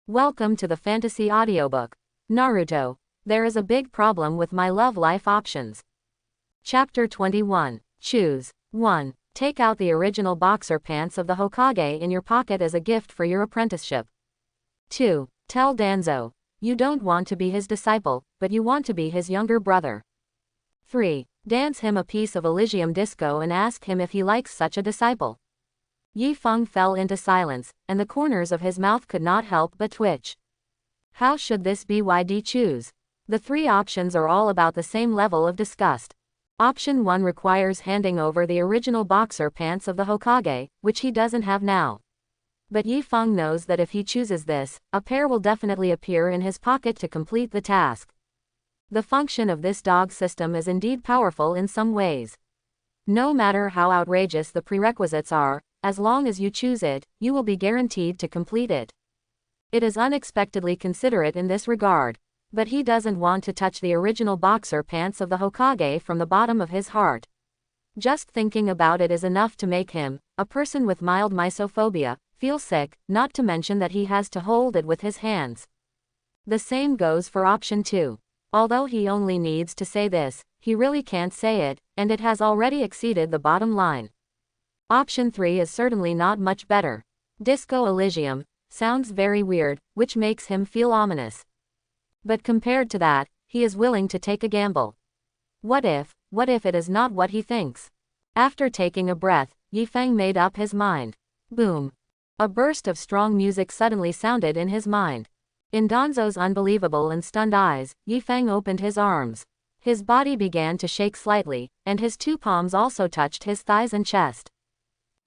Welcome to the fantasy audiobook. Naruto. There is a big problem with my love life options. Chapter 21. Choose. 1. Take out the original boxer pants of the Hokage in your pocket as a gift for your apprenticeship. 2. Tell Danzo. You don't want to be his disciple, but you want to be his younger brother. 3. Dance him a piece of Elysium Disco and ask him if he likes such a disciple. Yifeng fell into silence, and the corners of his mouth could not help but twitch. How should this BYD choose? The three options are all about the same level of disgust. Option 1 requires handing over the original boxer pants of the Hokage, which he doesn't have now. But Yifeng knows that if he chooses this, a pair will definitely appear in his pocket to complete the task. The function of this dog system is indeed powerful in some ways. No matter how outrageous the prerequisites are, as long as you choose it, you will be guaranteed to complete it. It is unexpectedly considerate in this regard, but he doesn't want to touch the original boxer pants of the Hokage from the bottom of his heart. Just thinking about it is enough to make him, a person with mild misophobia, feel sick, not to mention that he has to hold it with his hands. The same goes for option 2. Although he only needs to say this, he really can't say it, and it has already exceeded the bottom line. Option 3 is certainly not much better. Disco Elysium sounds very weird, which makes him feel ominous. But compared to that, he is willing to take a gamble. What if it is not what he thinks? After taking a breath, Yifeng made up his mind. Boom. A burst of strong music suddenly sounded in his mind. In Danzo's unbelievable and stunned eyes, Yifeng opened his arms. His body began to shake slightly, and his two palms also touched his thighs and chest.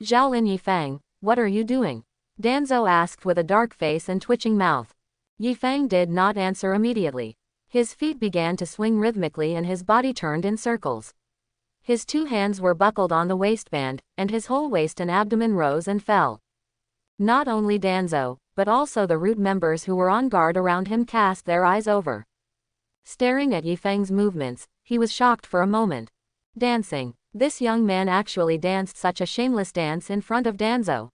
Xiaolin Yifeng, what are you doing? Danzo asked with a dark face and twitching mouth. Yifeng did not answer immediately. His feet began to swing rhythmically and his body turned in circles. His two hands were buckled on the waistband, and his whole waist and abdomen rose and fell. Not only Danzo, but also the root members who were on guard around him cast their eyes over. Staring at Yifeng's movements, he was shocked for a moment. Dancing. This young man actually danced such a shameless dance in front of Danzo.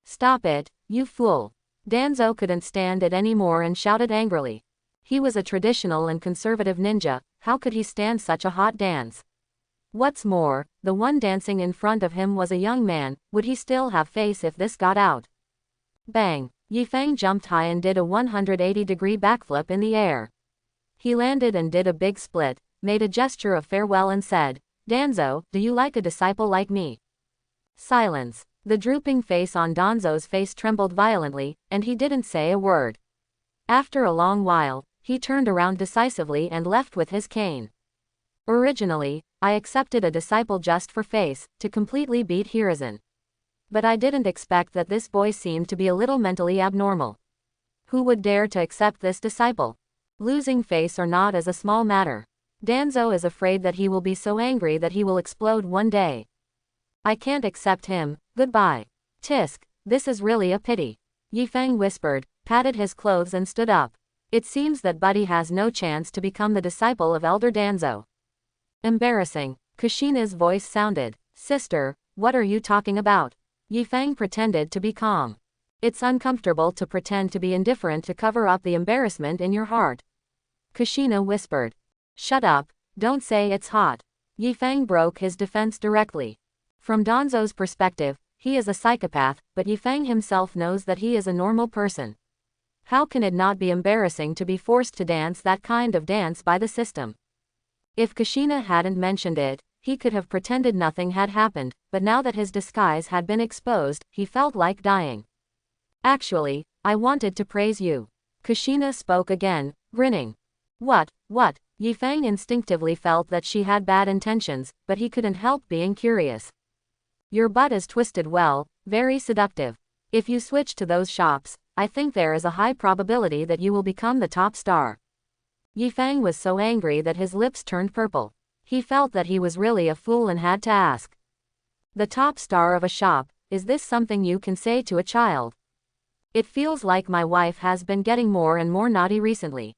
Stop it, you fool. Danzo couldn't stand it anymore and shouted angrily. He was a traditional and conservative ninja, how could he stand such a hot dance? What's more, the one dancing in front of him was a young man, would he still have face if this got out? Bang! Yifeng jumped high and did a 180-degree backflip in the air. He landed and did a big split, made a gesture of farewell and said, Danzo, do you like a disciple like me? Silence. The drooping face on Danzo's face trembled violently, and he didn't say a word. After a long while, he turned around decisively and left with his cane. Originally, I accepted a disciple just for face, to completely beat Hiruzen. But I didn't expect that this boy seemed to be a little mentally abnormal. Who would dare to accept this disciple? Losing face or not is a small matter. Danzo is afraid that he will be so angry that he will explode one day. I can't accept him, goodbye. Tisk, this is really a pity. Yifeng whispered, patted his clothes and stood up. It seems that Buddy has no chance to become the disciple of Elder Danzo. Embarrassing. Kushina's voice sounded. Sister, what are you talking about? Yifeng pretended to be calm. It's uncomfortable to pretend to be indifferent to cover up the embarrassment in your heart. Kushina whispered. Shut up, don't say it's hot. Yifeng broke his defense directly. From Danzo's perspective, he is a psychopath, but Yifeng himself knows that he is a normal person. How can it not be embarrassing to be forced to dance that kind of dance by the system? If Kushina hadn't mentioned it, he could have pretended nothing had happened, but now that his disguise had been exposed, he felt like dying. Actually, I wanted to praise you. Kushina spoke again, grinning. What? Yifeng instinctively felt that she had bad intentions, but he couldn't help being curious. Your butt is twisted well, very seductive. If you switch to those shops, I think there is a high probability that you will become the top star. Yifeng was so angry that his lips turned purple. He felt that he was really a fool and had to ask. The top star of a shop, is this something you can say to a child? It feels like my wife has been getting more and more naughty recently.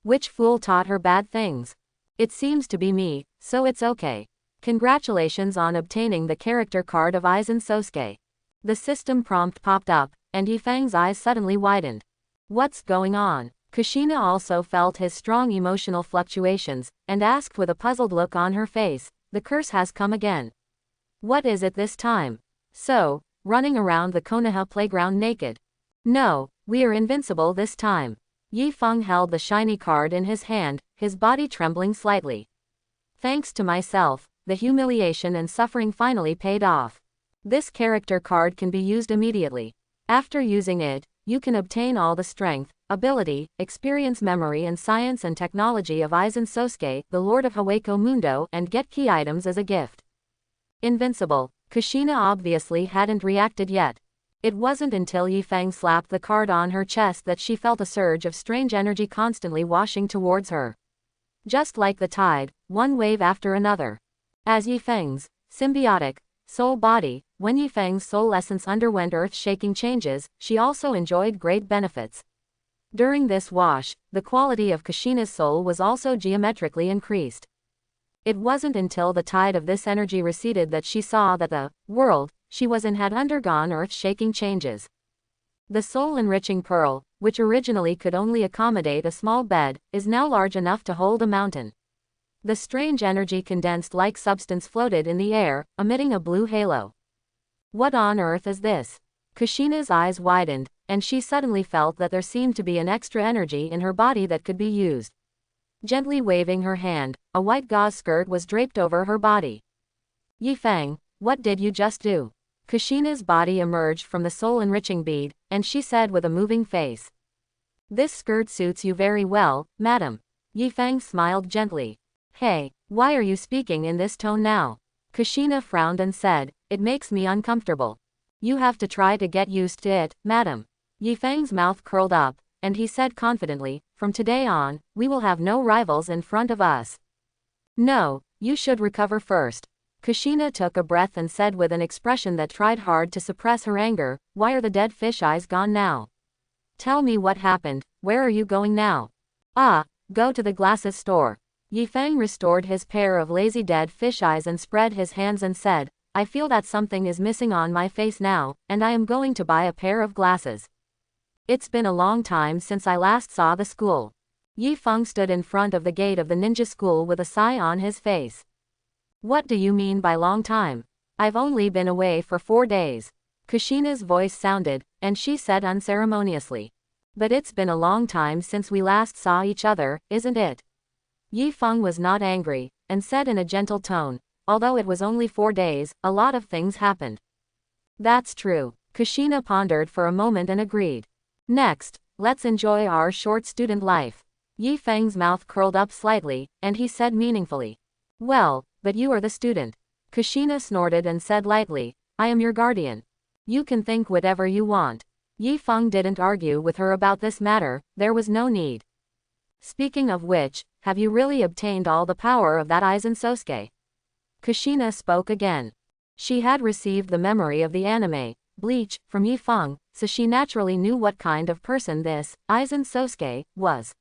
Which fool taught her bad things? It seems to be me, so it's okay. Congratulations on obtaining the character card of Aizen Sosuke. The system prompt popped up, and Yifeng's eyes suddenly widened. What's going on? Kushina also felt his strong emotional fluctuations, and asked with a puzzled look on her face, the curse has come again. What is it this time? So, running around the Konaha playground naked? No, we are invincible this time. Yifeng held the shiny card in his hand, his body trembling slightly. Thanks to myself, the humiliation and suffering finally paid off. This character card can be used immediately. After using it, you can obtain all the strength, ability, experience, memory and science and technology of Aizen Sasuke, the Lord of Hawako Mundo, and get key items as a gift. Invincible. Kushina obviously hadn't reacted yet. It wasn't until Yifeng slapped the card on her chest that she felt a surge of strange energy constantly washing towards her. Just like the tide, one wave after another. As Yifeng's symbiotic soul body, when Yifeng's soul essence underwent earth-shaking changes, she also enjoyed great benefits. During this wash, the quality of Kushina's soul was also geometrically increased. It wasn't until the tide of this energy receded that she saw that the world she was in had undergone earth-shaking changes. The soul-enriching pearl, which originally could only accommodate a small bed, is now large enough to hold a mountain. The strange energy condensed-like substance floated in the air, emitting a blue halo. What on earth is this? Kushina's eyes widened, and she suddenly felt that there seemed to be an extra energy in her body that could be used. Gently waving her hand, a white gauze skirt was draped over her body. Yifeng, what did you just do? Kushina's body emerged from the soul-enriching bead, and she said with a moving face. This skirt suits you very well, madam. Yifeng smiled gently. Hey, why are you speaking in this tone now? Kushina frowned and said, it makes me uncomfortable. You have to try to get used to it, madam. Yifeng's mouth curled up, and he said confidently, from today on, we will have no rivals in front of us. No, you should recover first. Kushina took a breath and said with an expression that tried hard to suppress her anger, why are the dead fish eyes gone now? Tell me what happened, where are you going now? Ah, go to the glasses store. Yifeng restored his pair of lazy dead fish eyes and spread his hands and said, I feel that something is missing on my face now, and I am going to buy a pair of glasses. It's been a long time since I last saw the school. Yifeng stood in front of the gate of the ninja school with a sigh on his face. What do you mean by long time? I've only been away for 4 days. Kushina's voice sounded, and she said unceremoniously. But it's been a long time since we last saw each other, isn't it? Yifeng was not angry, and said in a gentle tone, although it was only 4 days, a lot of things happened. That's true. Kushina pondered for a moment and agreed. Next, let's enjoy our short student life. Yifeng's mouth curled up slightly, and he said meaningfully. Well, but you are the student. Kushina snorted and said lightly, I am your guardian. You can think whatever you want. Yifeng didn't argue with her about this matter, there was no need. Speaking of which, have you really obtained all the power of that Aizen Sasuke? Kushina spoke again. She had received the memory of the anime, Bleach, from Yifeng, so she naturally knew what kind of person this Aizen Sasuke was.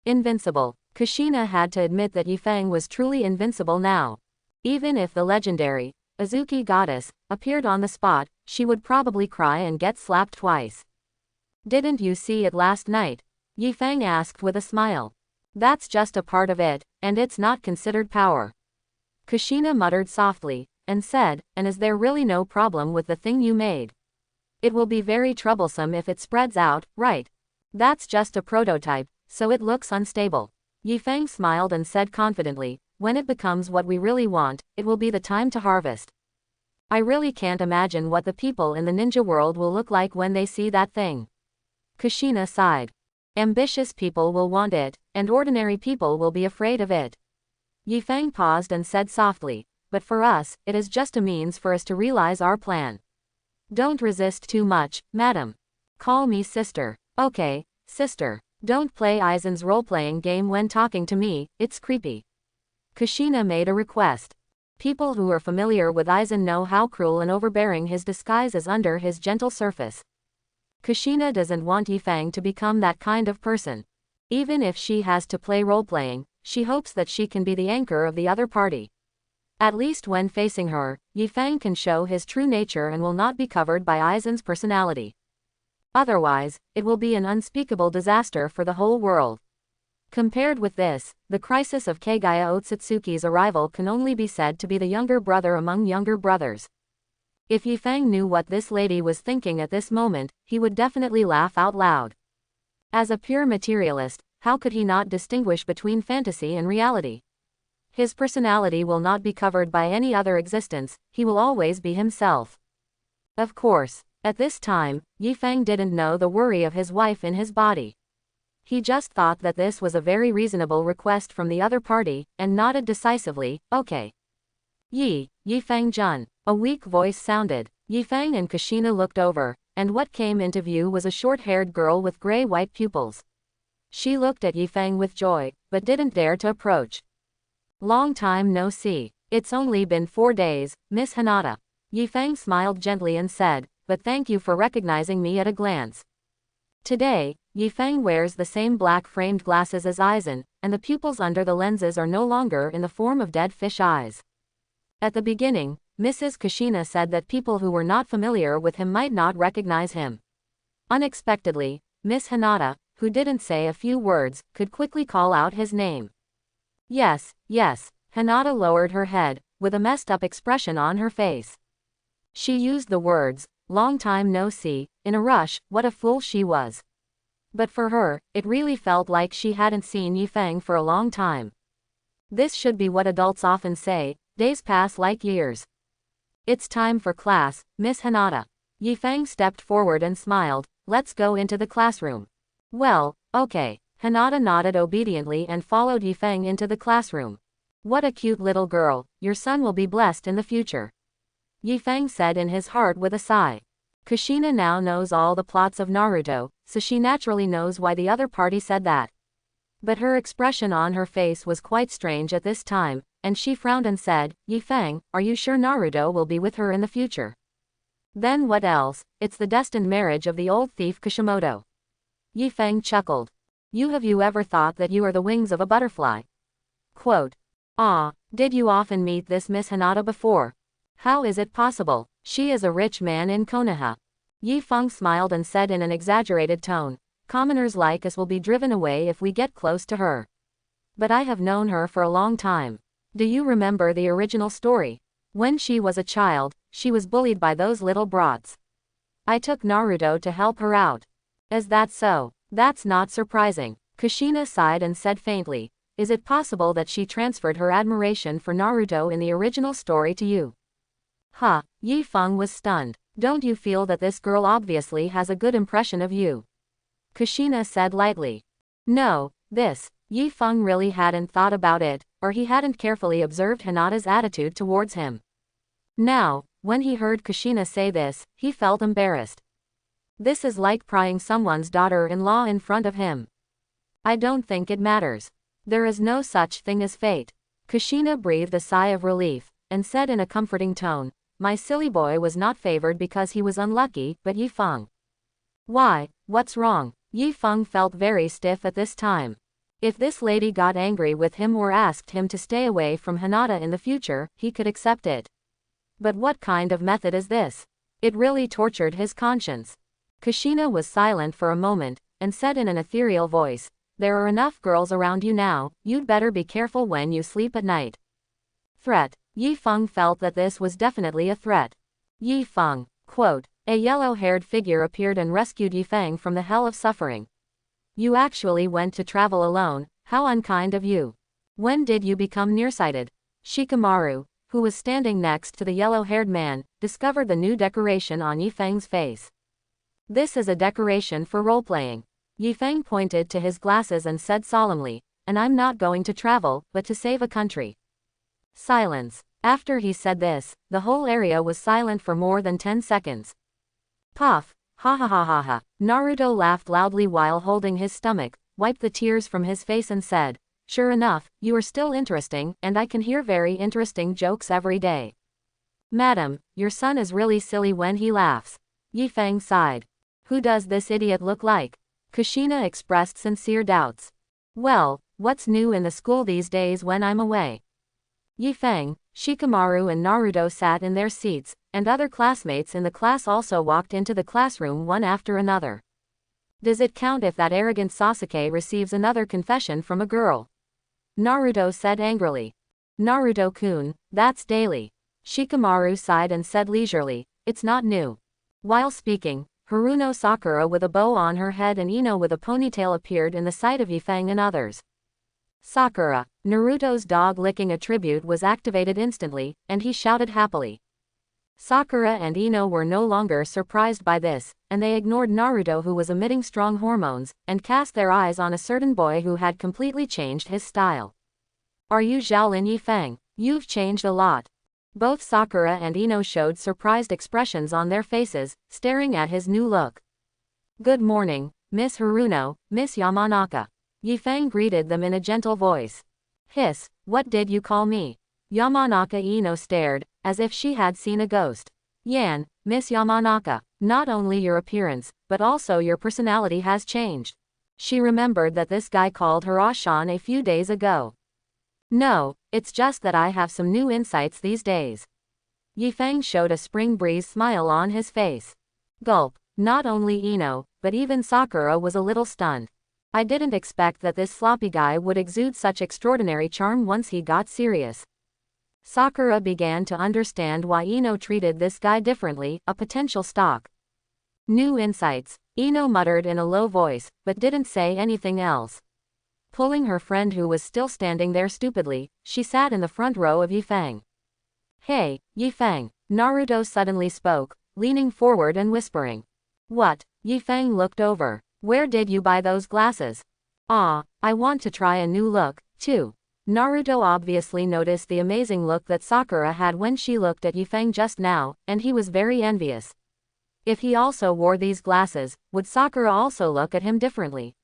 Invincible. Kushina had to admit that Yifeng was truly invincible now. Even if the legendary Azuki goddess appeared on the spot, she would probably cry and get slapped twice. Didn't you see it last night? Yifeng asked with a smile. That's just a part of it, and it's not considered power. Kushina muttered softly, and said, and is there really no problem with the thing you made? It will be very troublesome if it spreads out, right? That's just a prototype, so it looks unstable. Yifeng smiled and said confidently, when it becomes what we really want, it will be the time to harvest. I really can't imagine what the people in the ninja world will look like when they see that thing. Kushina sighed. Ambitious people will want it, and ordinary people will be afraid of it. Yifeng paused and said softly, but for us, it is just a means for us to realize our plan. Don't resist too much, madam. Call me sister. Okay, sister. Don't play Aizen's role-playing game when talking to me, it's creepy. Kushina made a request. People who are familiar with Aizen know how cruel and overbearing his disguise is under his gentle surface. Kushina doesn't want Yifeng to become that kind of person. Even if she has to play role-playing, she hopes that she can be the anchor of the other party. At least when facing her, Yifeng can show his true nature and will not be covered by Aizen's personality. Otherwise, it will be an unspeakable disaster for the whole world. Compared with this, the crisis of Kagaya Otsutsuki's arrival can only be said to be the younger brother among younger brothers. If Yifeng knew what this lady was thinking at this moment, he would definitely laugh out loud. As a pure materialist, how could he not distinguish between fantasy and reality? His personality will not be covered by any other existence, he will always be himself. Of course, at this time, Yifeng didn't know the worry of his wife in his body. He just thought that this was a very reasonable request from the other party, and nodded decisively, okay. Yifeng Jun. A weak voice sounded. Yifeng and Kushina looked over, and what came into view was a short-haired girl with gray-white pupils. She looked at Yifeng with joy, but didn't dare to approach. Long time no see. It's only been 4 days, Miss Hinata. Yifeng smiled gently and said, but thank you for recognizing me at a glance. Today, Yifeng wears the same black framed glasses as Aizen, and the pupils under the lenses are no longer in the form of dead fish eyes. At the beginning, Mrs. Kushina said that people who were not familiar with him might not recognize him. Unexpectedly, Miss Hinata, who didn't say a few words, could quickly call out his name. Yes. Hinata lowered her head, with a messed up expression on her face. She used the words, long time no see, in a rush. What a fool she was. But for her, it really felt like she hadn't seen Yifeng for a long time. This should be what adults often say, days pass like years. It's time for class, Miss Hinata. Yifeng stepped forward and smiled, let's go into the classroom. Well, okay. Hinata nodded obediently and followed Yifeng into the classroom. What a cute little girl, your son will be blessed in the future. Yifeng said in his heart with a sigh. Kushina now knows all the plots of Naruto, so she naturally knows why the other party said that. But her expression on her face was quite strange at this time, and she frowned and said, Yifeng, are you sure Naruto will be with her in the future? Then what else? It's the destined marriage of the old thief Kishimoto. Yifeng chuckled. Have you ever thought that you are the wings of a butterfly? Quote. Did you often meet this Miss Hinata before? How is it possible? She is a rich man in Konaha. Yifeng smiled and said in an exaggerated tone, commoners like us will be driven away if we get close to her. But I have known her for a long time. Do you remember the original story? When she was a child, she was bullied by those little brats. I took Naruto to help her out. Is that so? That's not surprising. Kushina sighed and said faintly, is it possible that she transferred her admiration for Naruto in the original story to you? Yifeng was stunned. Don't you feel that this girl obviously has a good impression of you? Kushina said lightly. No, Yifeng really hadn't thought about it, or he hadn't carefully observed Hinata's attitude towards him. Now, when he heard Kushina say this, he felt embarrassed. This is like prying someone's daughter-in-law in front of him. I don't think it matters. There is no such thing as fate. Kushina breathed a sigh of relief, and said in a comforting tone, my silly boy was not favored because he was unlucky, but Yifeng. Why, what's wrong? Yifeng felt very stiff at this time. If this lady got angry with him or asked him to stay away from Hinata in the future, he could accept it. But what kind of method is this? It really tortured his conscience. Kushina was silent for a moment, and said in an ethereal voice, there are enough girls around you now, you'd better be careful when you sleep at night. Threat. Yifeng felt that this was definitely a threat. Yifeng. Quote. A yellow-haired figure appeared and rescued Yifeng from the hell of suffering. You actually went to travel alone, how unkind of you. When did you become nearsighted? Shikamaru, who was standing next to the yellow-haired man, discovered the new decoration on Yifeng's face. This is a decoration for role-playing. Yifeng pointed to his glasses and said solemnly, and I'm not going to travel, but to save a country. Silence. After he said this, the whole area was silent for more than 10 seconds. Puff. Ha ha ha ha ha. Naruto laughed loudly while holding his stomach, wiped the tears from his face and said, sure enough, you are still interesting, and I can hear very interesting jokes every day. Madam, your son is really silly when he laughs. Yifeng sighed. Who does this idiot look like? Kushina expressed sincere doubts. Well, what's new in the school these days when I'm away? Yifeng, Shikamaru and Naruto sat in their seats, and other classmates in the class also walked into the classroom one after another. Does it count if that arrogant Sasuke receives another confession from a girl? Naruto said angrily. Naruto-kun, that's daily. Shikamaru sighed and said leisurely, it's not new. While speaking, Haruno Sakura with a bow on her head and Ino with a ponytail appeared in the sight of Yifeng and others. Sakura, Naruto's dog licking attribute was activated instantly, and he shouted happily. Sakura and Ino were no longer surprised by this, and they ignored Naruto who was emitting strong hormones, and cast their eyes on a certain boy who had completely changed his style. Are you Xiaolin Yifeng? You've changed a lot. Both Sakura and Ino showed surprised expressions on their faces, staring at his new look. Good morning, Miss Haruno, Miss Yamanaka. Yifeng greeted them in a gentle voice. Hiss, what did you call me? Yamanaka Ino stared, as if she had seen a ghost. Yan, Miss Yamanaka, not only your appearance, but also your personality has changed. She remembered that this guy called her Ashan a few days ago. No, it's just that I have some new insights these days. Yifeng showed a spring breeze smile on his face. Gulp, not only Ino, but even Sakura was a little stunned. I didn't expect that this sloppy guy would exude such extraordinary charm once he got serious. Sakura began to understand why Ino treated this guy differently, a potential stalk. New insights, Ino muttered in a low voice, but didn't say anything else. Pulling her friend who was still standing there stupidly, she sat in the front row of Yifeng. Hey, Yifeng, Naruto suddenly spoke, leaning forward and whispering. What? Yifeng looked over. Where did you buy those glasses? Ah, I want to try a new look, too. Naruto obviously noticed the amazing look that Sakura had when she looked at Yifeng just now, and he was very envious. If he also wore these glasses, would Sakura also look at him differently?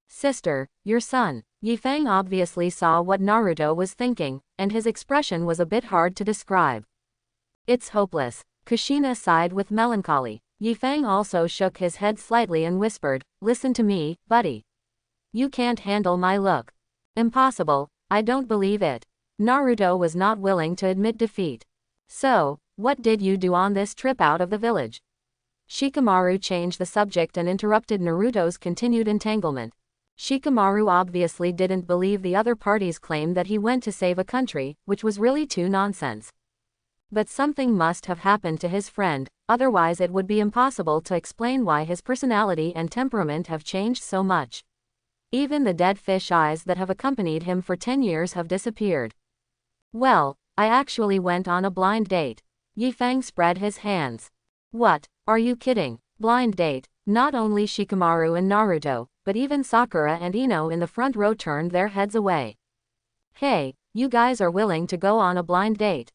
Sister, your son. Yifeng obviously saw what Naruto was thinking, and his expression was a bit hard to describe. It's hopeless. Kushina sighed with melancholy. Yifeng also shook his head slightly and whispered, listen to me, buddy. You can't handle my look. Impossible, I don't believe it. Naruto was not willing to admit defeat. So, what did you do on this trip out of the village? Shikamaru changed the subject and interrupted Naruto's continued entanglement. Shikamaru obviously didn't believe the other party's claim that he went to save a country, which was really too nonsense. But something must have happened to his friend, otherwise it would be impossible to explain why his personality and temperament have changed so much. Even the dead fish eyes that have accompanied him for 10 years have disappeared. Well, I actually went on a blind date. Yifeng spread his hands. What, are you kidding? Blind date? Not only Shikamaru and Naruto, but even Sakura and Ino in the front row turned their heads away. Hey, you guys are willing to go on a blind date?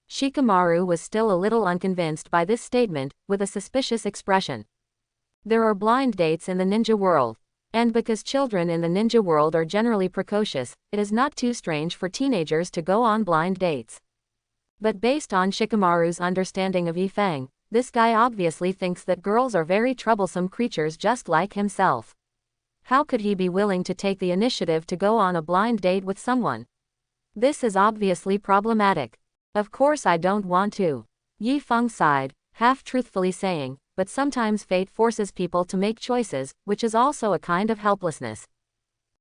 Shikamaru was still a little unconvinced by this statement, with a suspicious expression. There are blind dates in the ninja world. And because children in the ninja world are generally precocious, it is not too strange for teenagers to go on blind dates. But based on Shikamaru's understanding of Yifeng, this guy obviously thinks that girls are very troublesome creatures just like himself. How could he be willing to take the initiative to go on a blind date with someone? This is obviously problematic. Of course I don't want to. Yifeng sighed, half-truthfully saying, but sometimes fate forces people to make choices, which is also a kind of helplessness.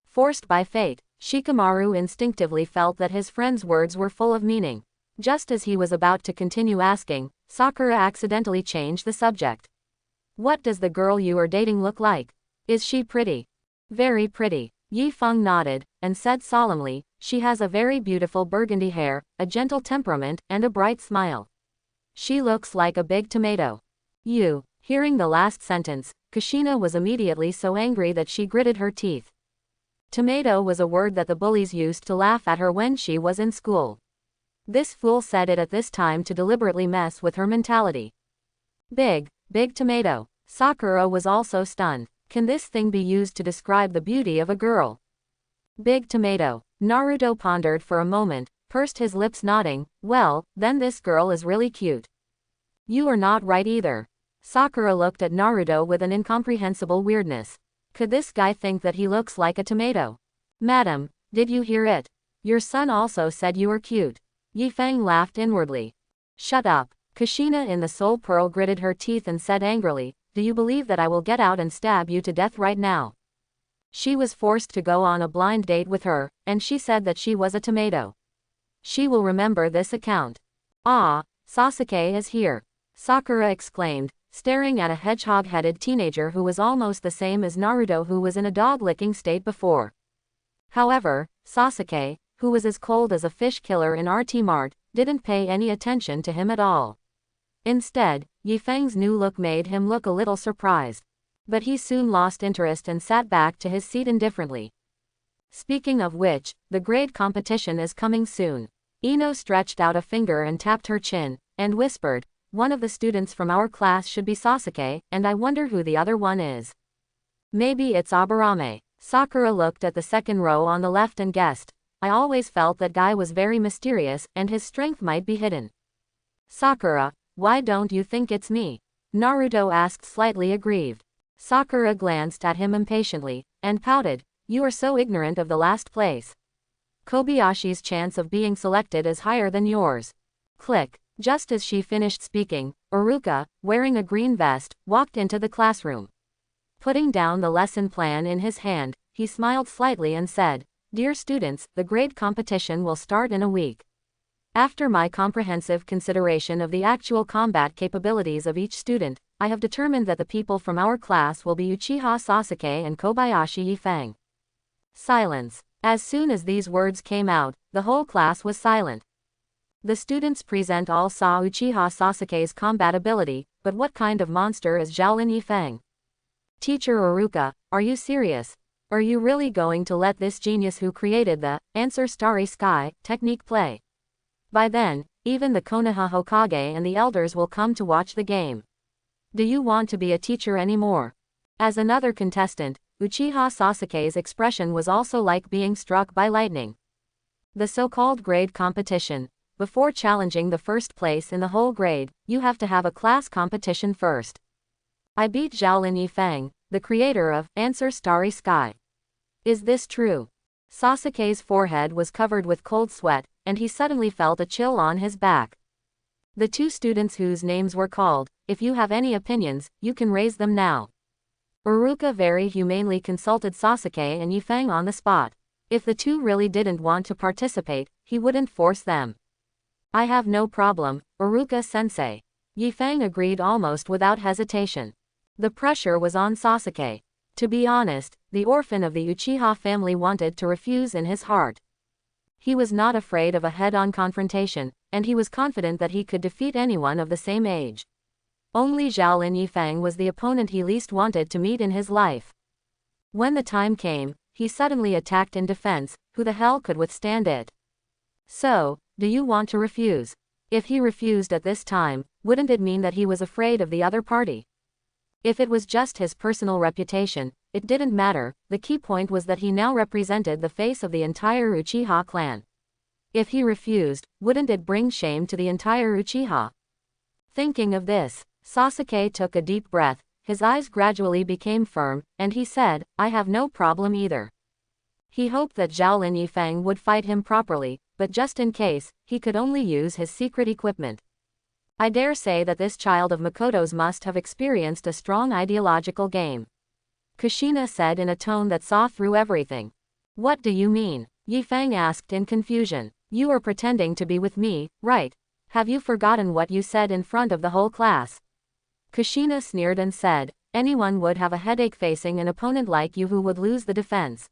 Forced by fate, Shikamaru instinctively felt that his friend's words were full of meaning. Just as he was about to continue asking, Sakura accidentally changed the subject. What does the girl you are dating look like? Is she pretty? Very pretty. Yifeng nodded, and said solemnly, she has a very beautiful burgundy hair, a gentle temperament, and a bright smile. She looks like a big tomato. You. Hearing the last sentence, Kushina was immediately so angry that she gritted her teeth. Tomato was a word that the bullies used to laugh at her when she was in school. This fool said it at this time to deliberately mess with her mentality. Big tomato. Sakura was also stunned. Can this thing be used to describe the beauty of a girl? Big tomato. Naruto pondered for a moment, pursed his lips nodding, well, then this girl is really cute. You are not right either. Sakura looked at Naruto with an incomprehensible weirdness. Could this guy think that he looks like a tomato? Madam, did you hear it? Your son also said you were cute. Yifeng laughed inwardly. Shut up. Kushina in the Soul Pearl gritted her teeth and said angrily, do you believe that I will get out and stab you to death right now? She was forced to go on a blind date with her, and she said that she was a tomato. She will remember this account. Ah, Sasuke is here, Sakura exclaimed, staring at a hedgehog-headed teenager who was almost the same as Naruto, who was in a dog-licking state before. However, Sasuke, who was as cold as a fish killer in RT Mart, didn't pay any attention to him at all. Instead, Yifeng's new look made him look a little surprised. But he soon lost interest and sat back to his seat indifferently. Speaking of which, the grade competition is coming soon. Ino stretched out a finger and tapped her chin, and whispered, one of the students from our class should be Sasuke, and I wonder who the other one is. Maybe it's Aburame. Sakura looked at the second row on the left and guessed, I always felt that guy was very mysterious and his strength might be hidden. Sakura, why don't you think it's me? Naruto asked, slightly aggrieved. Sakura glanced at him impatiently, and pouted, you are so ignorant of the last place. Kobayashi's chance of being selected is higher than yours. Click. Just as she finished speaking, Iruka, wearing a green vest, walked into the classroom. Putting down the lesson plan in his hand, he smiled slightly and said, Dear students, the grade competition will start in a week. After my comprehensive consideration of the actual combat capabilities of each student, I have determined that the people from our class will be Uchiha Sasuke and Kobayashi Yifeng. Silence. As soon as these words came out, the whole class was silent. The students present all saw Uchiha Sasuke's combat ability, but what kind of monster is Shaolin Yifeng? Teacher Iruka, are you serious? Are you really going to let this genius who created the Answer Starry Sky technique play? By then, even the Konaha Hokage and the elders will come to watch the game. Do you want to be a teacher anymore? As another contestant, Uchiha Sasuke's expression was also like being struck by lightning. The so-called grade competition. Before challenging the first place in the whole grade, you have to have a class competition first. I beat Shaolin Yifeng, the creator of Answer Starry Sky. Is this true? Sasuke's forehead was covered with cold sweat, and he suddenly felt a chill on his back. The two students whose names were called, if you have any opinions, you can raise them now. Iruka very humanely consulted Sasuke and Yifeng on the spot. If the two really didn't want to participate, he wouldn't force them. I have no problem, Iruka-sensei. Yifeng agreed almost without hesitation. The pressure was on Sasuke. To be honest, the orphan of the Uchiha family wanted to refuse in his heart. He was not afraid of a head-on confrontation, and he was confident that he could defeat anyone of the same age. Only Shaolin Yifeng was the opponent he least wanted to meet in his life. When the time came, he suddenly attacked in defense. Who the hell could withstand it? So, do you want to refuse? If he refused at this time, wouldn't it mean that he was afraid of the other party? If it was just his personal reputation, it didn't matter. The key point was that he now represented the face of the entire Uchiha clan. If he refused, wouldn't it bring shame to the entire Uchiha? Thinking of this, Sasuke took a deep breath, his eyes gradually became firm, and he said, I have no problem either. He hoped that Shaolin Yifeng would fight him properly, but just in case, he could only use his secret equipment. I dare say that this child of Makoto's must have experienced a strong ideological game. Kushina said in a tone that saw through everything. What do you mean? Yifeng asked in confusion. You are pretending to be with me, right? Have you forgotten what you said in front of the whole class? Kushina sneered and said, anyone would have a headache facing an opponent like you who would lose the defense.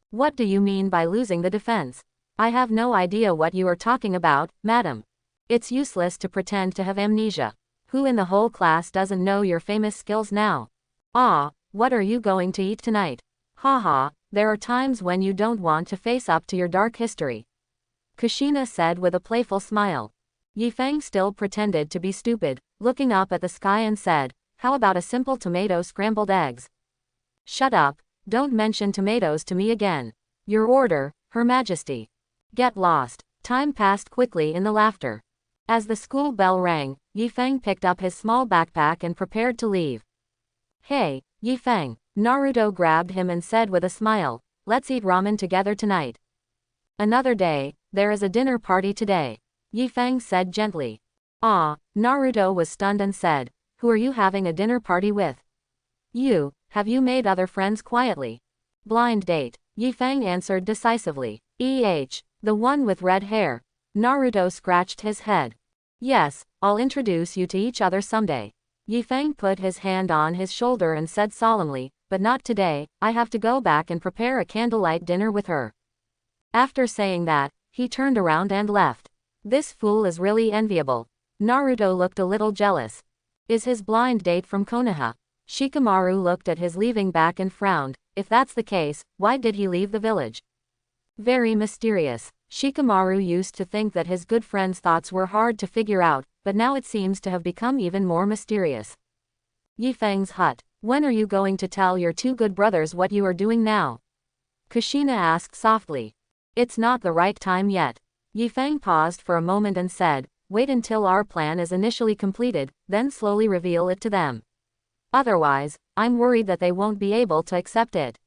What do you mean by losing the defense? I have no idea what you are talking about, madam. It's useless to pretend to have amnesia. Who in the whole class doesn't know your famous skills now? Ah, what are you going to eat tonight? Haha, there are times when you don't want to face up to your dark history. Kushina said with a playful smile. Yifeng still pretended to be stupid, looking up at the sky and said, how about a simple tomato scrambled eggs? Shut up, don't mention tomatoes to me again. Your order, Her Majesty. Get lost. Time passed quickly in the laughter. As the school bell rang, Yifeng picked up his small backpack and prepared to leave. Hey, Yifeng. Naruto grabbed him and said with a smile, let's eat ramen together tonight. Another day, there is a dinner party today. Yifeng said gently. Ah, Naruto was stunned and said, Who are you having a dinner party with? You, have you made other friends quietly? Blind date, Yifeng answered decisively. The one with red hair. Naruto scratched his head. Yes, I'll introduce you to each other someday. Yifeng put his hand on his shoulder and said solemnly, but not today, I have to go back and prepare a candlelight dinner with her. After saying that, he turned around and left. This fool is really enviable. Naruto looked a little jealous. Is his blind date from Konaha? Shikamaru looked at his leaving back and frowned. If that's the case, why did he leave the village? Very mysterious. Shikamaru used to think that his good friend's thoughts were hard to figure out, but now it seems to have become even more mysterious. Yifeng's hut. When are you going to tell your two good brothers what you are doing now? Kushina asked softly. It's not the right time yet. Yifeng paused for a moment and said, wait until our plan is initially completed, then slowly reveal it to them. Otherwise, I'm worried that they won't be able to accept it.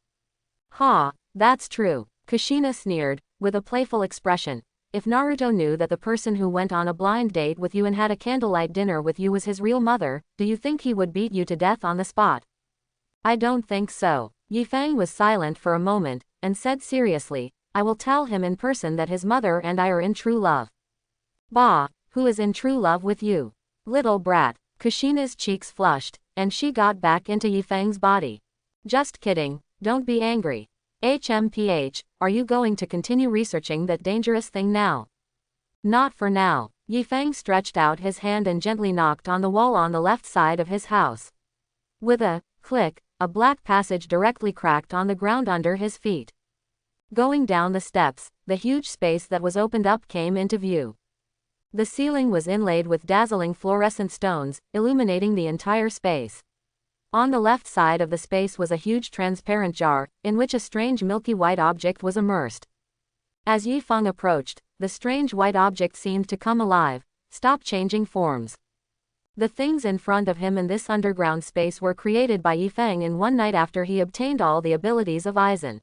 Ha, that's true. Kushina sneered, with a playful expression. If Naruto knew that the person who went on a blind date with you and had a candlelight dinner with you was his real mother, do you think he would beat you to death on the spot? I don't think so. Yifeng was silent for a moment, and said seriously, I will tell him in person that his mother and I are in true love. Bah, who is in true love with you? Little brat. Kushina's cheeks flushed, and she got back into Yifeng's body. Just kidding, don't be angry. HMPH, are you going to continue researching that dangerous thing now? Not for now. Yifeng stretched out his hand and gently knocked on the wall on the left side of his house. With a click, a black passage directly cracked on the ground under his feet. Going down the steps, the huge space that was opened up came into view. The ceiling was inlaid with dazzling fluorescent stones, illuminating the entire space. On the left side of the space was a huge transparent jar, in which a strange milky white object was immersed. As Yifeng approached, the strange white object seemed to come alive, stop changing forms. The things in front of him in this underground space were created by Yifeng in one night after he obtained all the abilities of Aizen.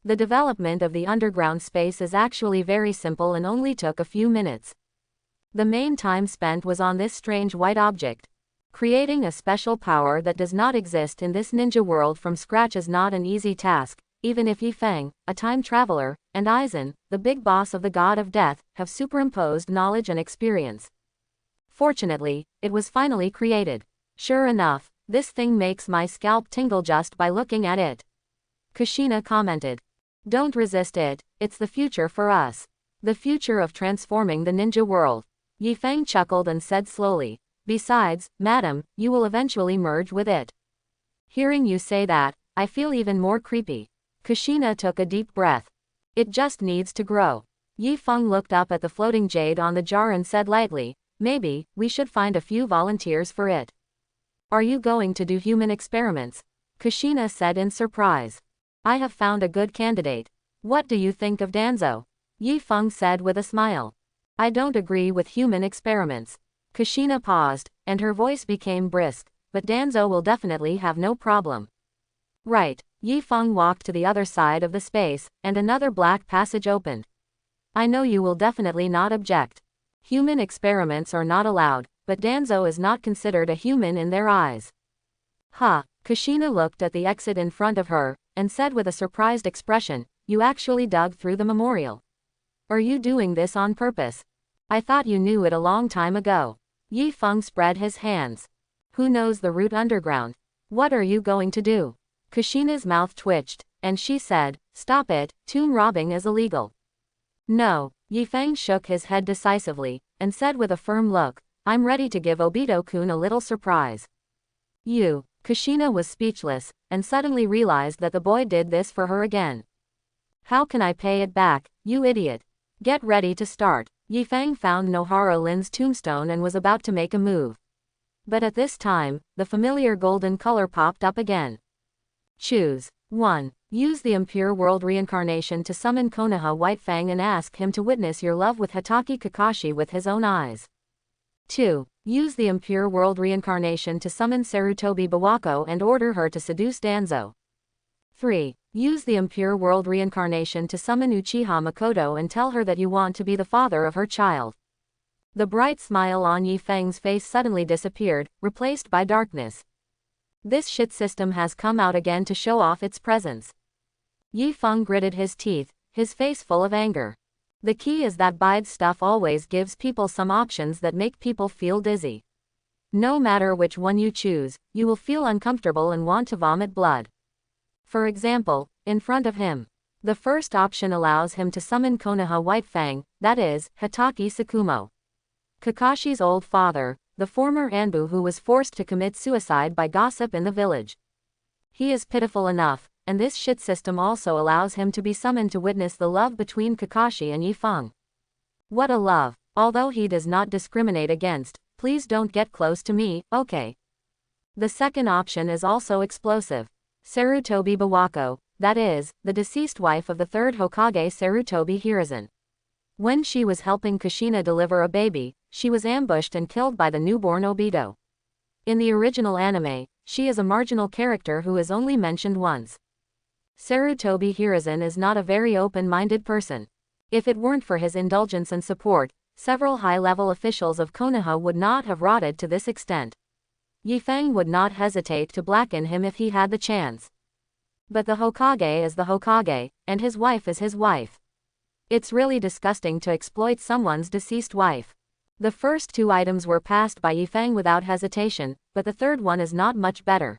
The development of the underground space is actually very simple and only took a few minutes. The main time spent was on this strange white object. Creating a special power that does not exist in this ninja world from scratch is not an easy task, even if Yifeng, a time traveler, and Aizen, the big boss of the god of death, have superimposed knowledge and experience. Fortunately, it was finally created. Sure enough, this thing makes my scalp tingle just by looking at it. Kushina commented. Don't resist it, it's the future for us. The future of transforming the ninja world. Yifeng chuckled and said slowly. Besides, madam, you will eventually merge with it. Hearing you say that, I feel even more creepy. Kushina took a deep breath. It just needs to grow. Yifeng looked up at the floating jade on the jar and said lightly, maybe, we should find a few volunteers for it. Are you going to do human experiments? Kushina said in surprise. I have found a good candidate. What do you think of Danzo? Yifeng said with a smile. I don't agree with human experiments. Kushina paused, and her voice became brisk, but Danzo will definitely have no problem. Right. Yifeng walked to the other side of the space, and another black passage opened. I know you will definitely not object. Human experiments are not allowed, but Danzo is not considered a human in their eyes. Huh. Kushina looked at the exit in front of her, and said with a surprised expression, you actually dug through the memorial. Are you doing this on purpose? I thought you knew it a long time ago. Yifeng spread his hands. Who knows the route underground? What are you going to do? Kushina's mouth twitched, and she said, stop it, tomb robbing is illegal. No. Yifeng shook his head decisively, and said with a firm look, I'm ready to give Obito-kun a little surprise. You. Kushina was speechless, and suddenly realized that the boy did this for her again. How can I pay it back, you idiot? Get ready to start. Yifeng found Nohara Lin's tombstone and was about to make a move. But at this time, the familiar golden color popped up again. Choose. 1. Use the Impure World Reincarnation to summon Konaha Whitefang and ask him to witness your love with Hatake Kakashi with his own eyes. 2. Use the Impure World Reincarnation to summon Sarutobi Bawako and order her to seduce Danzo. 3. Use the Impure World Reincarnation to summon Uchiha Makoto and tell her that you want to be the father of her child. The bright smile on Yi Feng's face suddenly disappeared, replaced by darkness. This shit system has come out again to show off its presence. Yi Feng gritted his teeth, his face full of anger. The key is that Bide's stuff always gives people some options that make people feel dizzy. No matter which one you choose, you will feel uncomfortable and want to vomit blood. For example, in front of him. The first option allows him to summon Konaha Whitefang, that is, Hitaki Tsukumo. Kakashi's old father, the former Anbu who was forced to commit suicide by gossip in the village. He is pitiful enough, and this shit system also allows him to be summoned to witness the love between Kakashi and Yi Feng. What a love, although he does not discriminate against, please don't get close to me, okay? The second option is also explosive. Sarutobi Bawako, that is, the deceased wife of the third Hokage Sarutobi Hiruzen. When she was helping Kushina deliver a baby, she was ambushed and killed by the newborn Obito. In the original anime, she is a marginal character who is only mentioned once. Sarutobi Hiruzen is not a very open-minded person. If it weren't for his indulgence and support, several high-level officials of Konoha would not have rotted to this extent. Yi Feng would not hesitate to blacken him if he had the chance. But the Hokage is the Hokage, and his wife is his wife. It's really disgusting to exploit someone's deceased wife. The first two items were passed by Yi Feng without hesitation, but the third one is not much better.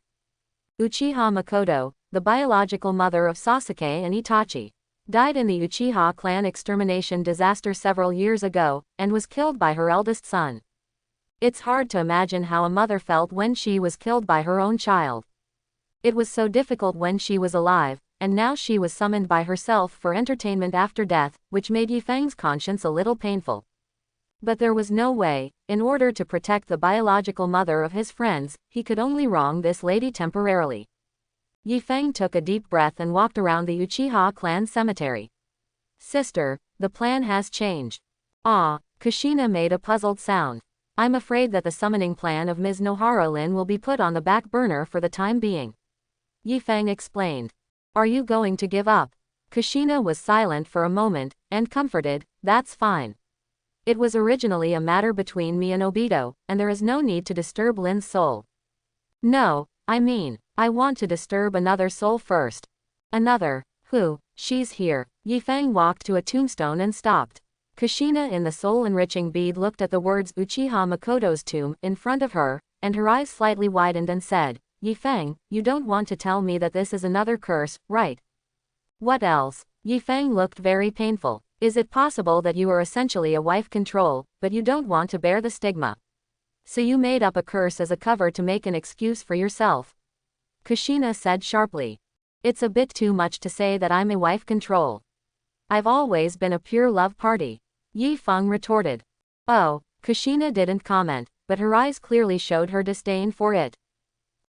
Uchiha Makoto, the biological mother of Sasuke and Itachi, died in the Uchiha clan extermination disaster several years ago, and was killed by her eldest son. It's hard to imagine how a mother felt when she was killed by her own child. It was so difficult when she was alive, and now she was summoned by herself for entertainment after death, which made Yi Feng's conscience a little painful. But there was no way, in order to protect the biological mother of his friends, he could only wrong this lady temporarily. Yi Feng took a deep breath and walked around the Uchiha clan cemetery. Sister, the plan has changed. Ah, Kushina made a puzzled sound. I'm afraid that the summoning plan of Ms. Nohara-Lin will be put on the back burner for the time being. Yi Feng explained. Are you going to give up? Kushina was silent for a moment, and comforted, that's fine. It was originally a matter between me and Obito, and there is no need to disturb Lin's soul. No, I mean, I want to disturb another soul first. Another? Who? She's here. Yi Feng walked to a tombstone and stopped. Kushina in the soul-enriching bead looked at the words Uchiha Makoto's tomb in front of her, and her eyes slightly widened and said, Yi Feng, you don't want to tell me that this is another curse, right? What else? Yi Feng looked very painful. Is it possible that you are essentially a wife control, but you don't want to bear the stigma? So you made up a curse as a cover to make an excuse for yourself? Kushina said sharply. It's a bit too much to say that I'm a wife control. I've always been a pure love party. Yi Feng retorted. Oh, Kushina didn't comment, but her eyes clearly showed her disdain for it.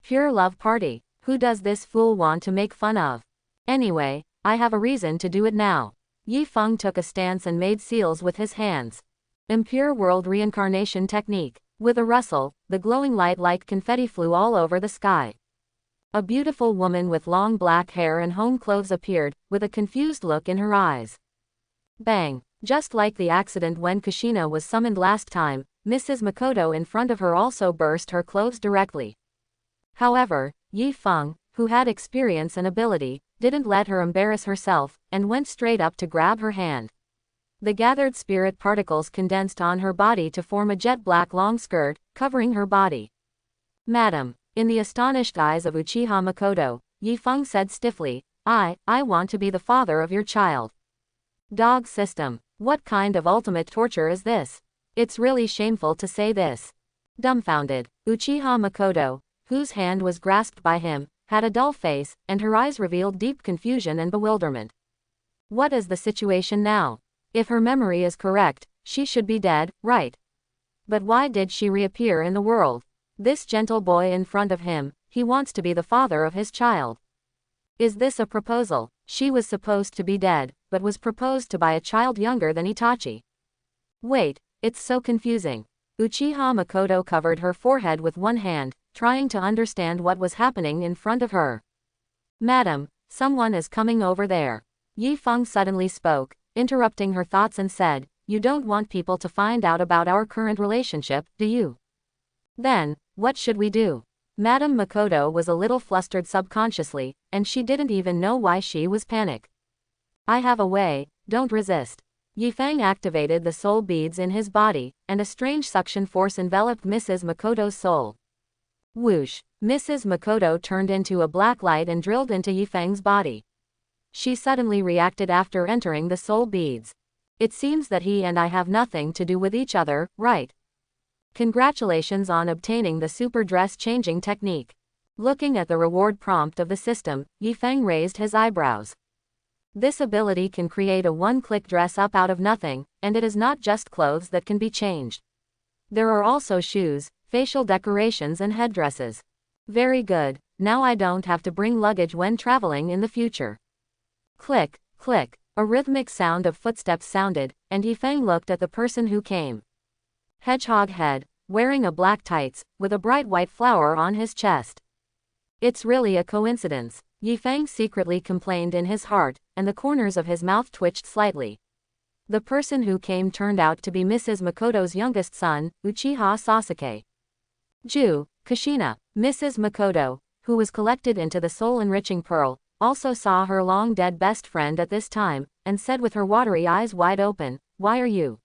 Pure love party, who does this fool want to make fun of? Anyway, I have a reason to do it now. Yi Feng took a stance and made seals with his hands. Impure world reincarnation technique. With a rustle, the glowing light like confetti flew all over the sky. A beautiful woman with long black hair and home clothes appeared, with a confused look in her eyes. Bang! Just like the accident when Kushina was summoned last time, Mrs. Makoto in front of her also burst her clothes directly. However, Yi Feng, who had experience and ability, didn't let her embarrass herself, and went straight up to grab her hand. The gathered spirit particles condensed on her body to form a jet black long skirt, covering her body. Madam, in the astonished eyes of Uchiha Makoto, Yi Feng said stiffly, I want to be the father of your child. Dog system. What kind of ultimate torture is this? It's really shameful to say this. Dumbfounded, Uchiha Makoto, whose hand was grasped by him, had a dull face, and her eyes revealed deep confusion and bewilderment. What is the situation now? If her memory is correct, she should be dead, right? But why did she reappear in the world? This gentle boy in front of him, he wants to be the father of his child. Is this a proposal? She was supposed to be dead, but was proposed to by a child younger than Itachi. Wait, it's so confusing. Uchiha Makoto covered her forehead with one hand, trying to understand what was happening in front of her. Madam, someone is coming over there. Yi Feng suddenly spoke, interrupting her thoughts and said, you don't want people to find out about our current relationship, do you? Then, what should we do? Madame Makoto was a little flustered subconsciously, and she didn't even know why she was panicked. I have a way, don't resist. Yifeng activated the soul beads in his body, and a strange suction force enveloped Mrs. Makoto's soul. Whoosh! Mrs. Makoto turned into a black light and drilled into Yifeng's body. She suddenly reacted after entering the soul beads. It seems that he and I have nothing to do with each other, right? Congratulations on obtaining the super dress changing technique. Looking at the reward prompt of the system, Yifeng raised his eyebrows. This ability can create a one-click dress up out of nothing, and it is not just clothes that can be changed. There are also shoes, facial decorations and headdresses. Very good, now I don't have to bring luggage when traveling in the future. Click, click, a rhythmic sound of footsteps sounded, and Yifeng looked at the person who came. Hedgehog head, wearing a black tights, with a bright white flower on his chest. It's really a coincidence, Yifeng secretly complained in his heart, and the corners of his mouth twitched slightly. The person who came turned out to be Mrs. Makoto's youngest son, Uchiha Sasuke. Kushina, Mrs. Makoto, who was collected into the soul-enriching pearl, also saw her long-dead best friend at this time, and said with her watery eyes wide open, "Why are you?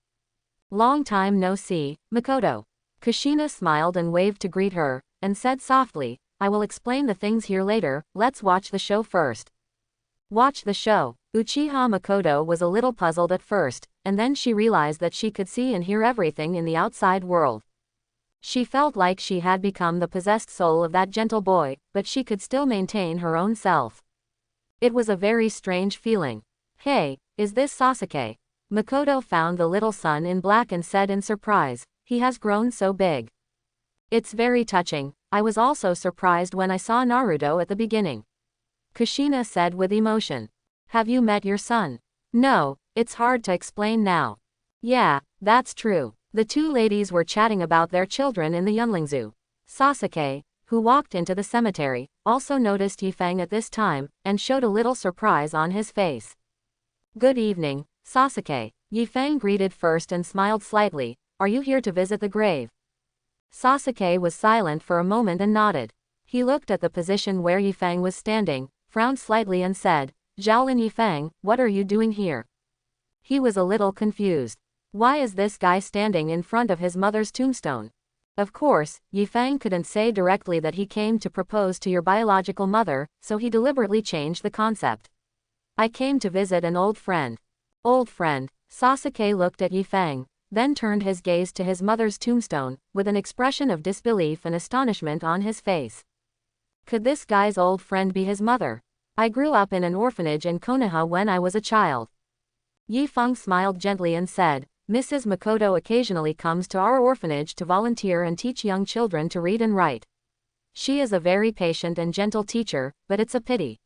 Long time no see, Makoto." Kushina smiled and waved to greet her, and said softly, "I will explain the things here later, let's watch the show first." Watch the show. Uchiha Makoto was a little puzzled at first, and then she realized that she could see and hear everything in the outside world. She felt like she had become the possessed soul of that gentle boy, but she could still maintain her own self. It was a very strange feeling. "Hey, is this Sasuke?" Makoto found the little son in black and said in surprise, "He has grown so big." "It's very touching. I was also surprised when I saw Naruto at the beginning," Kushina said with emotion. "Have you met your son?" "No, it's hard to explain now." "Yeah, that's true." The two ladies were chatting about their children in the Yunlingzhu. Sasuke, who walked into the cemetery, also noticed Yifeng at this time, and showed a little surprise on his face. "Good evening, Sasuke." Yifeng greeted first and smiled slightly. "Are you here to visit the grave?" Sasuke was silent for a moment and nodded. He looked at the position where Yifeng was standing, frowned slightly and said, "Xiaolin Yifeng, what are you doing here?" He was a little confused. Why is this guy standing in front of his mother's tombstone? Of course, Yifeng couldn't say directly that he came to propose to your biological mother, so he deliberately changed the concept. "I came to visit an old friend." "Old friend?" Sasuke looked at Yifeng, then turned his gaze to his mother's tombstone, with an expression of disbelief and astonishment on his face. Could this guy's old friend be his mother? "I grew up in an orphanage in Konaha when I was a child." Yifeng smiled gently and said, "Mrs. Makoto occasionally comes to our orphanage to volunteer and teach young children to read and write. She is a very patient and gentle teacher, but it's a pity."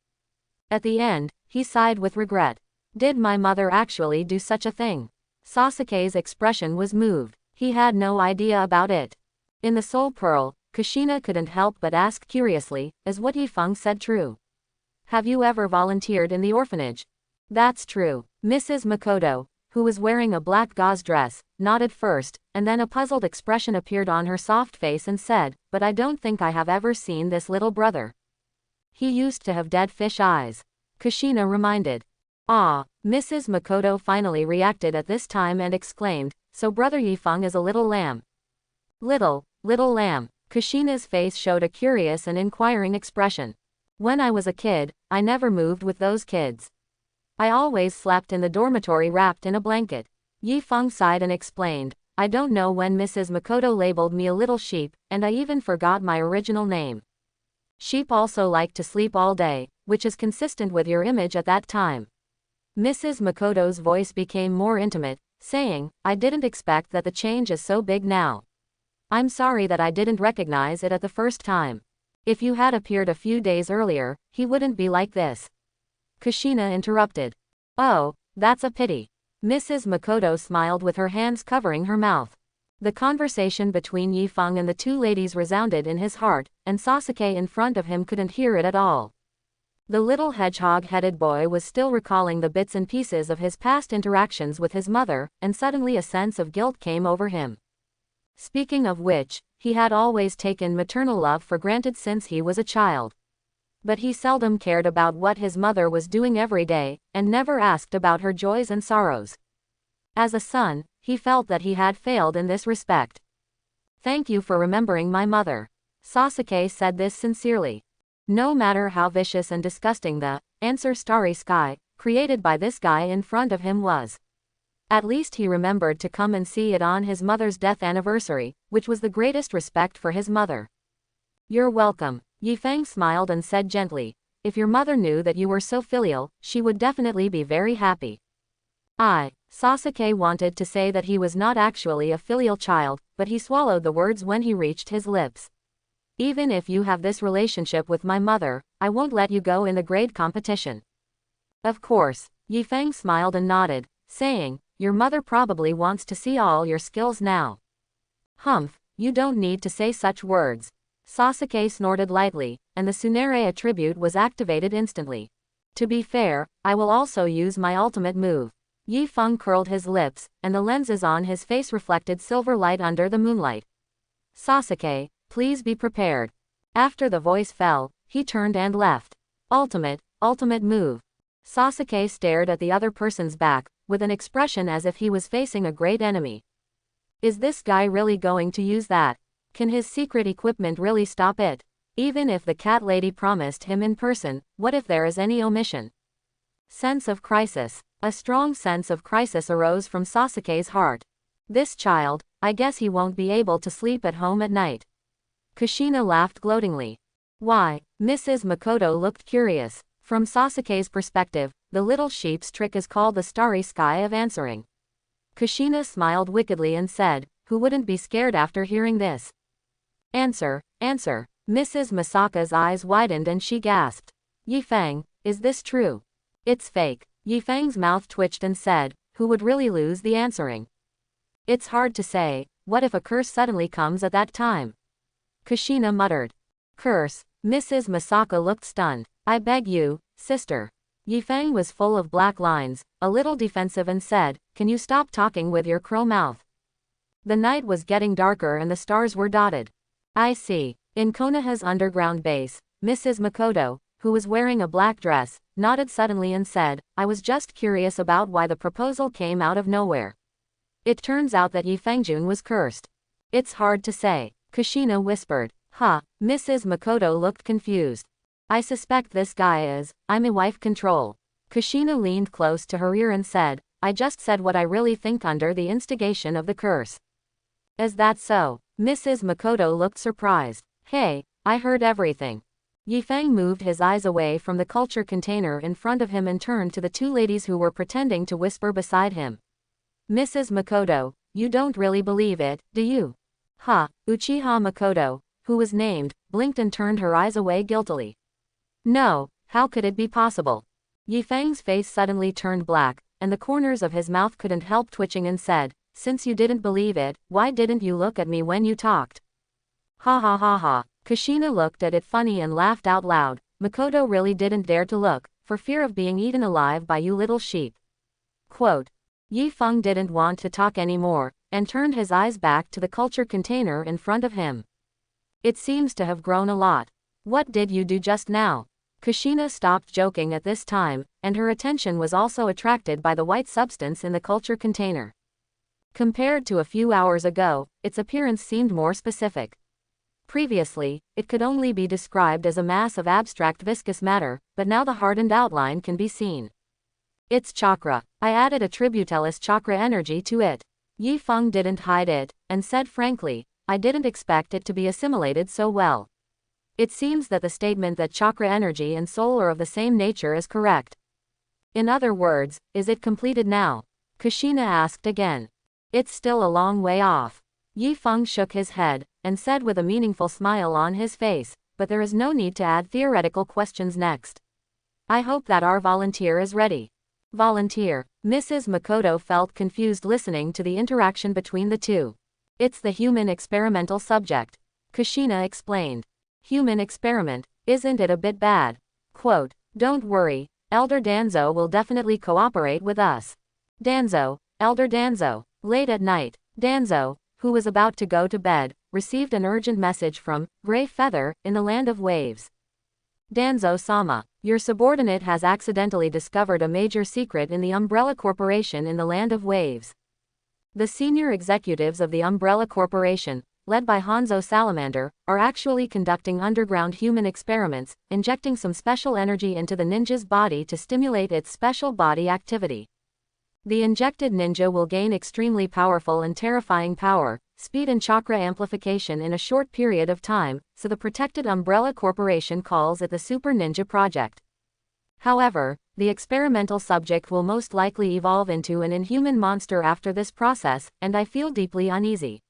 At the end, he sighed with regret. Did my mother actually do such a thing? Sasuke's expression was moved. He had no idea about it. In the Soul Pearl, Kushina couldn't help but ask curiously, is what Yifeng said true? "Have you ever volunteered in the orphanage?" "That's true." Mrs. Makoto, who was wearing a black gauze dress, nodded first, and then a puzzled expression appeared on her soft face and said, "But I don't think I have ever seen this little brother. He used to have dead fish eyes," Kushina reminded. "Ah," Mrs. Makoto finally reacted at this time and exclaimed, "So brother Yifeng is a little lamb." Little lamb." Kushina's face showed a curious and inquiring expression. "When I was a kid, I never moved with those kids. I always slept in the dormitory wrapped in a blanket." Yifeng sighed and explained, "I don't know when Mrs. Makoto labeled me a little sheep, and I even forgot my original name. Sheep also like to sleep all day, which is consistent with your image at that time." Mrs. Makoto's voice became more intimate, saying, "I didn't expect that the change is so big now. I'm sorry that I didn't recognize it at the first time. If you had appeared a few days earlier, he wouldn't be like this." Kushina interrupted. "Oh, that's a pity." Mrs. Makoto smiled with her hands covering her mouth. The conversation between Yifeng and the two ladies resounded in his heart, and Sasuke in front of him couldn't hear it at all. The little hedgehog-headed boy was still recalling the bits and pieces of his past interactions with his mother, and suddenly a sense of guilt came over him. Speaking of which, he had always taken maternal love for granted since he was a child. But he seldom cared about what his mother was doing every day, and never asked about her joys and sorrows. As a son, he felt that he had failed in this respect. "Thank you for remembering my mother." Sasuke said this sincerely. No matter how vicious and disgusting the starry sky created by this guy in front of him was, at least he remembered to come and see it on his mother's death anniversary, which was the greatest respect for his mother. "You're welcome." Yifeng smiled and said gently, "If your mother knew that you were so filial, she would definitely be very happy." Sasuke wanted to say that he was not actually a filial child, but he swallowed the words when he reached his lips. "Even if you have this relationship with my mother, I won't let you go in the grade competition." "Of course." Yifeng smiled and nodded, saying, "Your mother probably wants to see all your skills now." "Humph, you don't need to say such words." Sasuke snorted lightly, and the Tsunere attribute was activated instantly. "To be fair, I will also use my ultimate move." Yifeng curled his lips, and the lenses on his face reflected silver light under the moonlight. "Sasuke, please be prepared." After the voice fell, he turned and left. Ultimate move." Sasuke stared at the other person's back, with an expression as if he was facing a great enemy. Is this guy really going to use that? Can his secret equipment really stop it? Even if the cat lady promised him in person, what if there is any omission? Sense of crisis. A strong sense of crisis arose from Sasuke's heart. This child, I guess he won't be able to sleep at home at night. Kushina laughed gloatingly. Why? Mrs. Makoto looked curious. From Sasuke's perspective, the little sheep's trick is called the starry sky of answering. Kushina smiled wickedly and said, "Who wouldn't be scared after hearing this?" Answer. Mrs. Masaka's eyes widened and she gasped. "Yifeng, is this true?" "It's fake." Yifeng's mouth twitched and said, "Who would really lose the answering?" "It's hard to say. What if a curse suddenly comes at that time?" Kushina muttered. "Curse?" Mrs. Masaka looked stunned. "I beg you, sister." Yifeng was full of black lines, a little defensive and said, "Can you stop talking with your crow mouth?" The night was getting darker and the stars were dotted. "I see." In Konaha's underground base, Mrs. Makoto, who was wearing a black dress, nodded suddenly and said, "I was just curious about why the proposal came out of nowhere. It turns out that Yifengjun was cursed." "It's hard to say." Kushina whispered. Mrs. Makoto looked confused. "I suspect this guy is, I'm a wife control." Kushina leaned close to her ear and said, "I just said what I really think under the instigation of the curse." "Is that so?" Mrs. Makoto looked surprised. "Hey, I heard everything." Yifeng moved his eyes away from the culture container in front of him and turned to the two ladies who were pretending to whisper beside him. "Mrs. Makoto, you don't really believe it, do you?" Uchiha Makoto, who was named, blinked and turned her eyes away guiltily. "No, how could it be possible?" Yifeng's face suddenly turned black, and the corners of his mouth couldn't help twitching and said, "Since you didn't believe it, why didn't you look at me when you talked?" Ha. Kushina looked at it funny and laughed out loud. Makoto really didn't dare to look, for fear of being eaten alive by you little sheep. Quote. Yifeng didn't want to talk anymore, and turned his eyes back to the culture container in front of him. "It seems to have grown a lot. What did you do just now?" Kushina stopped joking at this time, and her attention was also attracted by the white substance in the culture container. Compared to a few hours ago, its appearance seemed more specific. Previously, it could only be described as a mass of abstract viscous matter, but now the hardened outline can be seen. "It's chakra. I added a tributalis chakra energy to it." Yifeng didn't hide it, and said frankly, "I didn't expect it to be assimilated so well." It seems that the statement that chakra energy and soul are of the same nature is correct. In other words, is it completed now? Kushina asked again. "It's still a long way off." Yifeng shook his head, and said with a meaningful smile on his face, "But there is no need to add theoretical questions next. I hope that our volunteer is ready." Volunteer. Mrs. Makoto felt confused listening to the interaction between the two. "It's the human experimental subject," Kushina explained. "Human experiment, isn't it a bit bad?" Quote. Don't worry, Elder Danzo will definitely cooperate with us. Danzo, Elder Danzo. Late at night, Danzo, who was about to go to bed, received an urgent message from Gray Feather in the Land of Waves. Danzo-sama, your subordinate has accidentally discovered a major secret in the Umbrella Corporation in the Land of Waves. The senior executives of the Umbrella Corporation, led by Hanzo Salamander, are actually conducting underground human experiments, injecting some special energy into the ninja's body to stimulate its special body activity. The injected ninja will gain extremely powerful and terrifying power, speed and chakra amplification in a short period of time, so the protected Umbrella Corporation calls it the Super Ninja Project. However, the experimental subject will most likely evolve into an inhuman monster after this process, and I feel deeply uneasy.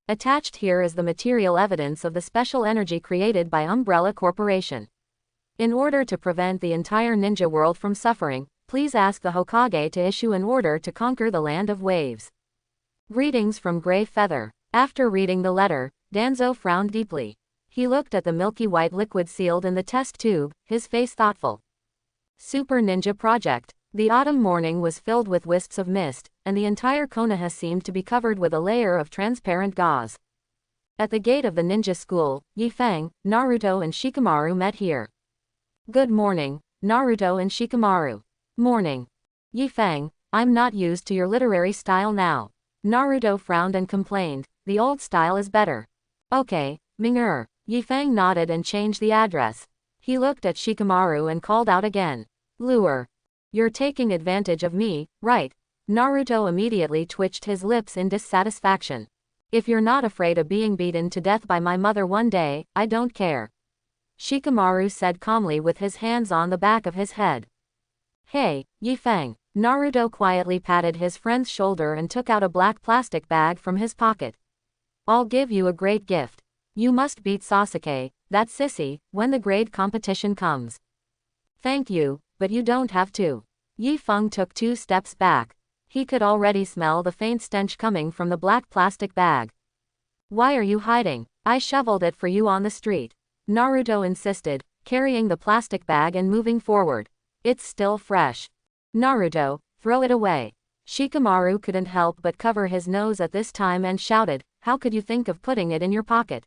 Attached here is the material evidence of the special energy created by Umbrella Corporation. In order to prevent the entire ninja world from suffering, please ask the Hokage to issue an order to conquer the Land of Waves. Greetings from Gray Feather. After reading the letter, Danzo frowned deeply. He looked at the milky white liquid sealed in the test tube, his face thoughtful. Super Ninja Project. The autumn morning was filled with wisps of mist, and the entire Konaha seemed to be covered with a layer of transparent gauze. At the gate of the ninja school, Yifeng, Naruto and Shikamaru met here. Good morning, Naruto and Shikamaru. Morning. Yifeng, I'm not used to your literary style now. Naruto frowned and complained, the old style is better. Okay, Ming-er. Yifeng nodded and changed the address. He looked at Shikamaru and called out again. Lure. You're taking advantage of me, right? Naruto immediately twitched his lips in dissatisfaction. If you're not afraid of being beaten to death by my mother one day, I don't care. Shikamaru said calmly with his hands on the back of his head. Hey, Yifeng. Naruto quietly patted his friend's shoulder and took out a black plastic bag from his pocket. I'll give you a great gift. You must beat Sasuke, that sissy, when the grade competition comes. Thank you, but you don't have to. Yifeng took 2 steps back. He could already smell the faint stench coming from the black plastic bag. Why are you hiding? I shoveled it for you on the street. Naruto insisted, carrying the plastic bag and moving forward. It's still fresh. Naruto, throw it away. Shikamaru couldn't help but cover his nose at this time and shouted, how could you think of putting it in your pocket?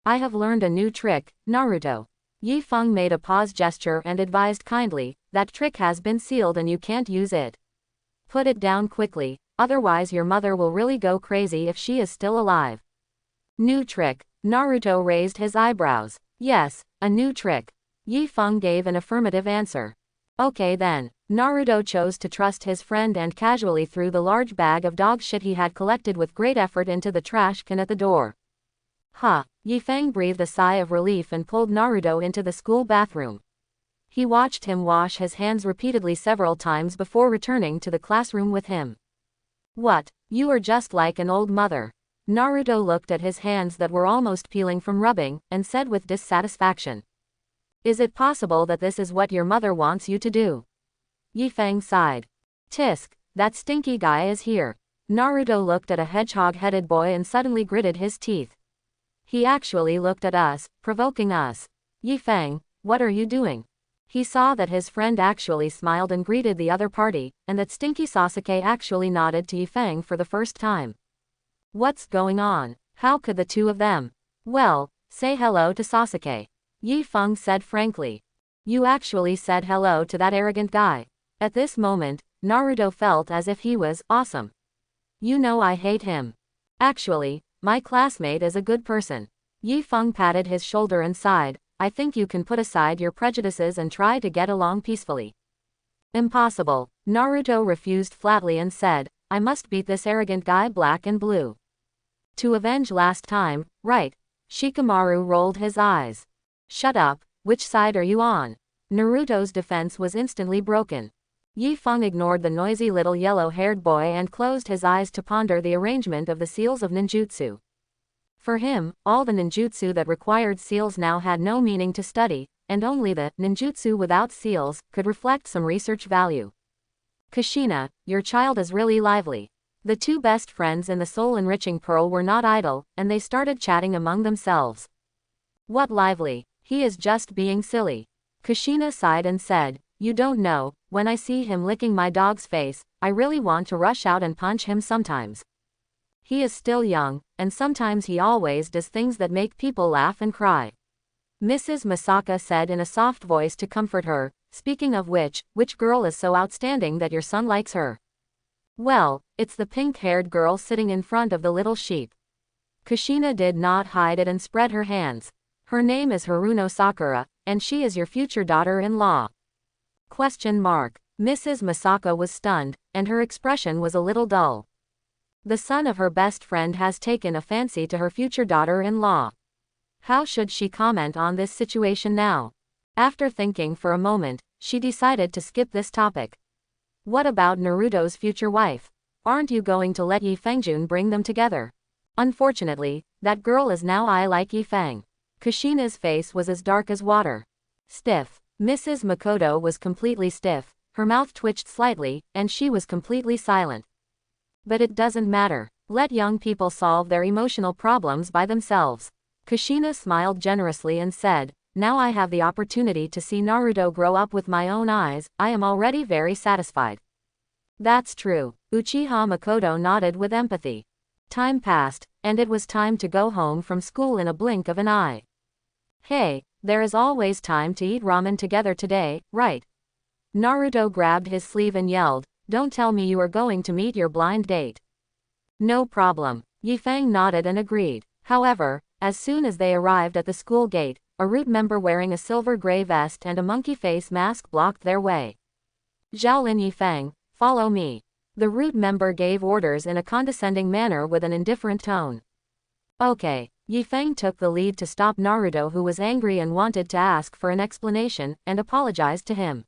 I have learned a new trick, Naruto. Yifeng made a pause gesture and advised kindly, that trick has been sealed and you can't use it. Put it down quickly, otherwise your mother will really go crazy if she is still alive. New trick. Naruto raised his eyebrows. Yes, a new trick. Yifeng gave an affirmative answer. Okay then. Naruto chose to trust his friend and casually threw the large bag of dog shit he had collected with great effort into the trash can at the door. Ha! Yifeng breathed a sigh of relief and pulled Naruto into the school bathroom. He watched him wash his hands repeatedly several times before returning to the classroom with him. What? You are just like an old mother. Naruto looked at his hands that were almost peeling from rubbing, and said with dissatisfaction. Is it possible that this is what your mother wants you to do? Yifeng sighed. Tisk, that stinky guy is here. Naruto looked at a hedgehog-headed boy and suddenly gritted his teeth. He actually looked at us, provoking us. Yifeng, what are you doing? He saw that his friend actually smiled and greeted the other party, and that stinky Sasuke actually nodded to Yifeng for the first time. What's going on? How could the two of them? Well, say hello to Sasuke. Yifeng said frankly. You actually said hello to that arrogant guy. At this moment, Naruto felt as if he was awesome. You know I hate him. Actually, my classmate is a good person. Yifeng patted his shoulder and sighed. I think you can put aside your prejudices and try to get along peacefully. Impossible. Naruto refused flatly and said, I must beat this arrogant guy black and blue. To avenge last time, right? Shikamaru rolled his eyes. Shut up, which side are you on? Naruto's defense was instantly broken. Yifeng ignored the noisy little yellow-haired boy and closed his eyes to ponder the arrangement of the seals of ninjutsu. For him, all the ninjutsu that required seals now had no meaning to study, and only the ninjutsu without seals could reflect some research value. Kushina, your child is really lively. The two best friends in the soul-enriching pearl were not idle, and they started chatting among themselves. What lively? He is just being silly. Kushina sighed and said, "You don't know, when I see him licking my dog's face, I really want to rush out and punch him sometimes. He is still young, and sometimes he always does things that make people laugh and cry." Mrs. Masaka said in a soft voice to comfort her, "Speaking of which girl is so outstanding that your son likes her?" "Well, it's the pink-haired girl sitting in front of the little sheep." Kushina did not hide it and spread her hands. "Her name is Haruno Sakura, and she is your future daughter-in-law." Mrs. Masaka was stunned, and her expression was a little dull. The son of her best friend has taken a fancy to her future daughter-in-law. How should she comment on this situation now? After thinking for a moment, she decided to skip this topic. What about Naruto's future wife? Aren't you going to let Yi Fangjun bring them together? Unfortunately, that girl is now I like Yi Fang. Kushina's face was as dark as water. Stiff. Mrs. Makoto was completely stiff, her mouth twitched slightly, and she was completely silent. But it doesn't matter. Let young people solve their emotional problems by themselves. Kushina smiled generously and said, "Now I have the opportunity to see Naruto grow up with my own eyes, I am already very satisfied." "That's true." Uchiha Makoto nodded with empathy. Time passed, and it was time to go home from school in a blink of an eye. "Hey, there is always time to eat ramen together today, right?" Naruto grabbed his sleeve and yelled, "Don't tell me you are going to meet your blind date." "No problem." Yi Fang nodded and agreed. However, as soon as they arrived at the school gate, a root member wearing a silver gray vest and a monkey face mask blocked their way. "Xiaolin Yi Fang, follow me." The root member gave orders in a condescending manner with an indifferent tone. "Okay." Yi Fang took the lead to stop Naruto, who was angry and wanted to ask for an explanation, and apologized to him.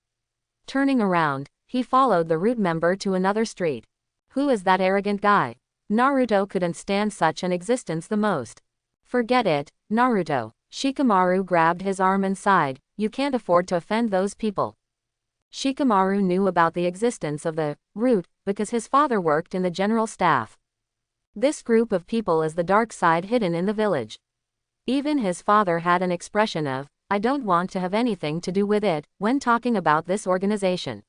Turning around, he followed the root member to another street. Who is that arrogant guy? Naruto couldn't stand such an existence the most. "Forget it, Naruto." Shikamaru grabbed his arm and sighed, "You can't afford to offend those people." Shikamaru knew about the existence of the root because his father worked in the general staff. This group of people is the dark side hidden in the village. Even his father had an expression of, "I don't want to have anything to do with it," when talking about this organization.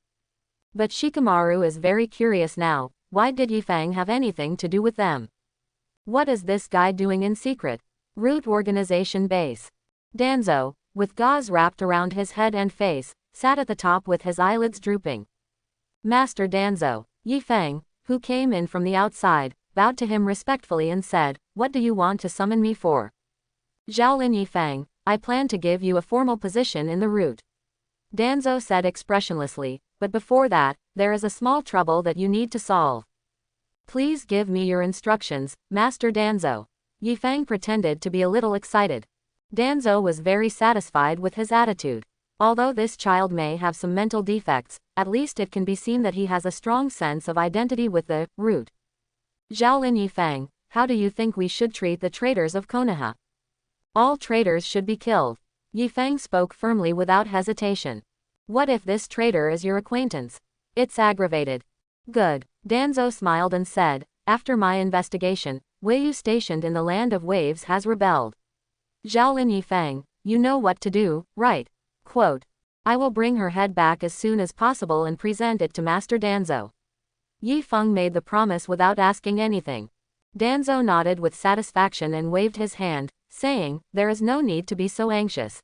But Shikamaru is very curious now, why did Yi Fang have anything to do with them? What is this guy doing in secret? Root Organization Base. Danzo, with gauze wrapped around his head and face, sat at the top with his eyelids drooping. Master Danzo. Yi Fang, who came in from the outside, bowed to him respectfully and said, "What do you want to summon me for?" "Xiaolin Yi Fang, I plan to give you a formal position in the root." Danzo said expressionlessly, "But before that, there is a small trouble that you need to solve." "Please give me your instructions, Master Danzo." Yi Fang pretended to be a little excited. Danzo was very satisfied with his attitude. Although this child may have some mental defects, at least it can be seen that he has a strong sense of identity with the root. "Xiaolin Yi Fang, how do you think we should treat the traitors of Konaha?" "All traitors should be killed." Yi Fang spoke firmly without hesitation. "What if this traitor is your acquaintance?" "It's aggravated." "Good." Danzo smiled and said, "After my investigation, Weiyu stationed in the Land of Waves has rebelled." "Xiaolin Yi Fang, you know what to do, right?" Quote, "I will bring her head back as soon as possible and present it to Master Danzo." Yi Feng made the promise without asking anything. Danzo nodded with satisfaction and waved his hand, saying, "There is no need to be so anxious.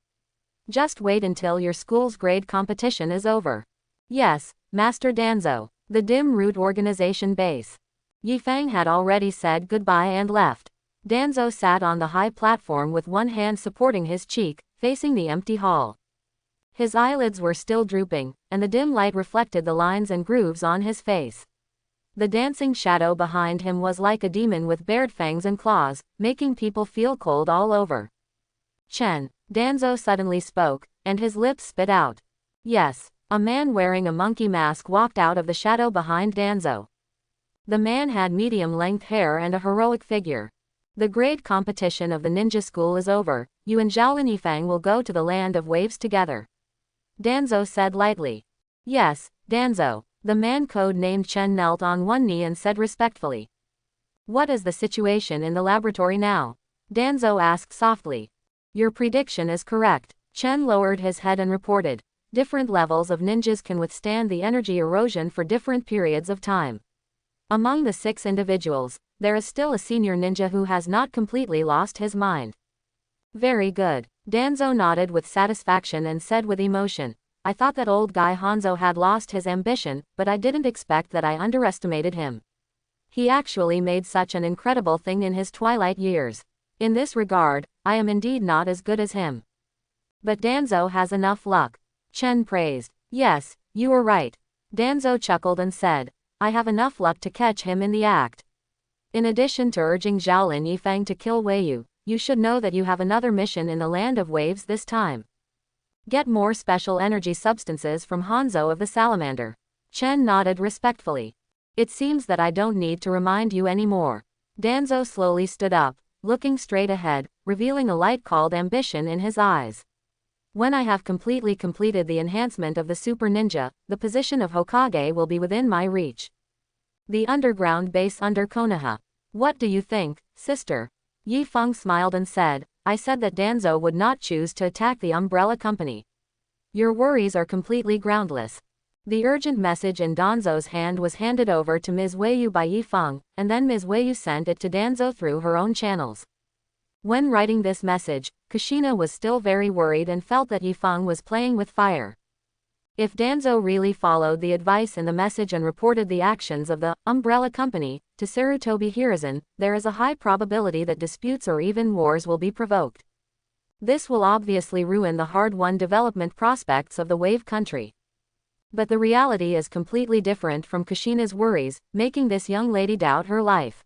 Just wait until your school's grade competition is over." "Yes, Master Danzo." The Dim Root Organization Base. Yi Fang had already said goodbye and left. Danzo sat on the high platform with one hand supporting his cheek, facing the empty hall. His eyelids were still drooping, and the dim light reflected the lines and grooves on his face. The dancing shadow behind him was like a demon with bared fangs and claws, making people feel cold all over. "Chen," Danzo suddenly spoke, and his lips spit out. "Yes." A man wearing a monkey mask walked out of the shadow behind Danzo. The man had medium-length hair and a heroic figure. "The grade competition of the ninja school is over, you and Xiaolin Yifang will go to the Land of Waves together." Danzo said lightly. "Yes, Danzo." The man code-named Chen knelt on one knee and said respectfully. "What is the situation in the laboratory now?" Danzo asked softly. "Your prediction is correct. Chen lowered his head and reported. Different levels of ninjas can withstand the energy erosion for different periods of time. Among the 6 individuals, there is still a senior ninja who has not completely lost his mind. Very good. Danzo nodded with satisfaction and said with emotion, I thought that old guy Hanzo had lost his ambition, but I didn't expect that. I underestimated him. He actually made such an incredible thing in his twilight years. In this regard, I am indeed not as good as him. But Danzo has enough luck. Chen praised. Yes, you were right. Danzo chuckled and said, I have enough luck to catch him in the act. In addition to urging Xiaolin Yifeng to kill Weiyu, you should know that you have another mission in the Land of Waves this time. Get more special energy substances from Hanzo of the Salamander. Chen nodded respectfully. It seems that I don't need to remind you anymore. Danzo slowly stood up, looking straight ahead, revealing a light called ambition in his eyes. When I have completely completed the enhancement of the Super Ninja, the position of Hokage will be within my reach. The underground base under Konaha. What do you think, sister? Yifeng smiled and said, I said that Danzo would not choose to attack the Umbrella Company. Your worries are completely groundless. The urgent message in Danzo's hand was handed over to Ms. Weiyu by Yifeng, and then Ms. Weiyu sent it to Danzo through her own channels. When writing this message, Kushina was still very worried and felt that Yifeng was playing with fire. If Danzo really followed the advice in the message and reported the actions of the Umbrella Company to Sarutobi Hiruzen, there is a high probability that disputes or even wars will be provoked. This will obviously ruin the hard-won development prospects of the Wave Country. But the reality is completely different from Kushina's worries, making this young lady doubt her life.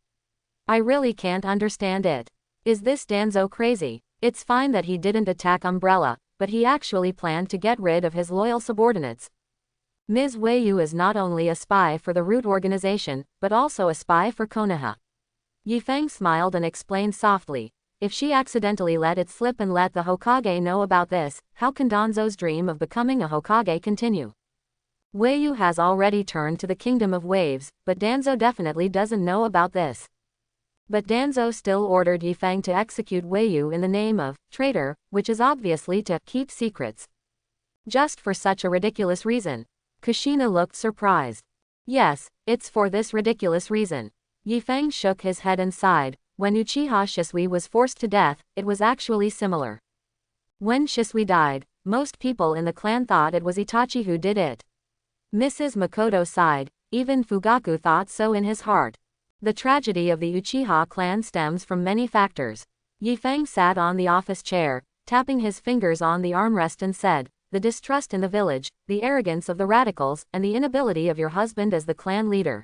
I really can't understand it. Is this Danzo crazy? It's fine that he didn't attack Umbrella, but he actually planned to get rid of his loyal subordinates. Ms. Weiyu is not only a spy for the Root organization, but also a spy for Konaha. Yifeng smiled and explained softly, if she accidentally let it slip and let the Hokage know about this, how can Danzo's dream of becoming a Hokage continue? Weiyu has already turned to the Kingdom of Waves, but Danzo definitely doesn't know about this. But Danzo still ordered Yifeng to execute Weiyu in the name of Traitor, which is obviously to keep secrets. Just for such a ridiculous reason. Kushina looked surprised. Yes, it's for this ridiculous reason. Yifeng shook his head and sighed. When Uchiha Shisui was forced to death, it was actually similar. When Shisui died, most people in the clan thought it was Itachi who did it. Mrs. Makoto sighed, even Fugaku thought so in his heart. The tragedy of the Uchiha clan stems from many factors. Yifeng sat on the office chair, tapping his fingers on the armrest and said, the distrust in the village, the arrogance of the radicals, and the inability of your husband as the clan leader.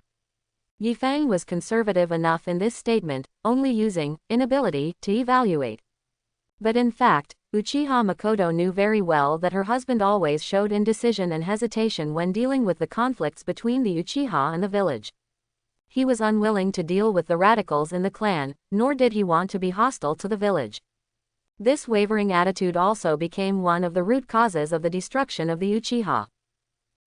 Yifeng was conservative enough in this statement, only using inability to evaluate. But in fact, Uchiha Makoto knew very well that her husband always showed indecision and hesitation when dealing with the conflicts between the Uchiha and the village. He was unwilling to deal with the radicals in the clan, nor did he want to be hostile to the village. This wavering attitude also became one of the root causes of the destruction of the Uchiha.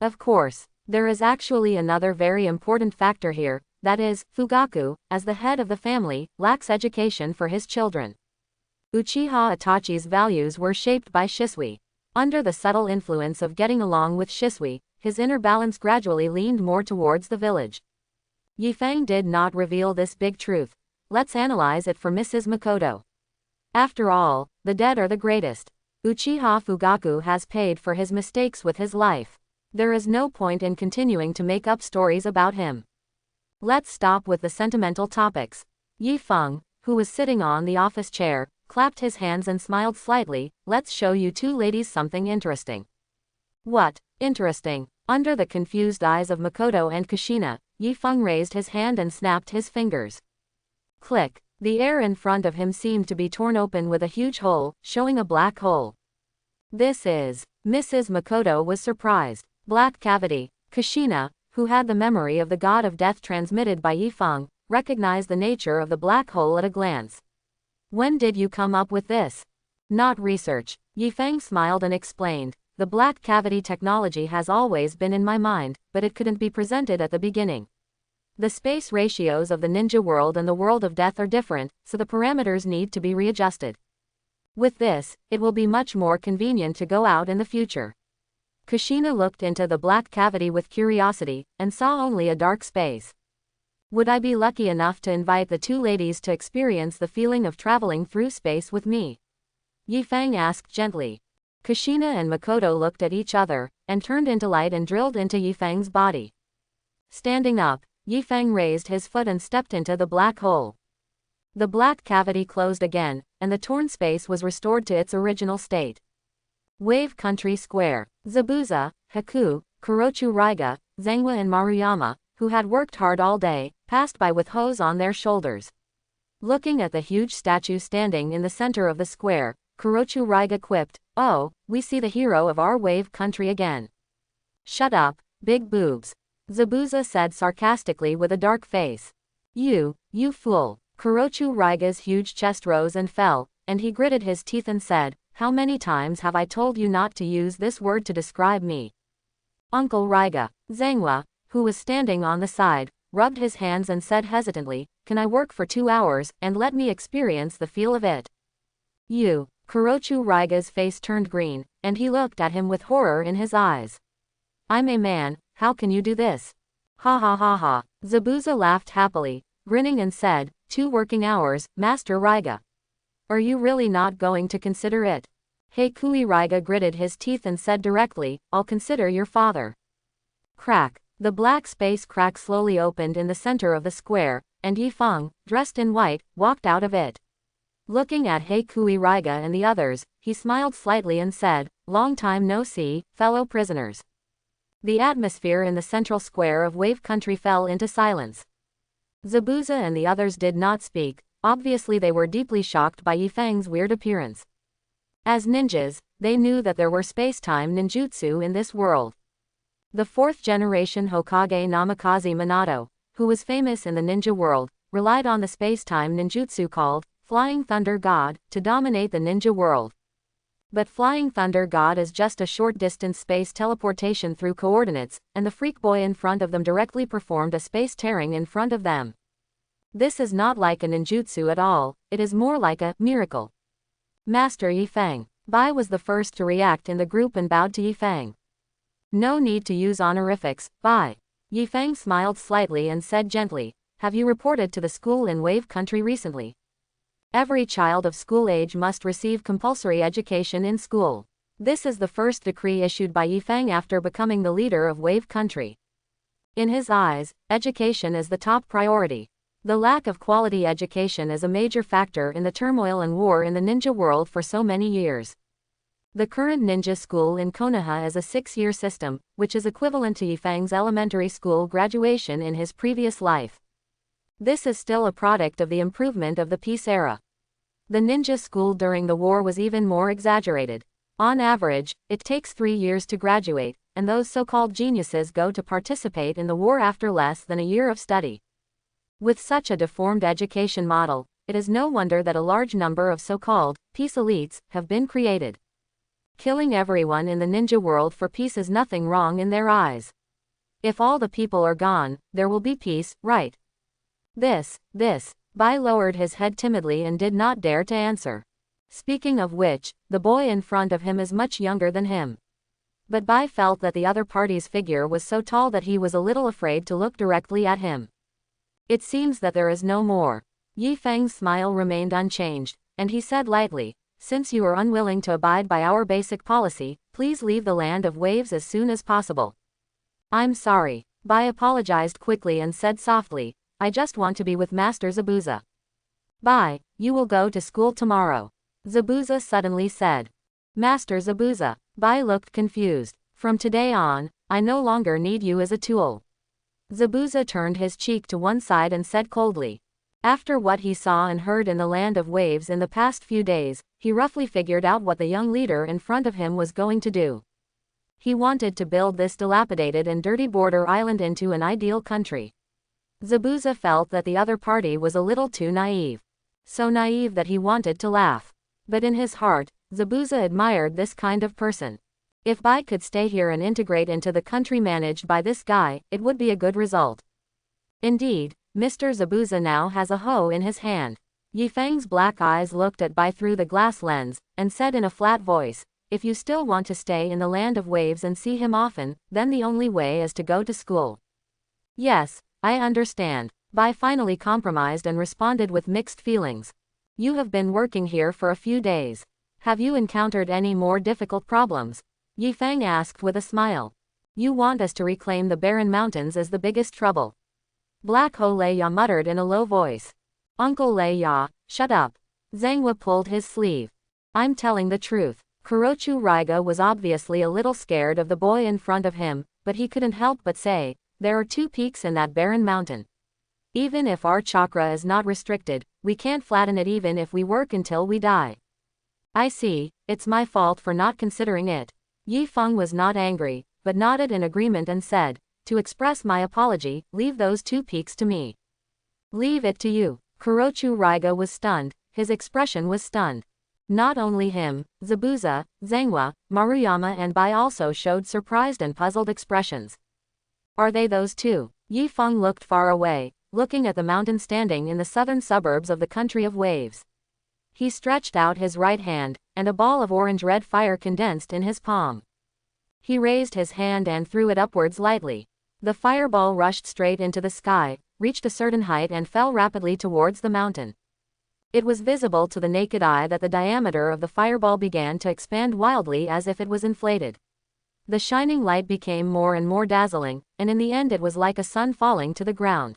Of course, there is actually another very important factor here, that is, Fugaku, as the head of the family, lacks education for his children. Uchiha Itachi's values were shaped by Shisui. Under the subtle influence of getting along with Shisui, his inner balance gradually leaned more towards the village. Yifeng did not reveal this big truth. Let's analyze it for Mrs. Makoto. After all, the dead are the greatest. Uchiha Fugaku has paid for his mistakes with his life. There is no point in continuing to make up stories about him. Let's stop with the sentimental topics. Yifeng, who was sitting on the office chair, clapped his hands and smiled slightly. Let's show you two ladies something interesting. What? Interesting? Under the confused eyes of Makoto and Kushina, Yifeng raised his hand and snapped his fingers. Click. The air in front of him seemed to be torn open with a huge hole, showing a black hole. This is... Mrs. Makoto was surprised. Black cavity. Kushina, who had the memory of the god of death transmitted by Yifeng, recognized the nature of the black hole at a glance. When did you come up with this? Not research. Yifeng smiled and explained. The black cavity technology has always been in my mind, but it couldn't be presented at the beginning. The space ratios of the ninja world and the world of death are different, so the parameters need to be readjusted. With this, it will be much more convenient to go out in the future. Kushina looked into the black cavity with curiosity, and saw only a dark space. Would I be lucky enough to invite the two ladies to experience the feeling of traveling through space with me? Yifeng asked gently. Kushina and Makoto looked at each other, and turned into light and drilled into Yifeng's body. Standing up, Yifeng raised his foot and stepped into the black hole. The black cavity closed again, and the torn space was restored to its original state. Wave Country Square. Zabuza, Haku, Kurochu Raiga, Zangwa and Maruyama, who had worked hard all day, passed by with hose on their shoulders. Looking at the huge statue standing in the center of the square, Kurochu Raiga quipped, "Oh, we see the hero of our wave country again." "Shut up, big boobs," Zabuza said sarcastically with a dark face. You fool." Kurochu Raiga's huge chest rose and fell, and he gritted his teeth and said, "How many times have I told you not to use this word to describe me?" Uncle Raiga. Zangwa, who was standing on the side, rubbed his hands and said hesitantly, "Can I work for 2 hours, and let me experience the feel of it?" You. Kurochu Raiga's face turned green, and he looked at him with horror in his eyes. "I'm a man, how can you do this?" "Ha ha ha ha." Zabuza laughed happily, grinning and said, 2 working hours, Master Raiga. Are you really not going to consider it?" Heikui Raiga gritted his teeth and said directly, "I'll consider your father." Crack. The black space crack slowly opened in the center of the square, and Yifeng, dressed in white, walked out of it. Looking at Heikui Raiga and the others, he smiled slightly and said, "Long time no see, fellow prisoners." The atmosphere in the central square of Wave Country fell into silence. Zabuza and the others did not speak, obviously they were deeply shocked by Yifeng's weird appearance. As ninjas, they knew that there were space-time ninjutsu in this world. The 4th generation Hokage Namikaze Minato, who was famous in the ninja world, relied on the space-time ninjutsu called Flying Thunder God to dominate the ninja world. But Flying Thunder God is just a short-distance space teleportation through coordinates, and the freak boy in front of them directly performed a space tearing in front of them. This is not like a ninjutsu at all, it is more like a miracle. Master Yifeng. Bai was the first to react in the group and bowed to Yifeng. No need to use honorifics, Bai. Yifeng smiled slightly and said gently, "Have you reported to the school in Wave Country recently?" Every child of school age must receive compulsory education in school. This is the first decree issued by Yifeng after becoming the leader of Wave Country. In his eyes, education is the top priority. The lack of quality education is a major factor in the turmoil and war in the ninja world for so many years. The current ninja school in Konaha is a 6-year system, which is equivalent to Yifeng's elementary school graduation in his previous life. This is still a product of the improvement of the peace era. The ninja school during the war was even more exaggerated. On average, it takes 3 years to graduate, and those so-called geniuses go to participate in the war after less than a year of study. With such a deformed education model, it is no wonder that a large number of so-called peace elites have been created. Killing everyone in the ninja world for peace is nothing wrong in their eyes. If all the people are gone, there will be peace, right? This. Bai lowered his head timidly and did not dare to answer. Speaking of which, the boy in front of him is much younger than him. But Bai felt that the other party's figure was so tall that he was a little afraid to look directly at him. It seems that there is no more. Yifeng's smile remained unchanged, and he said lightly, "Since you are unwilling to abide by our basic policy, please leave the land of waves as soon as possible." "I'm sorry." Bai apologized quickly and said softly, "I just want to be with Master Zabuza." "Bai, you will go to school tomorrow," Zabuza suddenly said. "Master Zabuza." Bai looked confused. "From today on, I no longer need you as a tool." Zabuza turned his cheek to one side and said coldly. After what he saw and heard in the land of waves in the past few days, he roughly figured out what the young leader in front of him was going to do. He wanted to build this dilapidated and dirty border island into an ideal country. Zabuza felt that the other party was a little too naive. So naive that he wanted to laugh. But in his heart, Zabuza admired this kind of person. If Bai could stay here and integrate into the country managed by this guy, it would be a good result. Indeed, Mr. Zabuza now has a hoe in his hand. Yifeng's black eyes looked at Bai through the glass lens, and said in a flat voice, if you still want to stay in the land of waves and see him often, then the only way is to go to school. Yes, I understand. Bai finally compromised and responded with mixed feelings. You have been working here for a few days. Have you encountered any more difficult problems? Yifeng asked with a smile. You want us to reclaim the barren mountains as the biggest trouble. Black Ho Lei Ya muttered in a low voice. Uncle Lei Ya, shut up. Zhanghua pulled his sleeve. I'm telling the truth. Kurochu Raiga was obviously a little scared of the boy in front of him, but he couldn't help but say, there are 2 peaks in that barren mountain. Even if our chakra is not restricted, we can't flatten it even if we work until we die. I see, it's my fault for not considering it. Yifeng was not angry, but nodded in agreement and said, to express my apology, leave those 2 peaks to me. Leave it to you. Kurochu Raiga was stunned, his expression was stunned. Not only him, Zabuza, Zhanghua, Maruyama and Bai also showed surprised and puzzled expressions. Are they those 2? Yifeng looked far away, looking at the mountain standing in the southern suburbs of the country of waves. He stretched out his right hand, and a ball of orange-red fire condensed in his palm. He raised his hand and threw it upwards lightly. The fireball rushed straight into the sky, reached a certain height and fell rapidly towards the mountain. It was visible to the naked eye that the diameter of the fireball began to expand wildly as if it was inflated. The shining light became more and more dazzling, and in the end it was like a sun falling to the ground.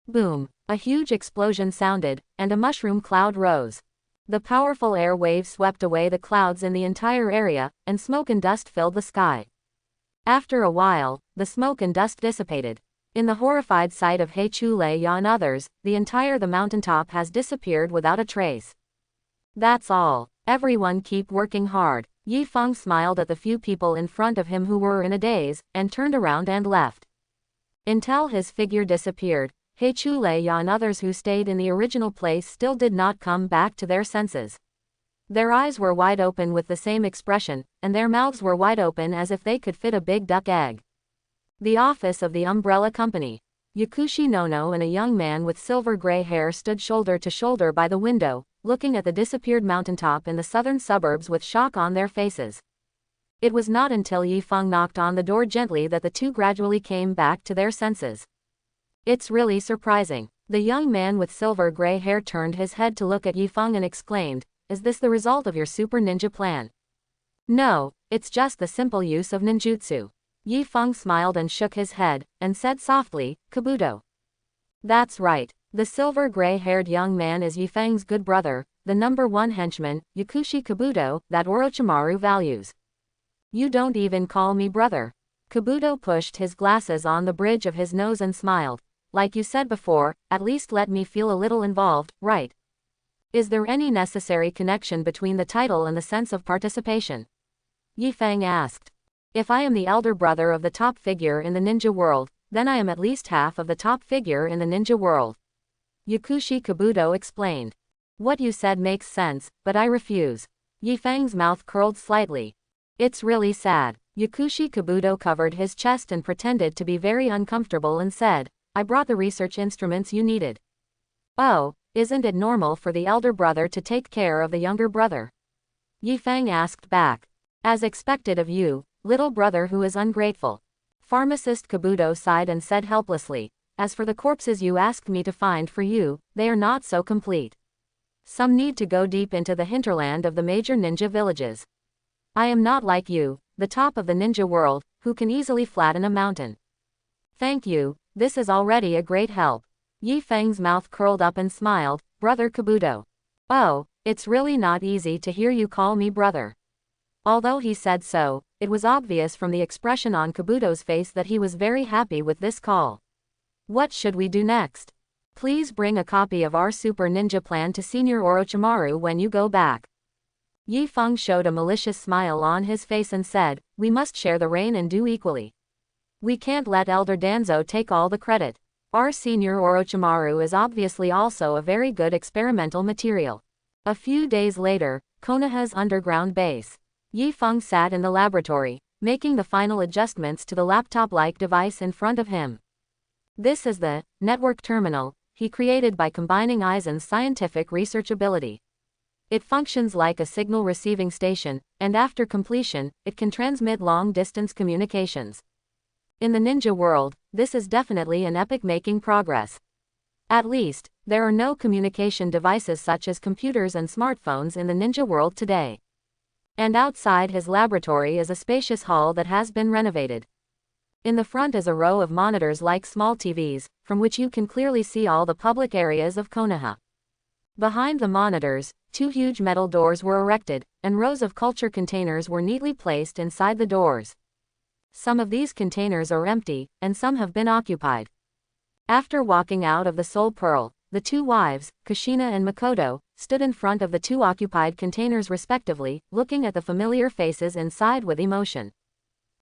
Boom! A huge explosion sounded, and a mushroom cloud rose. The powerful air wave swept away the clouds in the entire area, and smoke and dust filled the sky. After a while, the smoke and dust dissipated. In the horrified sight of Lei Ya and others, the mountaintop has disappeared without a trace. That's all. Everyone keep working hard. Yifeng smiled at the few people in front of him who were in a daze, and turned around and left. Until his figure disappeared, Lei Ya and others who stayed in the original place still did not come back to their senses. Their eyes were wide open with the same expression, and their mouths were wide open as if they could fit a big duck egg. The office of the umbrella company. Yakushi Nono and a young man with silver-gray hair stood shoulder to shoulder by the window, looking at the disappeared mountaintop in the southern suburbs with shock on their faces. It was not until Yifeng knocked on the door gently that the 2 gradually came back to their senses. It's really surprising. The young man with silver-gray hair turned his head to look at Yifeng and exclaimed, is this the result of your super ninja plan? No, it's just the simple use of ninjutsu. Yifeng smiled and shook his head, and said softly, Kabuto. That's right. The silver-gray-haired young man is Yifeng's good brother, the #1 henchman, Yakushi Kabuto, that Orochimaru values. You don't even call me brother. Kabuto pushed his glasses on the bridge of his nose and smiled. Like you said before, at least let me feel a little involved, right? Is there any necessary connection between the title and the sense of participation? Yifeng asked. If I am the elder brother of the top figure in the ninja world, then I am at least half of the top figure in the ninja world. Yakushi Kabuto explained. What you said makes sense, but I refuse. Yifeng's mouth curled slightly. It's really sad. Yakushi Kabuto covered his chest and pretended to be very uncomfortable and said, I brought the research instruments you needed. Oh, isn't it normal for the elder brother to take care of the younger brother? Yifeng asked back. As expected of you, little brother who is ungrateful. Pharmacist Kabuto sighed and said helplessly, as for the corpses you asked me to find for you, they are not so complete. Some need to go deep into the hinterland of the major ninja villages. I am not like you, the top of the ninja world, who can easily flatten a mountain. Thank you, this is already a great help. Yifeng's mouth curled up and smiled, Brother Kabuto. Oh, it's really not easy to hear you call me brother. Although he said so, it was obvious from the expression on Kabuto's face that he was very happy with this call. What should we do next? Please bring a copy of our super ninja plan to Senior Orochimaru when you go back. Yifeng showed a malicious smile on his face and said, we must share the rain and dew equally. We can't let Elder Danzo take all the credit. Our Senior Orochimaru is obviously also a very good experimental material. A few days later, Konaha's underground base. Yifeng sat in the laboratory, making the final adjustments to the laptop-like device in front of him. This is the network terminal. he created by combining Aizen's scientific research ability. It functions like a signal receiving station, and after completion, it can transmit long-distance communications. In the ninja world, this is definitely an epic making progress. At least, there are no communication devices such as computers and smartphones in the ninja world today. And outside his laboratory is a spacious hall that has been renovated. In the front is a row of monitors like small TVs, from which you can clearly see all the public areas of Konaha. Behind the monitors, 2 huge metal doors were erected, and rows of culture containers were neatly placed inside the doors. Some of these containers are empty, and some have been occupied. After walking out of the Soul Pearl, the 2 wives, Kushina and Makoto, stood in front of the 2 occupied containers respectively, looking at the familiar faces inside with emotion.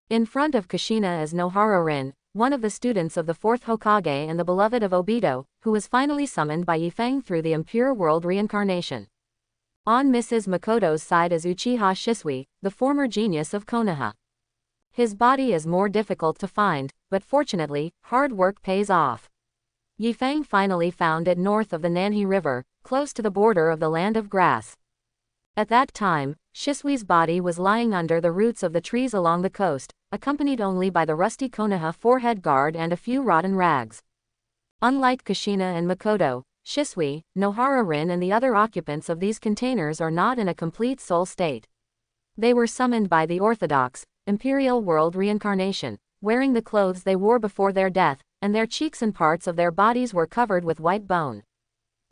In front of Kushina is Nohara Rin, one of the students of the 4th Hokage and the beloved of Obito, who was finally summoned by Yifeng through the impure world reincarnation. On Mrs. Makoto's side is Uchiha Shisui, the former genius of Konaha. His body is more difficult to find, but fortunately, hard work pays off. Yifeng finally found it north of the Nanhi River, close to the border of the Land of Grass. At that time, Shisui's body was lying under the roots of the trees along the coast, accompanied only by the rusty Konaha forehead guard and a few rotten rags. Unlike Kushina and Makoto, Shisui, Nohara Rin and the other occupants of these containers are not in a complete soul state. They were summoned by the orthodox, imperial world reincarnation, wearing the clothes they wore before their death, and their cheeks and parts of their bodies were covered with white bone.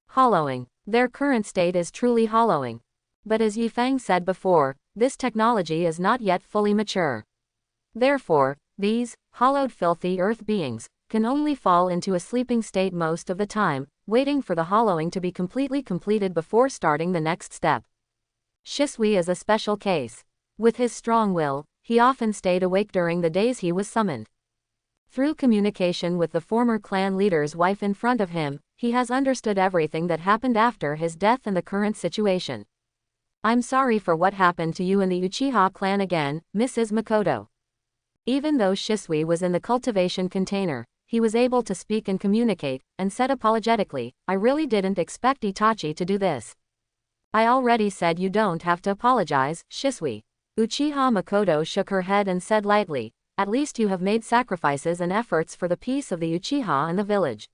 Hollowing. Their current state is truly hollowing. But as Yifeng said before, this technology is not yet fully mature. Therefore, these, hollowed filthy earth beings, can only fall into a sleeping state most of the time, waiting for the hollowing to be completely completed before starting the next step. Shisui is a special case. With his strong will, he often stayed awake during the days he was summoned. Through communication with the former clan leader's wife in front of him, he has understood everything that happened after his death and the current situation. I'm sorry for what happened to you and the Uchiha clan again, Mrs. Makoto. Even though Shisui was in the cultivation container, he was able to speak and communicate, and said apologetically, I really didn't expect Itachi to do this. I already said you don't have to apologize, Shisui. Uchiha Makoto shook her head and said lightly, at least you have made sacrifices and efforts for the peace of the Uchiha and the village.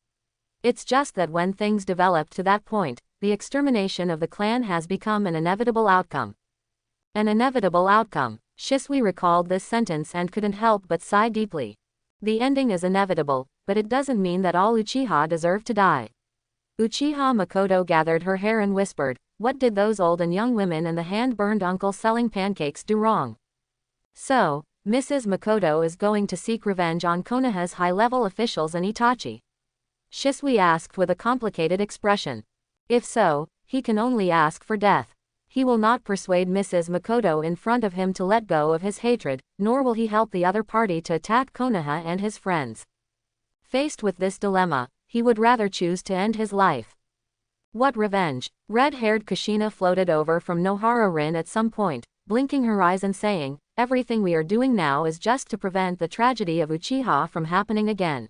It's just that when things developed to that point, the extermination of the clan has become an inevitable outcome. An inevitable outcome. Shisui recalled this sentence and couldn't help but sigh deeply. The ending is inevitable, but it doesn't mean that all Uchiha deserve to die. Uchiha Makoto gathered her hair and whispered, what did those old and young women and the hand-burned uncle selling pancakes do wrong? So, Mrs. Makoto is going to seek revenge on Konaha's high-level officials and Itachi? Shisui asked with a complicated expression. If so, he can only ask for death. He will not persuade Mrs. Makoto in front of him to let go of his hatred, nor will he help the other party to attack Konaha and his friends. Faced with this dilemma, he would rather choose to end his life. What revenge? Red-haired Kushina floated over from Nohara Rin at some point, blinking her eyes and saying, everything we are doing now is just to prevent the tragedy of Uchiha from happening again.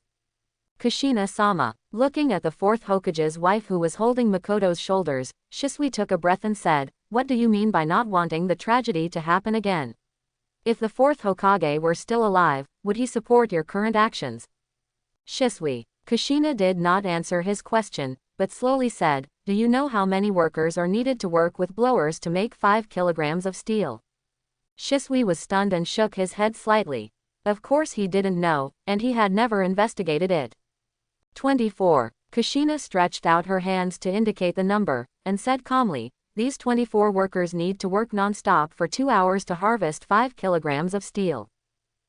Kushina-sama. Looking at the 4th Hokage's wife who was holding Makoto's shoulders, Shisui took a breath and said, what do you mean by not wanting the tragedy to happen again? If the 4th Hokage were still alive, would he support your current actions? Shisui. Kushina did not answer his question, but slowly said, do you know how many workers are needed to work with blowers to make 5 kilograms of steel? Shisui was stunned and shook his head slightly. Of course he didn't know, and he had never investigated it. 24. Kushina stretched out her hands to indicate the number, and said calmly, these 24 workers need to work non-stop for 2 hours to harvest 5 kilograms of steel.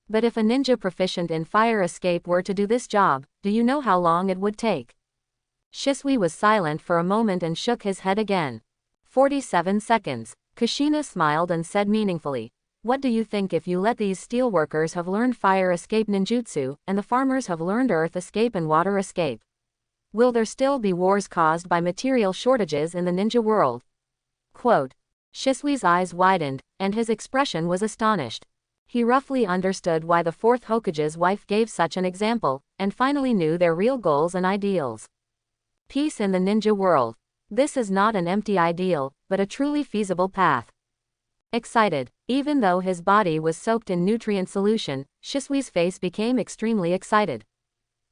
But if a ninja proficient in fire escape were to do this job, do you know how long it would take? Shisui was silent for a moment and shook his head again. 47 seconds. Kushina smiled and said meaningfully, what do you think if you let these steel workers have learned fire escape ninjutsu, and the farmers have learned earth escape and water escape? Will there still be wars caused by material shortages in the ninja world? Quote. Shisui's eyes widened, and his expression was astonished. He roughly understood why the 4th Hokage's wife gave such an example, and finally knew their real goals and ideals. Peace in the ninja world. This is not an empty ideal, but a truly feasible path. Excited. Even though his body was soaked in nutrient solution, Shisui's face became extremely excited.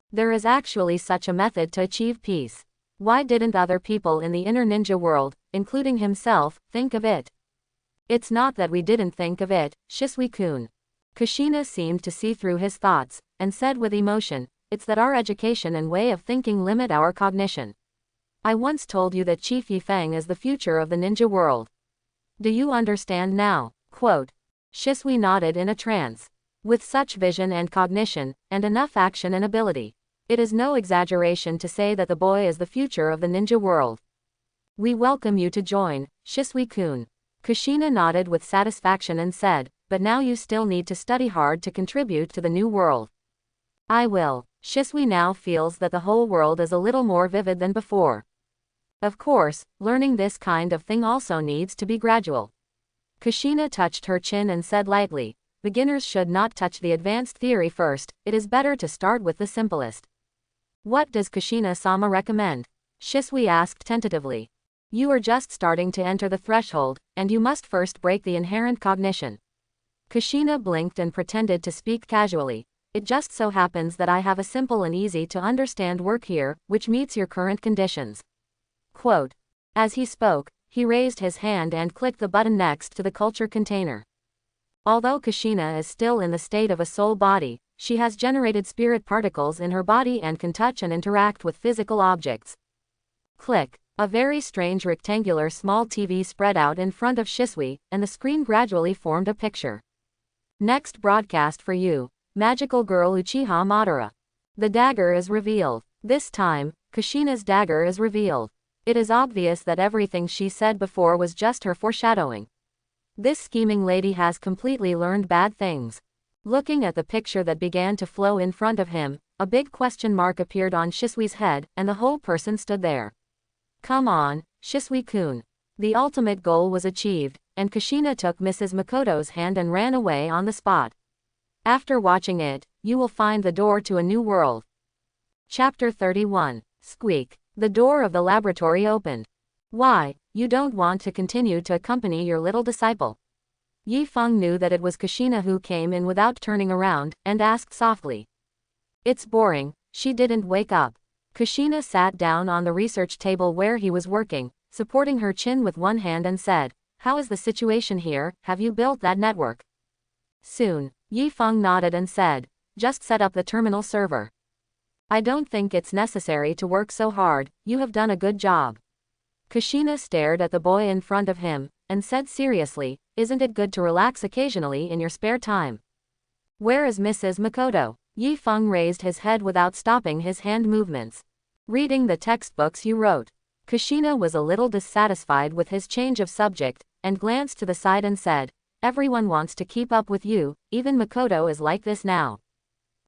There is actually such a method to achieve peace. Why didn't other people in the inner ninja world, including himself, think of it? It's not that we didn't think of it, Shisui-kun. Kushina seemed to see through his thoughts, and said with emotion, it's that our education and way of thinking limit our cognition. I once told you that Chief Yifeng is the future of the ninja world. Do you understand now? Quote. Shisui nodded in a trance. With such vision and cognition, and enough action and ability, it is no exaggeration to say that the boy is the future of the ninja world. We welcome you to join, Shisui-kun. Kushina nodded with satisfaction and said, but now you still need to study hard to contribute to the new world. I will. Shisui now feels that the whole world is a little more vivid than before. Of course, learning this kind of thing also needs to be gradual. Kushina touched her chin and said lightly, beginners should not touch the advanced theory first, it is better to start with the simplest. What does Kushina-sama recommend? Shisui asked tentatively. You are just starting to enter the threshold, and you must first break the inherent cognition. Kushina blinked and pretended to speak casually. It just so happens that I have a simple and easy to understand work here, which meets your current conditions. Quote. As he spoke, he raised his hand and clicked the button next to the culture container. Although Kushina is still in the state of a soul body, she has generated spirit particles in her body and can touch and interact with physical objects. Click. A very strange rectangular small TV spread out in front of Shisui, and the screen gradually formed a picture. Next broadcast for you, Magical Girl Uchiha Madara. The dagger is revealed. This time, Kushina's dagger is revealed. It is obvious that everything she said before was just her foreshadowing. This scheming lady has completely learned bad things. Looking at the picture that began to flow in front of him, a big question mark appeared on Shisui's head, and the whole person stood there. Come on, Shisui-kun. The ultimate goal was achieved, and Kushina took Mrs. Makoto's hand and ran away on the spot. After watching it, you will find the door to a new world. Chapter 31. Squeak. The door of the laboratory opened. Why, you don't want to continue to accompany your little disciple? Yifeng knew that it was Kushina who came in without turning around, and asked softly. It's boring, she didn't wake up. Kushina sat down on the research table where he was working, supporting her chin with one hand and said, how is the situation here, have you built that network? Soon. Yifeng nodded and said, just set up the terminal server. I don't think it's necessary to work so hard, you have done a good job. Kushina stared at the boy in front of him, and said seriously, isn't it good to relax occasionally in your spare time? Where is Mrs. Makoto? Yifeng raised his head without stopping his hand movements. Reading the textbooks you wrote. Kushina was a little dissatisfied with his change of subject, and glanced to the side and said, everyone wants to keep up with you, even Makoto is like this now.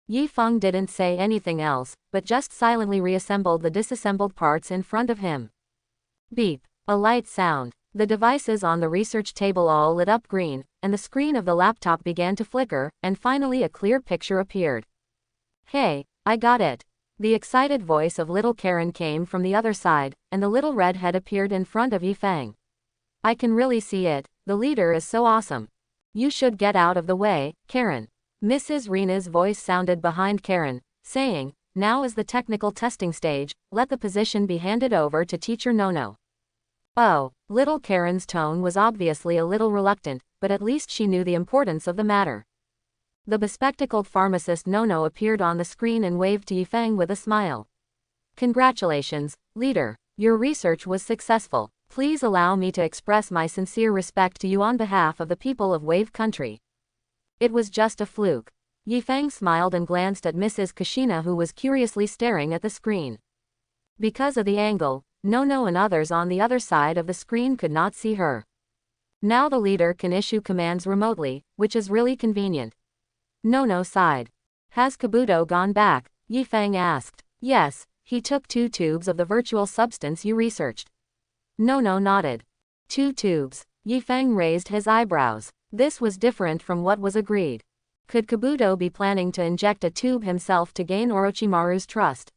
Yifeng didn't say anything else, but just silently reassembled the disassembled parts in front of him. Beep. A light sound. The devices on the research table all lit up green, and the screen of the laptop began to flicker, and finally a clear picture appeared. Hey, I got it. The excited voice of little Karen came from the other side, and the little red head appeared in front of Yifeng. I can really see it, the leader is so awesome. You should get out of the way, Karen. Mrs. Rina's voice sounded behind Karen, saying, now is the technical testing stage, let the position be handed over to teacher Nono. Oh, little Karen's tone was obviously a little reluctant, but at least she knew the importance of the matter. The bespectacled pharmacist Nono appeared on the screen and waved to Yifeng with a smile. Congratulations, leader, your research was successful. Please allow me to express my sincere respect to you on behalf of the people of Wave Country. It was just a fluke. Yifeng smiled and glanced at Mrs. Kushina, who was curiously staring at the screen. Because of the angle, Nono and others on the other side of the screen could not see her. Now the leader can issue commands remotely, which is really convenient. Nono sighed. Has Kabuto gone back? Yifeng asked. Yes, he took 2 tubes of the virtual substance you researched. Nono nodded. 2 tubes. Yifeng raised his eyebrows. This was different from what was agreed. Could Kabuto be planning to inject a tube himself to gain Orochimaru's trust?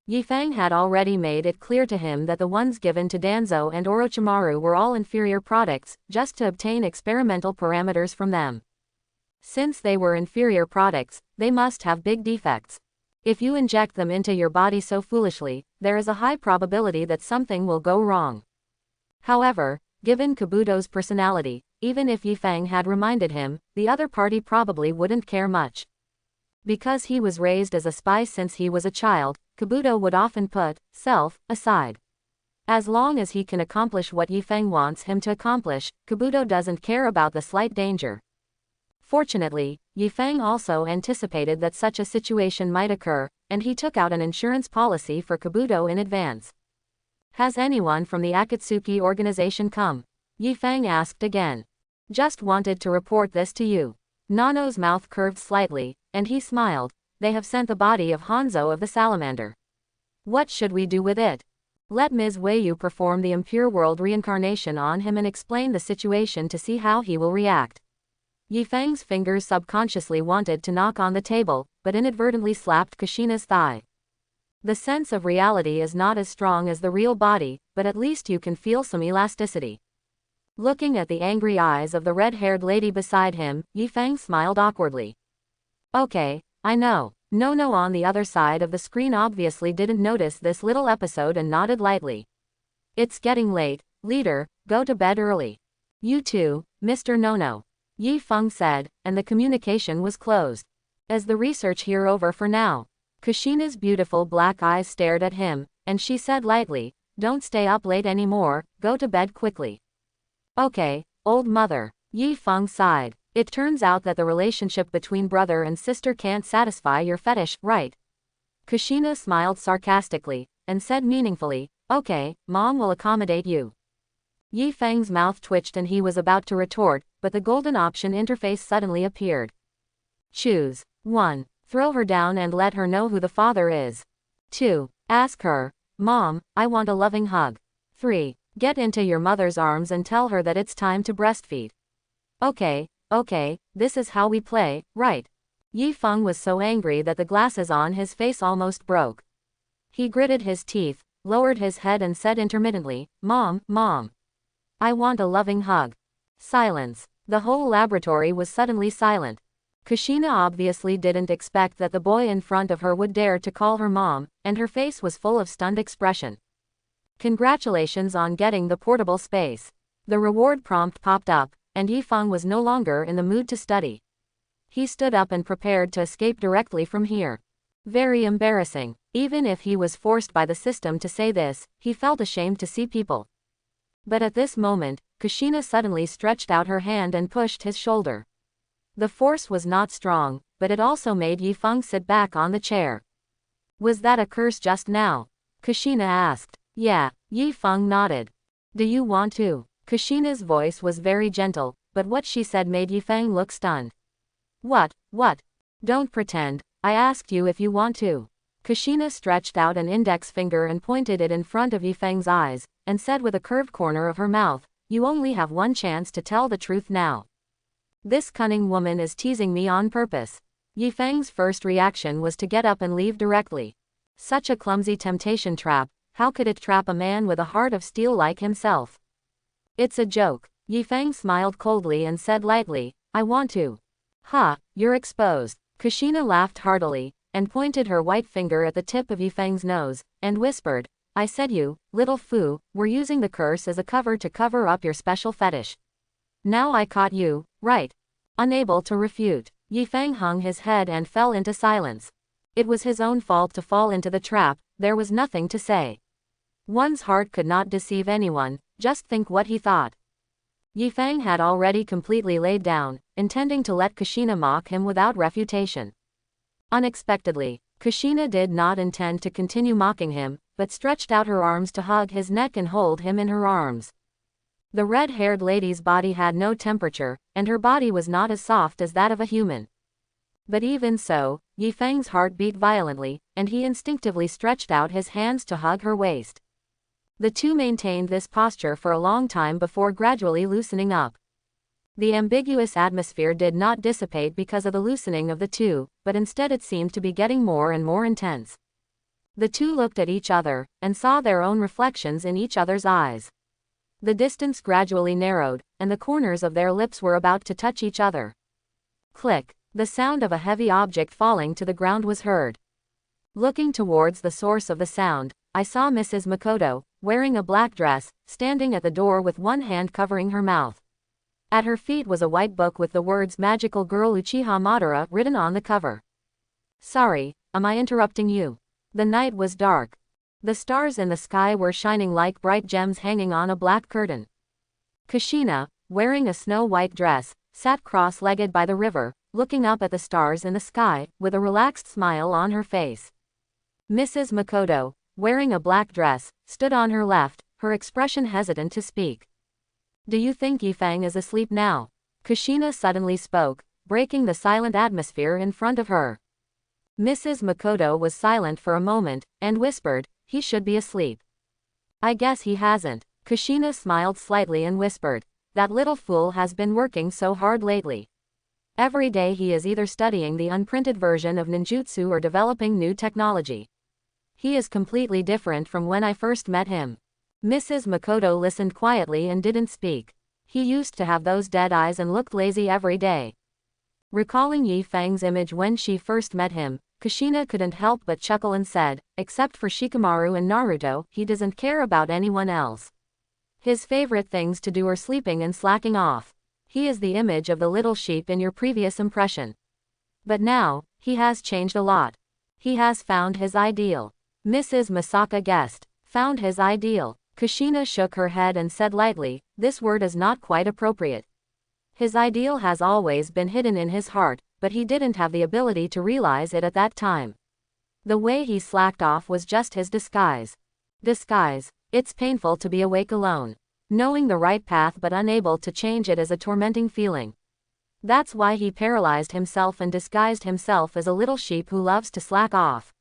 Yifeng had already made it clear to him that the ones given to Danzo and Orochimaru were all inferior products, just to obtain experimental parameters from them. Since they were inferior products, they must have big defects. If you inject them into your body so foolishly, there is a high probability that something will go wrong. However, given Kabuto's personality, even if Yifeng had reminded him, the other party probably wouldn't care much. Because he was raised as a spy since he was a child, Kabuto would often put self aside. As long as he can accomplish what Yifeng wants him to accomplish, Kabuto doesn't care about the slight danger. Fortunately, Yifeng also anticipated that such a situation might occur, and he took out an insurance policy for Kabuto in advance. Has anyone from the Akatsuki organization come? Yifeng asked again. Just wanted to report this to you. Nano's mouth curved slightly, and he smiled. They have sent the body of Hanzo of the Salamander. What should we do with it? Let Ms. Weiyu perform the impure world reincarnation on him and explain the situation to see how he will react. Yifeng's fingers subconsciously wanted to knock on the table, but inadvertently slapped Kushina's thigh. The sense of reality is not as strong as the real body, but at least you can feel some elasticity. Looking at the angry eyes of the red-haired lady beside him, Yifeng smiled awkwardly. Okay, I know. Nono on the other side of the screen obviously didn't notice this little episode and nodded lightly. It's getting late, leader, go to bed early. You too, Mr. Nono. Yifeng said, and the communication was closed. Is the research here over for now? Kushina's beautiful black eyes stared at him, and she said lightly, don't stay up late anymore, go to bed quickly. Okay, old mother. Yifeng sighed. It turns out that the relationship between brother and sister can't satisfy your fetish, right? Kushina smiled sarcastically, and said meaningfully, okay, mom will accommodate you. Yifeng's mouth twitched and he was about to retort, but the golden option interface suddenly appeared. Choose. 1. Throw her down and let her know who the father is. 2. Ask her, Mom, I want a loving hug. 3. Get into your mother's arms and tell her that it's time to breastfeed. Okay, this is how we play, right? Yifeng was so angry that the glasses on his face almost broke. He gritted his teeth, lowered his head and said intermittently, Mom. I want a loving hug. Silence. The whole laboratory was suddenly silent. Kushina obviously didn't expect that the boy in front of her would dare to call her mom, and her face was full of stunned expression. Congratulations on getting the portable space. The reward prompt popped up, and Yifeng was no longer in the mood to study. He stood up and prepared to escape directly from here. Very embarrassing. Even if he was forced by the system to say this, he felt ashamed to see people. But at this moment, Kushina suddenly stretched out her hand and pushed his shoulder. The force was not strong, but it also made Yifeng sit back on the chair. Was that a curse just now? Kushina asked. Yeah, Yifeng nodded. Do you want to? Kushina's voice was very gentle, but what she said made Yifeng look stunned. What? Don't pretend, I asked you if you want to. Kushina stretched out an index finger and pointed it in front of Yifeng's eyes, and said with a curved corner of her mouth, you only have one chance to tell the truth now. This cunning woman is teasing me on purpose. Yifeng's first reaction was to get up and leave directly. Such a clumsy temptation trap, how could it trap a man with a heart of steel like himself? It's a joke. Yifeng smiled coldly and said lightly, I want to. Ha, you're exposed. Kushina laughed heartily, and pointed her white finger at the tip of Yifeng's nose, and whispered, I said you, little foo, were using the curse as a cover to cover up your special fetish. Now I caught you, right? Unable to refute, Yifeng hung his head and fell into silence. It was his own fault to fall into the trap, there was nothing to say. One's heart could not deceive anyone, just think what he thought. Yifeng had already completely laid down, intending to let Kushina mock him without refutation. Unexpectedly, Kushina did not intend to continue mocking him, but stretched out her arms to hug his neck and hold him in her arms. The red-haired lady's body had no temperature, and her body was not as soft as that of a human. But even so, Yifeng's heart beat violently, and he instinctively stretched out his hands to hug her waist. The two maintained this posture for a long time before gradually loosening up. The ambiguous atmosphere did not dissipate because of the loosening of the two, but instead it seemed to be getting more and more intense. The two looked at each other, and saw their own reflections in each other's eyes. The distance gradually narrowed, and the corners of their lips were about to touch each other. Click. The sound of a heavy object falling to the ground was heard. Looking towards the source of the sound, I saw Mrs. Makoto, wearing a black dress, standing at the door with one hand covering her mouth. At her feet was a white book with the words Magical Girl Uchiha Madara written on the cover. Sorry, am I interrupting you? The night was dark. The stars in the sky were shining like bright gems hanging on a black curtain. Kushina, wearing a snow-white dress, sat cross-legged by the river, looking up at the stars in the sky, with a relaxed smile on her face. Mrs. Makoto, wearing a black dress, stood on her left, her expression hesitant to speak. Do you think Yifeng is asleep now? Kushina suddenly spoke, breaking the silent atmosphere in front of her. Mrs. Makoto was silent for a moment, and whispered, he should be asleep. I guess he hasn't. Kushina smiled slightly and whispered, that little fool has been working so hard lately. Every day he is either studying the unprinted version of ninjutsu or developing new technology. He is completely different from when I first met him. Mrs. Makoto listened quietly and didn't speak. He used to have those dead eyes and looked lazy every day. Recalling Yifeng's image when she first met him, Kushina couldn't help but chuckle and said, except for Shikamaru and Naruto, he doesn't care about anyone else. His favorite things to do are sleeping and slacking off. He is the image of the little sheep in your previous impression. But now, he has changed a lot. He has found his ideal. Mrs. Masaka guessed. Found his ideal. Kushina shook her head and said lightly, this word is not quite appropriate. His ideal has always been hidden in his heart, but he didn't have the ability to realize it at that time. The way he slacked off was just his disguise. Disguise. It's painful to be awake alone. Knowing the right path but unable to change it is a tormenting feeling. That's why he paralyzed himself and disguised himself as a little sheep who loves to slack off.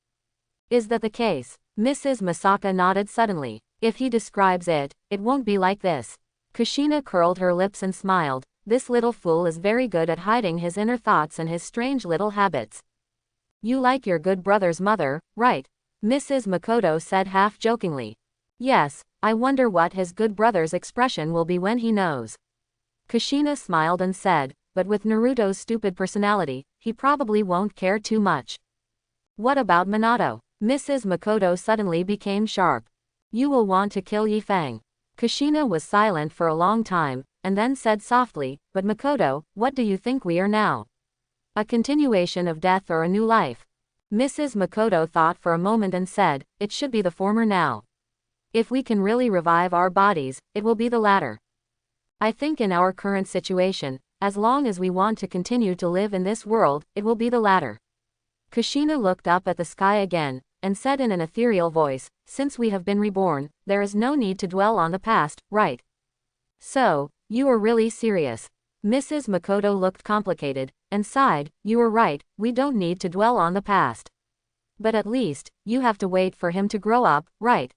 Is that the case? Mrs. Masaka nodded suddenly. If he describes it, it won't be like this. Kushina curled her lips and smiled. This little fool is very good at hiding his inner thoughts and his strange little habits. You like your good brother's mother, right? Mrs. Makoto said half-jokingly. Yes, I wonder what his good brother's expression will be when he knows. Kushina smiled and said, but with Naruto's stupid personality, he probably won't care too much. What about Minato? Mrs. Makoto suddenly became sharp. You will want to kill Yifeng. Kushina was silent for a long time, and then said softly, but Makoto, what do you think we are now? A continuation of death or a new life? Mrs. Makoto thought for a moment and said, it should be the former now. If we can really revive our bodies, it will be the latter. I think in our current situation, as long as we want to continue to live in this world, it will be the latter. Kushina looked up at the sky again, and said in an ethereal voice, since we have been reborn, there is no need to dwell on the past, right? So, you are really serious. Mrs. Makoto looked complicated, and sighed, you are right, we don't need to dwell on the past. But at least, you have to wait for him to grow up, right?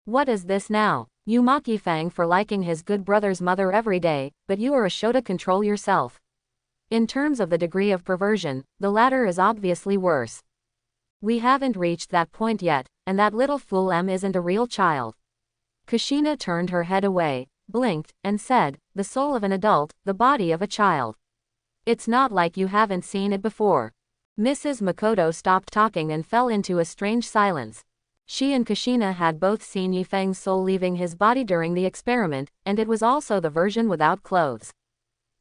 What is this now? You mock Yifeng for liking his good brother's mother every day, but you are a Shota control yourself. In terms of the degree of perversion, the latter is obviously worse. We haven't reached that point yet, and that little fool M isn't a real child. Kushina turned her head away, blinked, and said, the soul of an adult, the body of a child. It's not like you haven't seen it before. Mrs. Makoto stopped talking and fell into a strange silence. She and Kushina had both seen Yifeng's soul leaving his body during the experiment, and it was also the version without clothes.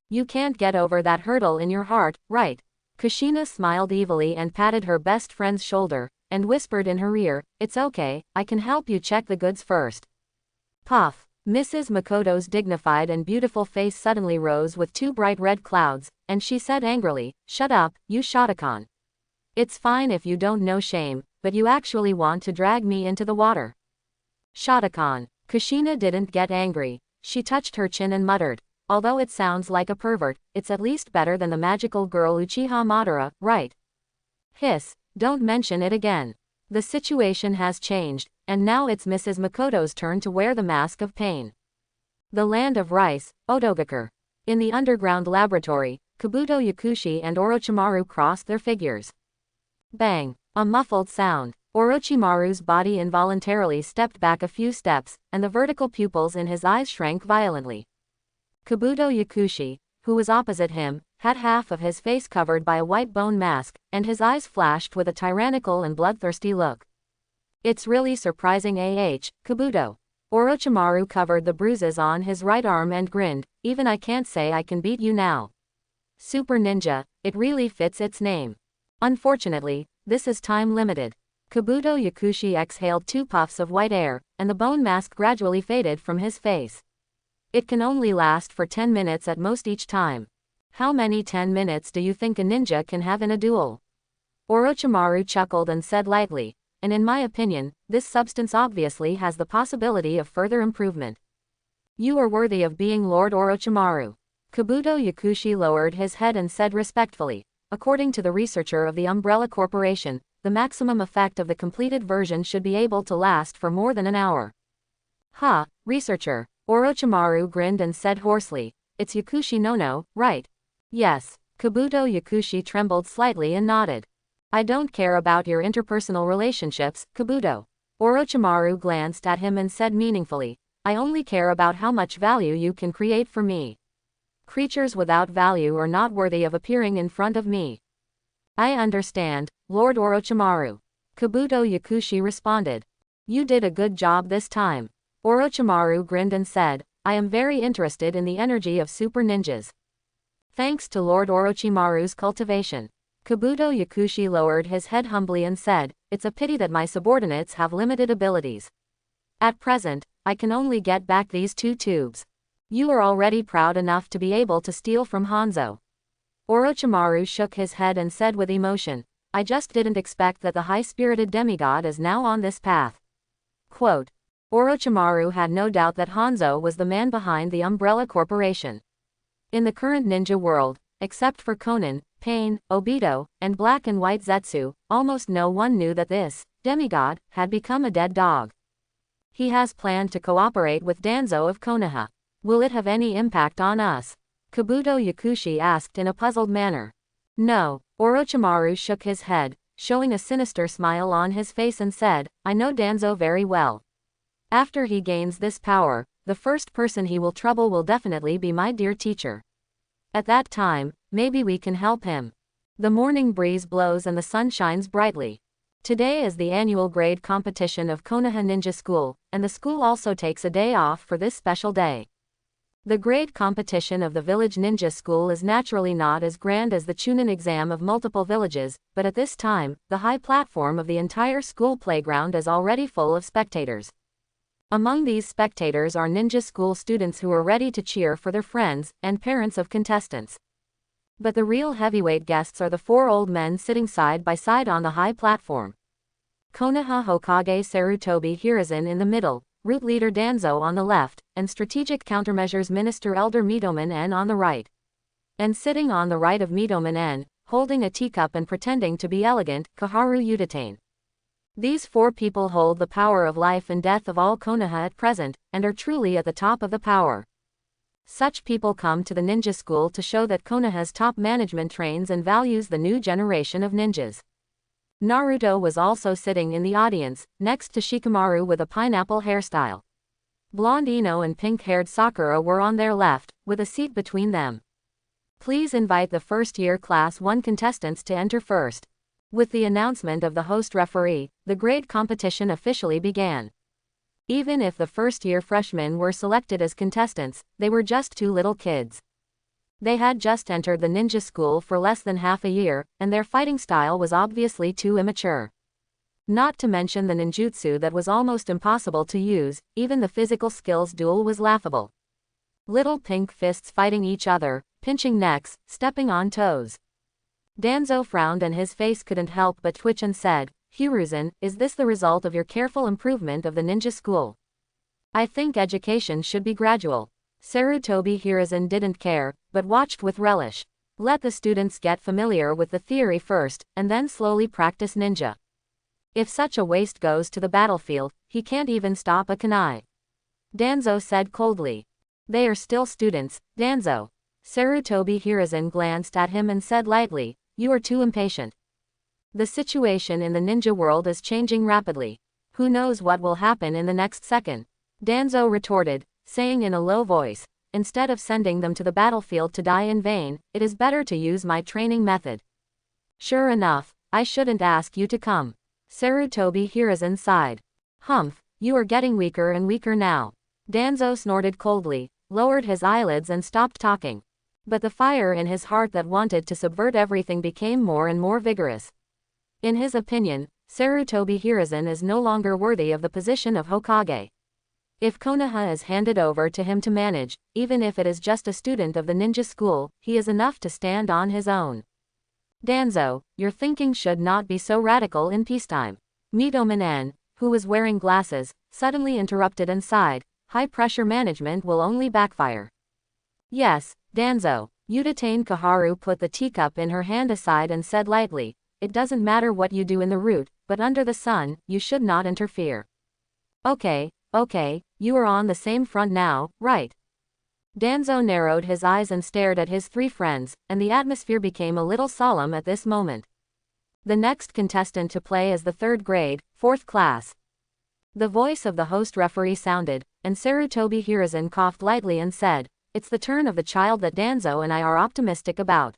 You can't get over that hurdle in your heart, right? Kushina smiled evilly and patted her best friend's shoulder, and whispered in her ear, it's okay, I can help you check the goods first. Puff. Mrs. Makoto's dignified and beautiful face suddenly rose with two bright red clouds, and she said angrily, shut up, you Shotokan. It's fine if you don't know shame, but you actually want to drag me into the water. Shotokan. Kushina didn't get angry. She touched her chin and muttered, although it sounds like a pervert, it's at least better than the magical girl Uchiha Madara, right? Hiss, don't mention it again. The situation has changed, and now it's Mrs. Makoto's turn to wear the mask of pain. The land of rice, Otogakur. In the underground laboratory, Kabuto Yakushi and Orochimaru crossed their figures. Bang! A muffled sound. Orochimaru's body involuntarily stepped back a few steps, and the vertical pupils in his eyes shrank violently. Kabuto Yakushi, who was opposite him, had half of his face covered by a white bone mask, and his eyes flashed with a tyrannical and bloodthirsty look. It's really surprising, Kabuto. Orochimaru covered the bruises on his right arm and grinned, even I can't say I can beat you now. Super Ninja, it really fits its name. Unfortunately, this is time limited. Kabuto Yakushi exhaled 2 puffs of white air, and the bone mask gradually faded from his face. It can only last for 10 minutes at most each time. How many 10 minutes do you think a ninja can have in a duel? Orochimaru chuckled and said lightly, and in my opinion, this substance obviously has the possibility of further improvement. You are worthy of being Lord Orochimaru. Kabuto Yakushi lowered his head and said respectfully, according to the researcher of the Umbrella Corporation, the maximum effect of the completed version should be able to last for more than an hour. Ha, researcher. Orochimaru grinned and said hoarsely, it's Yakushi no, right? Yes. Kabuto Yakushi trembled slightly and nodded. I don't care about your interpersonal relationships, Kabuto. Orochimaru glanced at him and said meaningfully, I only care about how much value you can create for me. Creatures without value are not worthy of appearing in front of me. I understand, Lord Orochimaru. Kabuto Yakushi responded. You did a good job this time. Orochimaru grinned and said, I am very interested in the energy of super ninjas. Thanks to Lord Orochimaru's cultivation. Kabuto Yakushi lowered his head humbly and said, it's a pity that my subordinates have limited abilities. At present, I can only get back these 2 tubes. You are already proud enough to be able to steal from Hanzo. Orochimaru shook his head and said with emotion, I just didn't expect that the high-spirited demigod is now on this path. Quote. Orochimaru had no doubt that Hanzo was the man behind the Umbrella Corporation. In the current ninja world, except for Konan, Pain, Obito, and Black and White Zetsu, almost no one knew that this demigod had become a dead dog. He has planned to cooperate with Danzo of Konaha. Will it have any impact on us? Kabuto Yakushi asked in a puzzled manner. No. Orochimaru shook his head, showing a sinister smile on his face and said, I know Danzo very well. After he gains this power, the first person he will trouble will definitely be my dear teacher. At that time, maybe we can help him. The morning breeze blows and the sun shines brightly. Today is the annual grade competition of Konaha Ninja School, and the school also takes a day off for this special day. The grade competition of the village ninja school is naturally not as grand as the Chunin exam of multiple villages, but at this time, the high platform of the entire school playground is already full of spectators. Among these spectators are ninja school students who are ready to cheer for their friends and parents of contestants. But the real heavyweight guests are the 4 old men sitting side by side on the high platform. Konaha Hokage Sarutobi Hiruzen in the middle, Root Leader Danzo on the left, and Strategic Countermeasures Minister Elder Midoman N on the right. And sitting on the right of Midoman N, holding a teacup and pretending to be elegant, Kaharu Udatane. These 4 people hold the power of life and death of all Konaha at present, and are truly at the top of the power. Such people come to the ninja school to show that Konaha's top management trains and values the new generation of ninjas. Naruto was also sitting in the audience, next to Shikamaru with a pineapple hairstyle. Blonde Ino and pink-haired Sakura were on their left, with a seat between them. Please invite the first-year Class 1 contestants to enter first. With the announcement of the host referee, the grade competition officially began. Even if the first-year freshmen were selected as contestants, they were just 2 little kids. They had just entered the ninja school for less than half a year, and their fighting style was obviously too immature. Not to mention the ninjutsu that was almost impossible to use, even the physical skills duel was laughable. Little pink fists fighting each other, pinching necks, stepping on toes. Danzo frowned and his face couldn't help but twitch and said, Hiruzen, is this the result of your careful improvement of the ninja school? I think education should be gradual. Sarutobi Hiruzen didn't care, but watched with relish. Let the students get familiar with the theory first, and then slowly practice ninja. If such a waste goes to the battlefield, he can't even stop a kunai. Danzo said coldly. They are still students, Danzo. Sarutobi Hiruzen glanced at him and said lightly, you are too impatient. The situation in the ninja world is changing rapidly. Who knows what will happen in the next second? Danzo retorted, saying in a low voice, instead of sending them to the battlefield to die in vain, it is better to use my training method. Sure enough, I shouldn't ask you to come. Sarutobi Hiruzen sighed. Humph, you are getting weaker and weaker now. Danzo snorted coldly, lowered his eyelids and stopped talking. But the fire in his heart that wanted to subvert everything became more and more vigorous. In his opinion, Sarutobi Hiruzen is no longer worthy of the position of Hokage. If Konaha is handed over to him to manage, even if it is just a student of the ninja school, he is enough to stand on his own. Danzo, your thinking should not be so radical in peacetime. Mitomanen, who was wearing glasses, suddenly interrupted and sighed, high-pressure management will only backfire. Yes, Danzo. Udatane Kaharu put the teacup in her hand aside and said lightly, it doesn't matter what you do in the root, but under the sun, you should not interfere. Okay, you are on the same front now, right? Danzo narrowed his eyes and stared at his three friends, and the atmosphere became a little solemn at this moment. The next contestant to play is the 3rd grade, 4th class. The voice of the host referee sounded, and Sarutobi Hiruzen coughed lightly and said, it's the turn of the child that Danzo and I are optimistic about.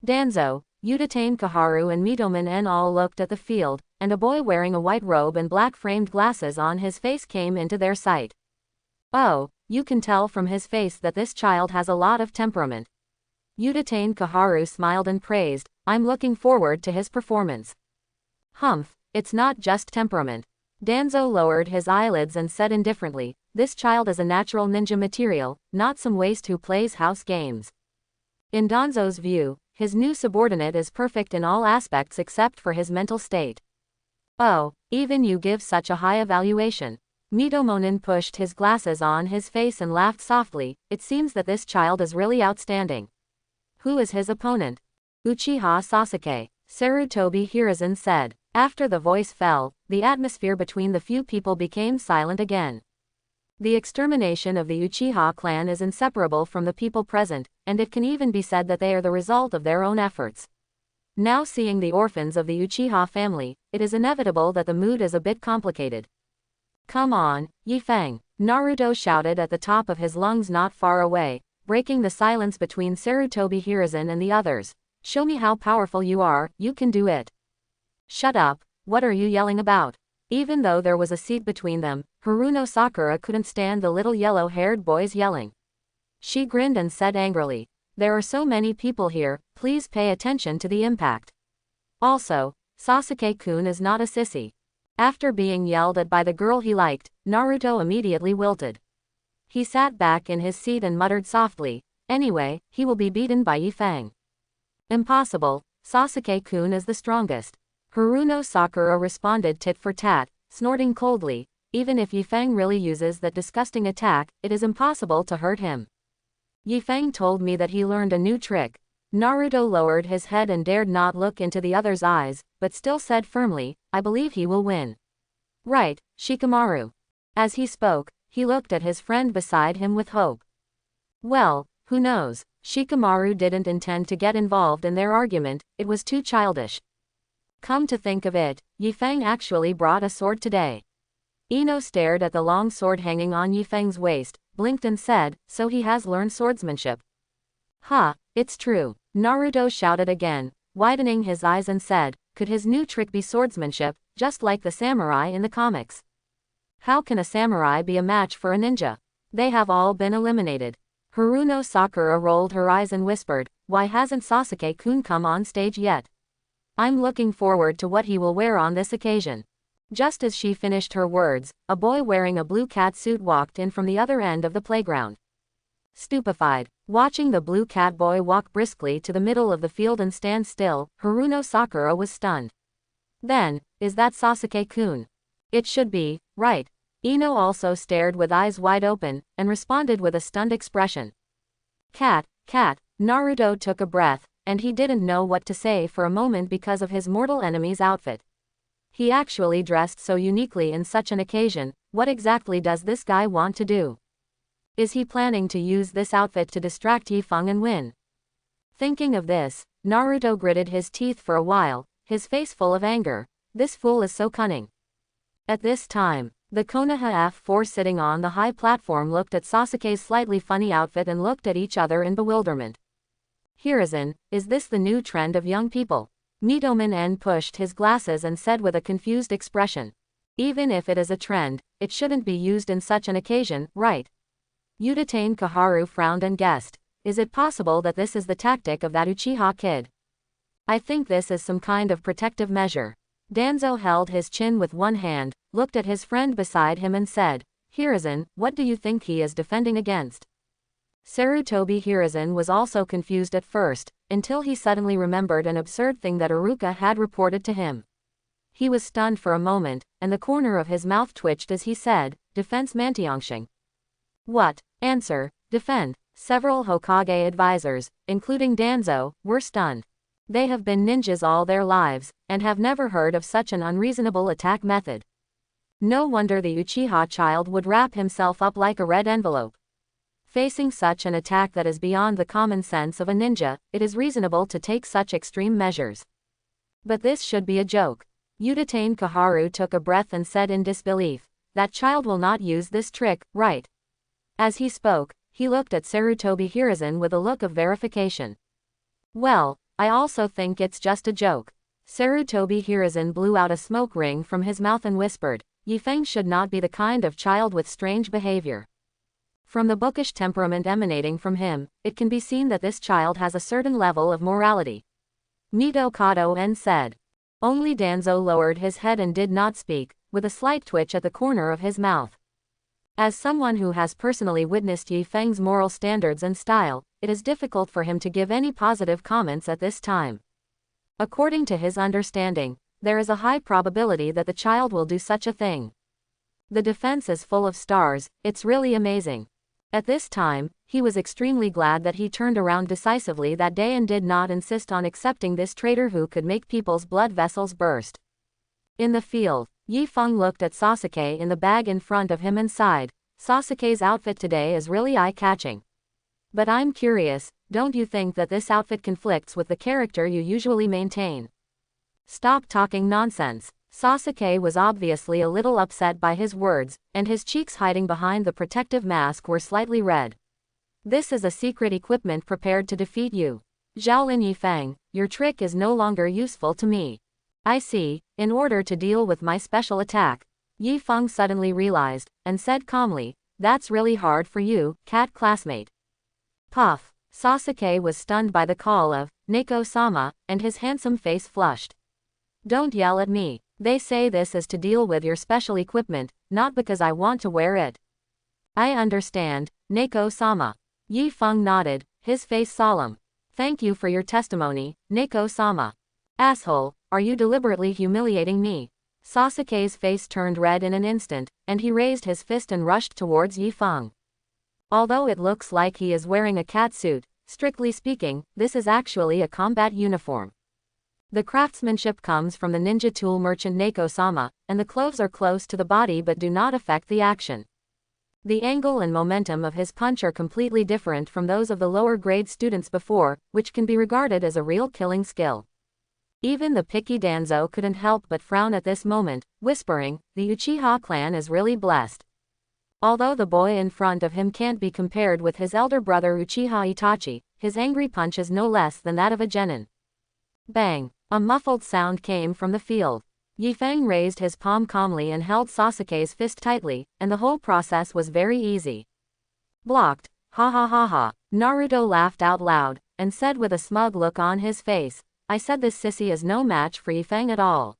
Danzo, Udatane Kaharu and Mitomanen all looked at the field, and a boy wearing a white robe and black-framed glasses on his face came into their sight. Oh, you can tell from his face that this child has a lot of temperament. Udatane Kaharu smiled and praised, I'm looking forward to his performance. Humph, it's not just temperament. Danzo lowered his eyelids and said indifferently, this child is a natural ninja material, not some waste who plays house games. In Danzo's view, his new subordinate is perfect in all aspects except for his mental state. Oh, even you give such a high evaluation. Mitomanen pushed his glasses on his face and laughed softly, it seems that this child is really outstanding. Who is his opponent? Uchiha Sasuke, Sarutobi Hiruzen said. After the voice fell, the atmosphere between the few people became silent again. The extermination of the Uchiha clan is inseparable from the people present, and it can even be said that they are the result of their own efforts. Now seeing the orphans of the Uchiha family, it is inevitable that the mood is a bit complicated. Come on, Yifeng, Naruto shouted at the top of his lungs not far away, breaking the silence between Sarutobi Hiruzen and the others. Show me how powerful you are, you can do it. Shut up, what are you yelling about? Even though there was a seat between them, Haruno Sakura couldn't stand the little yellow-haired boys yelling. She grinned and said angrily, there are so many people here, please pay attention to the impact. Also, Sasuke-kun is not a sissy. After being yelled at by the girl he liked, Naruto immediately wilted. He sat back in his seat and muttered softly, anyway, he will be beaten by Yifeng. Impossible, Sasuke-kun is the strongest. Haruno Sakura responded tit for tat, snorting coldly, even if Yifeng really uses that disgusting attack, it is impossible to hurt him. Yifeng told me that he learned a new trick. Naruto lowered his head and dared not look into the other's eyes, but still said firmly, I believe he will win. Right, Shikamaru. As he spoke, he looked at his friend beside him with hope. Well, who knows, Shikamaru didn't intend to get involved in their argument, it was too childish. Come to think of it, Yifeng actually brought a sword today. Ino stared at the long sword hanging on Yifeng's waist, blinked and said, so he has learned swordsmanship. Ha, it's true, Naruto shouted again, widening his eyes and said, could his new trick be swordsmanship, just like the samurai in the comics? How can a samurai be a match for a ninja? They have all been eliminated. Haruno Sakura rolled her eyes and whispered, why hasn't Sasuke-kun come on stage yet? I'm looking forward to what he will wear on this occasion. Just as she finished her words, a boy wearing a blue cat suit walked in from the other end of the playground. Stupefied, watching the blue cat boy walk briskly to the middle of the field and stand still, Haruno Sakura was stunned. Then, is that Sasuke-kun? It should be, right. Ino also stared with eyes wide open, and responded with a stunned expression. Cat, Naruto took a breath, and he didn't know what to say for a moment because of his mortal enemy's outfit. He actually dressed so uniquely in such an occasion, what exactly does this guy want to do? Is he planning to use this outfit to distract Yifeng and win? Thinking of this, Naruto gritted his teeth for a while, his face full of anger. This fool is so cunning. At this time, the Konaha F4 sitting on the high platform looked at Sasuke's slightly funny outfit and looked at each other in bewilderment. Hiruzen, is this the new trend of young people? Mitomen N pushed his glasses and said with a confused expression. Even if it is a trend, it shouldn't be used in such an occasion, right? Udatane Kaharu frowned and guessed. Is it possible that this is the tactic of that Uchiha kid? I think this is some kind of protective measure. Danzo held his chin with one hand, looked at his friend beside him and said, Hiruzen, what do you think he is defending against? Sarutobi Hiruzen was also confused at first, until he suddenly remembered an absurd thing that Iruka had reported to him. He was stunned for a moment, and the corner of his mouth twitched as he said, Defense Mantiongshing. What? Answer, defend. Several Hokage advisors, including Danzo, were stunned. They have been ninjas all their lives, and have never heard of such an unreasonable attack method. No wonder the Uchiha child would wrap himself up like a red envelope. Facing such an attack that is beyond the common sense of a ninja, it is reasonable to take such extreme measures. But this should be a joke. Udatane Kaharu took a breath and said in disbelief, that child will not use this trick, right? As he spoke, he looked at Sarutobi Hiruzen with a look of verification. Well, I also think it's just a joke. Sarutobi Hiruzen blew out a smoke ring from his mouth and whispered, Yifeng should not be the kind of child with strange behavior. From the bookish temperament emanating from him, it can be seen that this child has a certain level of morality. Nito Kato En said. Only Danzo lowered his head and did not speak, with a slight twitch at the corner of his mouth. As someone who has personally witnessed Yifeng's moral standards and style, it is difficult for him to give any positive comments at this time. According to his understanding, there is a high probability that the child will do such a thing. The defense is full of stars, it's really amazing. At this time, he was extremely glad that he turned around decisively that day and did not insist on accepting this traitor who could make people's blood vessels burst. In the field, Yifeng looked at Sasuke in the bag in front of him and sighed, Sasuke's outfit today is really eye-catching. But I'm curious, don't you think that this outfit conflicts with the character you usually maintain? Stop talking nonsense. Sasuke was obviously a little upset by his words, and his cheeks hiding behind the protective mask were slightly red. This is a secret equipment prepared to defeat you. Xiaolin Yifeng, your trick is no longer useful to me. I see, in order to deal with my special attack. Yifeng suddenly realized, and said calmly, that's really hard for you, cat classmate. Puff. Sasuke was stunned by the call of, Neko-sama, and his handsome face flushed. Don't yell at me. They say this is to deal with your special equipment, not because I want to wear it. I understand, Neko-sama. Yifeng nodded, his face solemn. Thank you for your testimony, Neko-sama. Asshole, are you deliberately humiliating me? Sasuke's face turned red in an instant, and he raised his fist and rushed towards Yifeng. Although it looks like he is wearing a catsuit, strictly speaking, this is actually a combat uniform. The craftsmanship comes from the ninja tool merchant Neko-sama, and the clothes are close to the body but do not affect the action. The angle and momentum of his punch are completely different from those of the lower grade students before, which can be regarded as a real killing skill. Even the picky Danzo couldn't help but frown at this moment, whispering, the Uchiha clan is really blessed. Although the boy in front of him can't be compared with his elder brother Uchiha Itachi, his angry punch is no less than that of a genin. Bang! A muffled sound came from the field. Yifeng raised his palm calmly and held Sasuke's fist tightly, and the whole process was very easy. Blocked. Ha ha ha ha. Naruto laughed out loud, and said with a smug look on his face, I said this sissy is no match for Yifeng at all.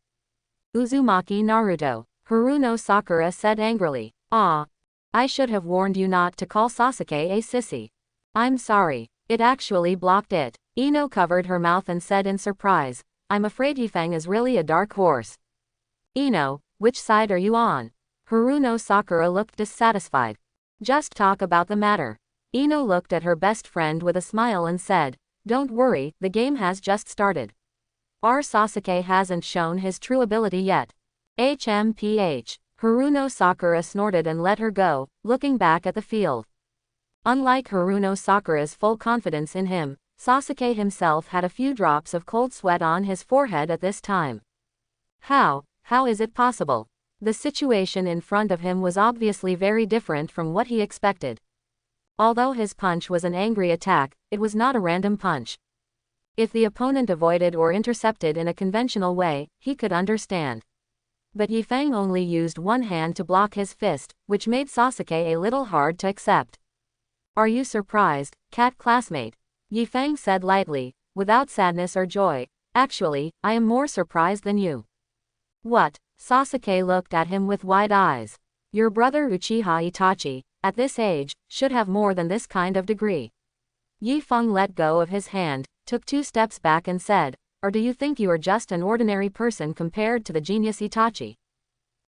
Uzumaki Naruto. Haruno Sakura said angrily, Ah. I should have warned you not to call Sasuke a sissy. I'm sorry. It actually blocked it. Ino covered her mouth and said in surprise, I'm afraid Yifeng is really a dark horse. Ino, which side are you on? Haruno Sakura looked dissatisfied. Just talk about the matter. Ino looked at her best friend with a smile and said, Don't worry, the game has just started. Our Sasuke hasn't shown his true ability yet. HMPH. Haruno Sakura snorted and let her go, looking back at the field. Unlike Haruno Sakura's full confidence in him, Sasuke himself had a few drops of cold sweat on his forehead at this time. How is it possible? The situation in front of him was obviously very different from what he expected. Although his punch was an angry attack, it was not a random punch. If the opponent avoided or intercepted in a conventional way, he could understand. But Yifeng only used one hand to block his fist, which made Sasuke a little hard to accept. Are you surprised, cat classmate? Yifeng said lightly, without sadness or joy. Actually, I am more surprised than you. What? Sasuke looked at him with wide eyes. Your brother Uchiha Itachi, at this age, should have more than this kind of degree. Yifeng let go of his hand, took 2 steps back and said, or do you think you are just an ordinary person compared to the genius Itachi?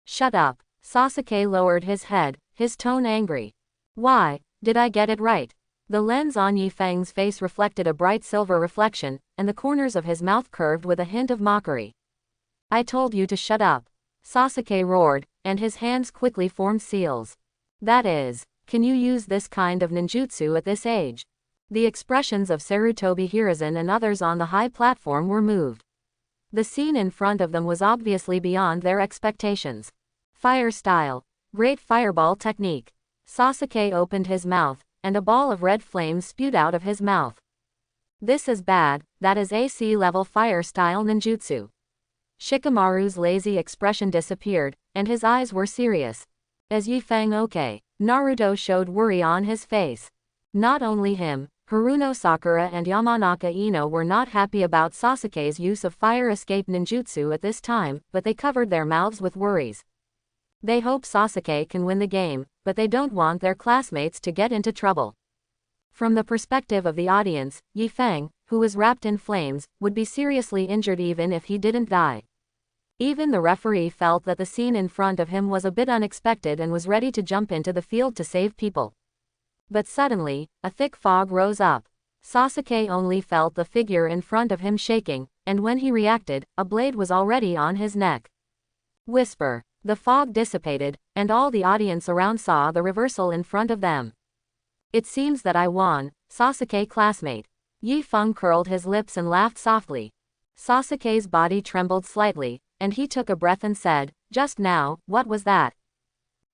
Shut up. Sasuke lowered his head, his tone angry. Why, did I get it right? The lens on Yifeng's face reflected a bright silver reflection, and the corners of his mouth curved with a hint of mockery. I told you to shut up. Sasuke roared, and his hands quickly formed seals. That is, can you use this kind of ninjutsu at this age? The expressions of Sarutobi Hiruzen and others on the high platform were moved. The scene in front of them was obviously beyond their expectations. Fire style. Great fireball technique. Sasuke opened his mouth, and a ball of red flames spewed out of his mouth. This is bad, that is AC level fire style ninjutsu. Shikamaru's lazy expression disappeared, and his eyes were serious. Is Yifeng okay? Naruto showed worry on his face. Not only him, Haruno Sakura and Yamanaka Ino were not happy about Sasuke's use of fire escape ninjutsu at this time, but they covered their mouths with worries. They hope Sasuke can win the game, but they don't want their classmates to get into trouble. From the perspective of the audience, Yifeng, who was wrapped in flames, would be seriously injured even if he didn't die. Even the referee felt that the scene in front of him was a bit unexpected and was ready to jump into the field to save people. But suddenly, a thick fog rose up. Sasuke only felt the figure in front of him shaking, and when he reacted, a blade was already on his neck. Whisper. The fog dissipated, and all the audience around saw the reversal in front of them. It seems that I won, Sasuke classmate. Yifeng curled his lips and laughed softly. Sasuke's body trembled slightly, and he took a breath and said, just now, what was that?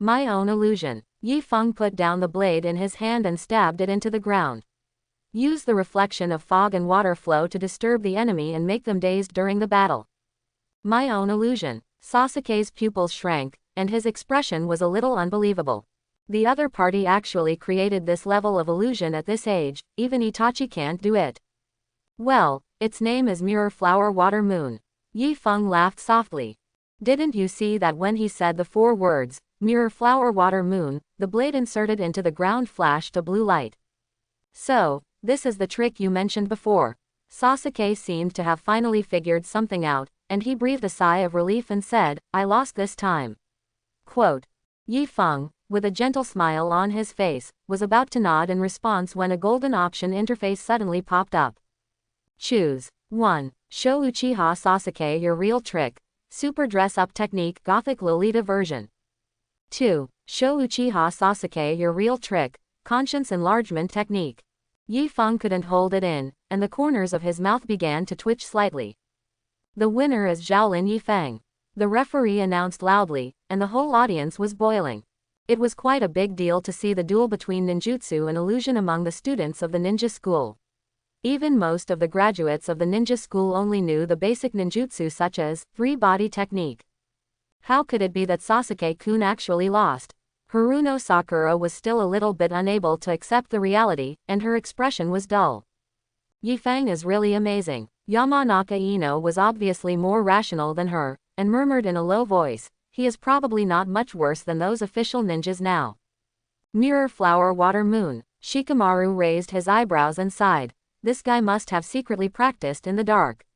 My own illusion. Yifeng put down the blade in his hand and stabbed it into the ground. Use the reflection of fog and water flow to disturb the enemy and make them dazed during the battle. My own illusion. Sasuke's pupils shrank, and his expression was a little unbelievable. The other party actually created this level of illusion at this age, even Itachi can't do it. Well, its name is Mirror Flower Water Moon. Yifeng laughed softly. Didn't you see that when he said the 4 words, Mirror Flower Water Moon, the blade inserted into the ground flashed a blue light? So, this is the trick you mentioned before. Sasuke seemed to have finally figured something out, and he breathed a sigh of relief and said, I lost this time. Quote. Yifeng, with a gentle smile on his face, was about to nod in response when a golden option interface suddenly popped up. Choose. 1. Show Uchiha Sasuke your real trick. Super dress-up technique Gothic Lolita version. 2. Show Uchiha Sasuke your real trick. Conscience enlargement technique. Yifeng couldn't hold it in, and the corners of his mouth began to twitch slightly. The winner is Shaolin Yifeng. The referee announced loudly, and the whole audience was boiling. It was quite a big deal to see the duel between ninjutsu and illusion among the students of the ninja school. Even most of the graduates of the ninja school only knew the basic ninjutsu such as 3-body technique. How could it be that Sasuke-kun actually lost? Haruno Sakura was still a little bit unable to accept the reality, and her expression was dull. Yifeng is really amazing. Yamanaka Ino was obviously more rational than her, and murmured in a low voice, he is probably not much worse than those official ninjas now. Mirror Flower Water Moon. Shikamaru raised his eyebrows and sighed. This guy must have secretly practiced in the dark.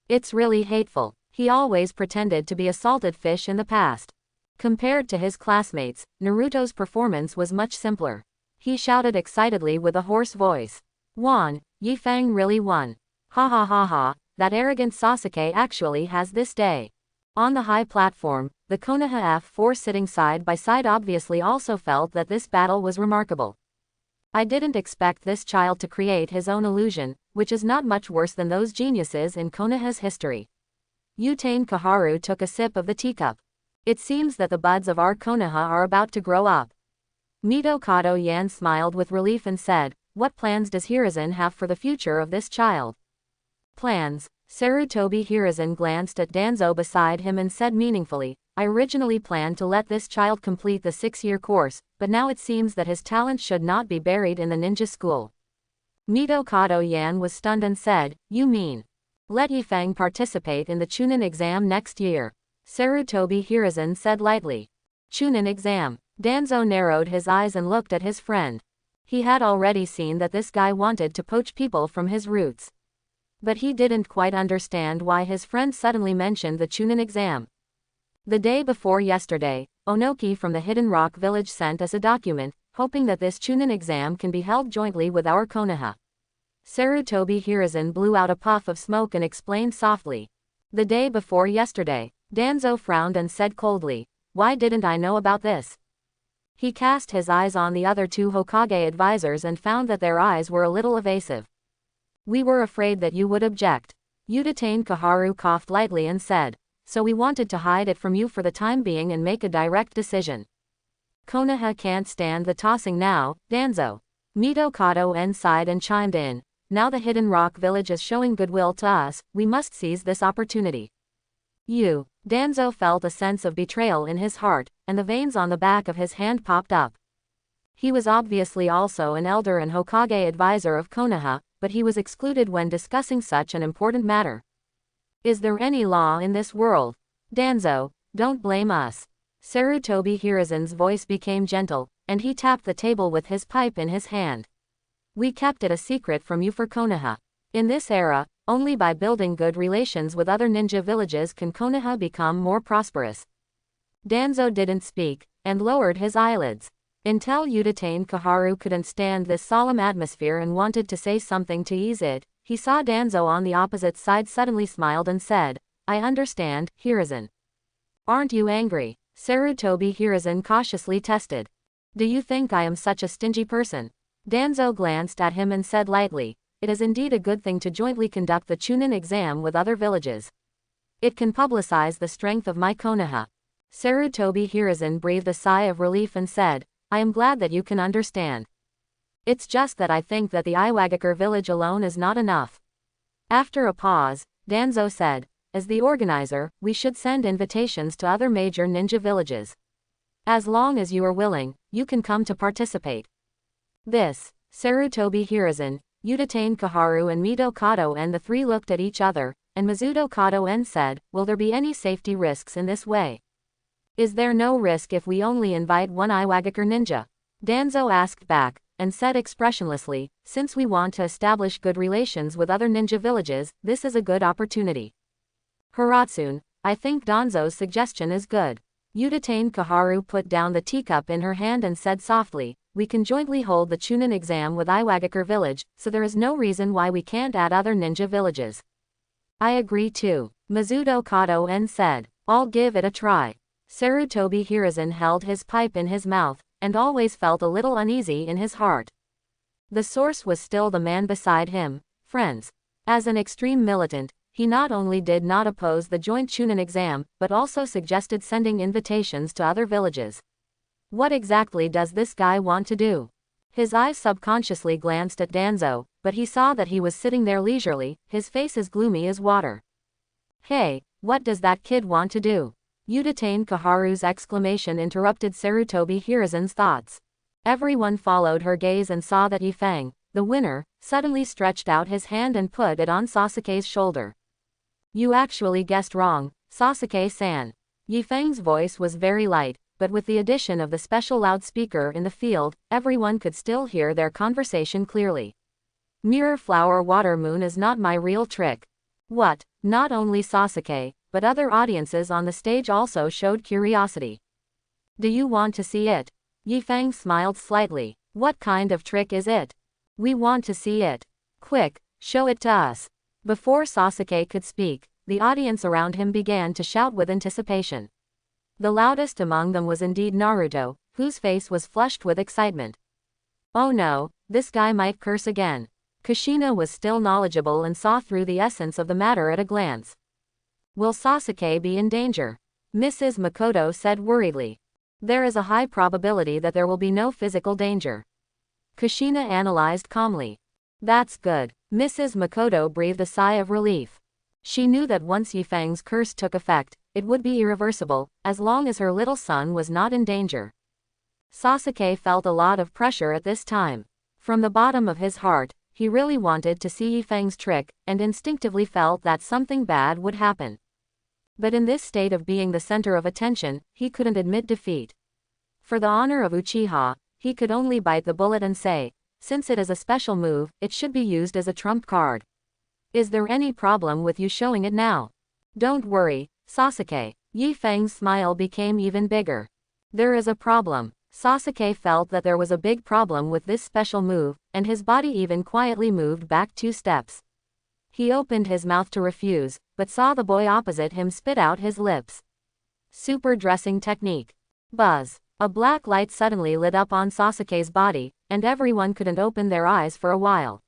It's really hateful. He always pretended to be a salted fish in the past. Compared to his classmates, Naruto's performance was much simpler. He shouted excitedly with a hoarse voice. Won, Yifeng really won. Ha ha ha ha, that arrogant Sasuke actually has this day. On the high platform, the Konaha F4 sitting side by side obviously also felt that this battle was remarkable. I didn't expect this child to create his own illusion, which is not much worse than those geniuses in Konaha's history. Yutain Kaharu took a sip of the teacup. It seems that the buds of our Konaha are about to grow up. Kato Yan smiled with relief and said, what plans does Hiruzen have for the future of this child? Plans? Sarutobi Hiruzen glanced at Danzo beside him and said meaningfully, I originally planned to let this child complete the 6-year course, but now it seems that his talent should not be buried in the ninja school. Kato Yan was stunned and said, you mean? Let Yifeng participate in the Chunin exam next year. Sarutobi Hiruzen said lightly. Chunin exam. Danzo narrowed his eyes and looked at his friend. He had already seen that this guy wanted to poach people from his roots. But he didn't quite understand why his friend suddenly mentioned the Chunin exam. The day before yesterday, Onoki from the Hidden Rock village sent us a document, hoping that this Chunin exam can be held jointly with our Konaha. Sarutobi Hiruzen blew out a puff of smoke and explained softly. The day before yesterday. Danzo frowned and said coldly, why didn't I know about this? He cast his eyes on the other 2 Hokage advisors and found that their eyes were a little evasive. We were afraid that you would object. Yutain Kaharu coughed lightly and said, so we wanted to hide it from you for the time being and make a direct decision. Konaha can't stand the tossing now, Danzo. Kato En sighed and chimed in, now the Hidden Rock village is showing goodwill to us, we must seize this opportunity. Danzo felt a sense of betrayal in his heart, and the veins on the back of his hand popped up. He was obviously also an elder and Hokage advisor of Konaha, but he was excluded when discussing such an important matter. Is there any law in this world? Danzo, don't blame us. Sarutobi Hiruzen's voice became gentle, and he tapped the table with his pipe in his hand. We kept it a secret from you for Konaha. In this era, only by building good relations with other ninja villages can Konaha become more prosperous. Danzo didn't speak, and lowered his eyelids. Until Yutain Kaharu couldn't stand this solemn atmosphere and wanted to say something to ease it, he saw Danzo on the opposite side suddenly smiled and said, I understand, Hiruzen. Aren't you angry? Sarutobi Hiruzen cautiously tested. Do you think I am such a stingy person? Danzo glanced at him and said lightly, it is indeed a good thing to jointly conduct the Chunin exam with other villages. It can publicize the strength of my Konaha. Sarutobi Hiruzen breathed a sigh of relief and said, I am glad that you can understand. It's just that I think that the Iwagakure village alone is not enough. After a pause, Danzo said, as the organizer, we should send invitations to other major ninja villages. As long as you are willing, you can come to participate. This, Sarutobi Hiruzen, Yutain Kaharu and Kato En the 3 looked at each other, and Kato En said, will there be any safety risks in this way? Is there no risk if we only invite one Iwagakure ninja? Danzo asked back, and said expressionlessly, since we want to establish good relations with other ninja villages, this is a good opportunity. Hiratsune, I think Danzo's suggestion is good. Yutain Kaharu put down the teacup in her hand and said softly, we can jointly hold the Chunin exam with Iwagakure village, so there is no reason why we can't add other ninja villages. I agree too. Kato En said, I'll give it a try. Sarutobi Hiruzen held his pipe in his mouth, and always felt a little uneasy in his heart. The source was still the man beside him, friends. As an extreme militant, he not only did not oppose the joint Chunin exam, but also suggested sending invitations to other villages. What exactly does this guy want to do? His eyes subconsciously glanced at Danzo, but he saw that he was sitting there leisurely, his face as gloomy as water. Hey, what does that kid want to do? Yutain Kaharu's exclamation interrupted Sarutobi Hiruzen's thoughts. Everyone followed her gaze and saw that Yifeng, the winner, suddenly stretched out his hand and put it on Sasuke's shoulder. You actually guessed wrong, Sasuke-san. Yifeng's voice was very light, but with the addition of the special loudspeaker in the field, everyone could still hear their conversation clearly. Mirror flower water moon is not my real trick. What? Not only Sasuke, but other audiences on the stage also showed curiosity. Do you want to see it? Yifeng smiled slightly. What kind of trick is it? We want to see it. Quick, show it to us. Before Sasuke could speak, the audience around him began to shout with anticipation. The loudest among them was indeed Naruto, whose face was flushed with excitement. Oh no, this guy might curse again. Kushina was still knowledgeable and saw through the essence of the matter at a glance. Will Sasuke be in danger? Mrs. Makoto said worriedly. There is a high probability that there will be no physical danger. Kushina analyzed calmly. That's good. Mrs. Makoto breathed a sigh of relief. She knew that once Yifeng's curse took effect, it would be irreversible, as long as her little son was not in danger. Sasuke felt a lot of pressure at this time. From the bottom of his heart, he really wanted to see Yifeng's trick, and instinctively felt that something bad would happen. But in this state of being the center of attention, he couldn't admit defeat. For the honor of Uchiha, he could only bite the bullet and say, since it is a special move, it should be used as a trump card. Is there any problem with you showing it now? Don't worry, Sasuke. Yifeng's smile became even bigger. There is a problem. Sasuke felt that there was a big problem with this special move, and his body even quietly moved back 2 steps. He opened his mouth to refuse, but saw the boy opposite him spit out his lips. Super dressing technique. Buzz. A black light suddenly lit up on Sasuke's body, and everyone couldn't open their eyes for a while.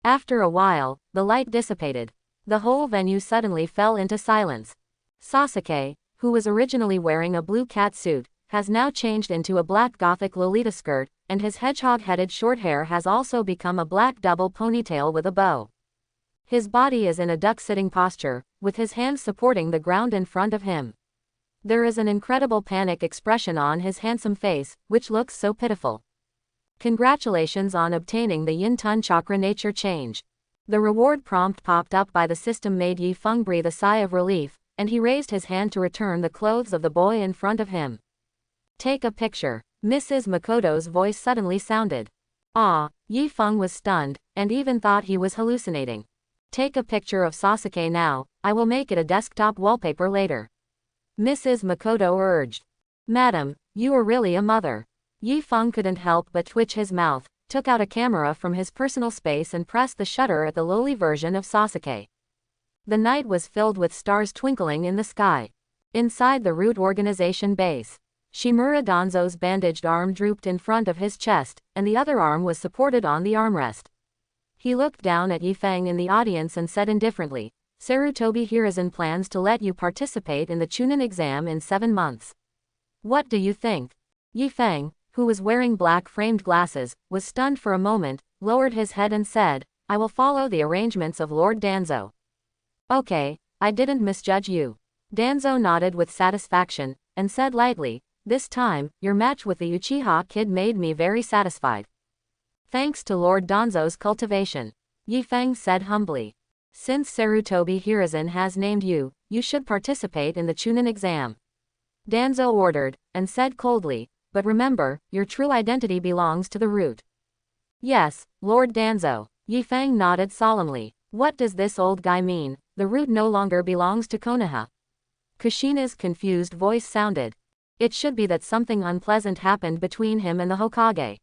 After a while, the light dissipated. The whole venue suddenly fell into silence. Sasuke, who was originally wearing a blue cat suit, has now changed into a black gothic Lolita skirt, and his hedgehog-headed short hair has also become a black double ponytail with a bow. His body is in a duck-sitting posture, with his hands supporting the ground in front of him. There is an incredible panic expression on his handsome face, which looks so pitiful. Congratulations on obtaining the Yin-Tun Chakra nature change. The reward prompt popped up by the system made Yifeng breathe a sigh of relief, and he raised his hand to return the clothes of the boy in front of him. Take a picture. Mrs. Makoto's voice suddenly sounded. Ah, Yifeng was stunned, and even thought he was hallucinating. Take a picture of Sasuke now, I will make it a desktop wallpaper later. Mrs. Makoto urged. Madam, you are really a mother. Yifeng couldn't help but twitch his mouth, took out a camera from his personal space and pressed the shutter at the lowly version of Sasuke. The night was filled with stars twinkling in the sky. Inside the root organization base, Shimura Danzo's bandaged arm drooped in front of his chest, and the other arm was supported on the armrest. He looked down at Yifeng in the audience and said indifferently, Sarutobi Hiruzen plans to let you participate in the Chunin exam in 7 months. What do you think? Yifeng, who was wearing black-framed glasses, was stunned for a moment, lowered his head and said, I will follow the arrangements of Lord Danzo. Okay, I didn't misjudge you. Danzo nodded with satisfaction, and said lightly, this time, your match with the Uchiha kid made me very satisfied. Thanks to Lord Danzo's cultivation. Yifeng said humbly. Since Sarutobi Hiruzen has named you, you should participate in the Chunin exam. Danzo ordered, and said coldly, but remember, your true identity belongs to the root. Yes, Lord Danzo. Yifeng nodded solemnly. What does this old guy mean? The root no longer belongs to Konaha. Kushina's confused voice sounded. It should be that something unpleasant happened between him and the Hokage.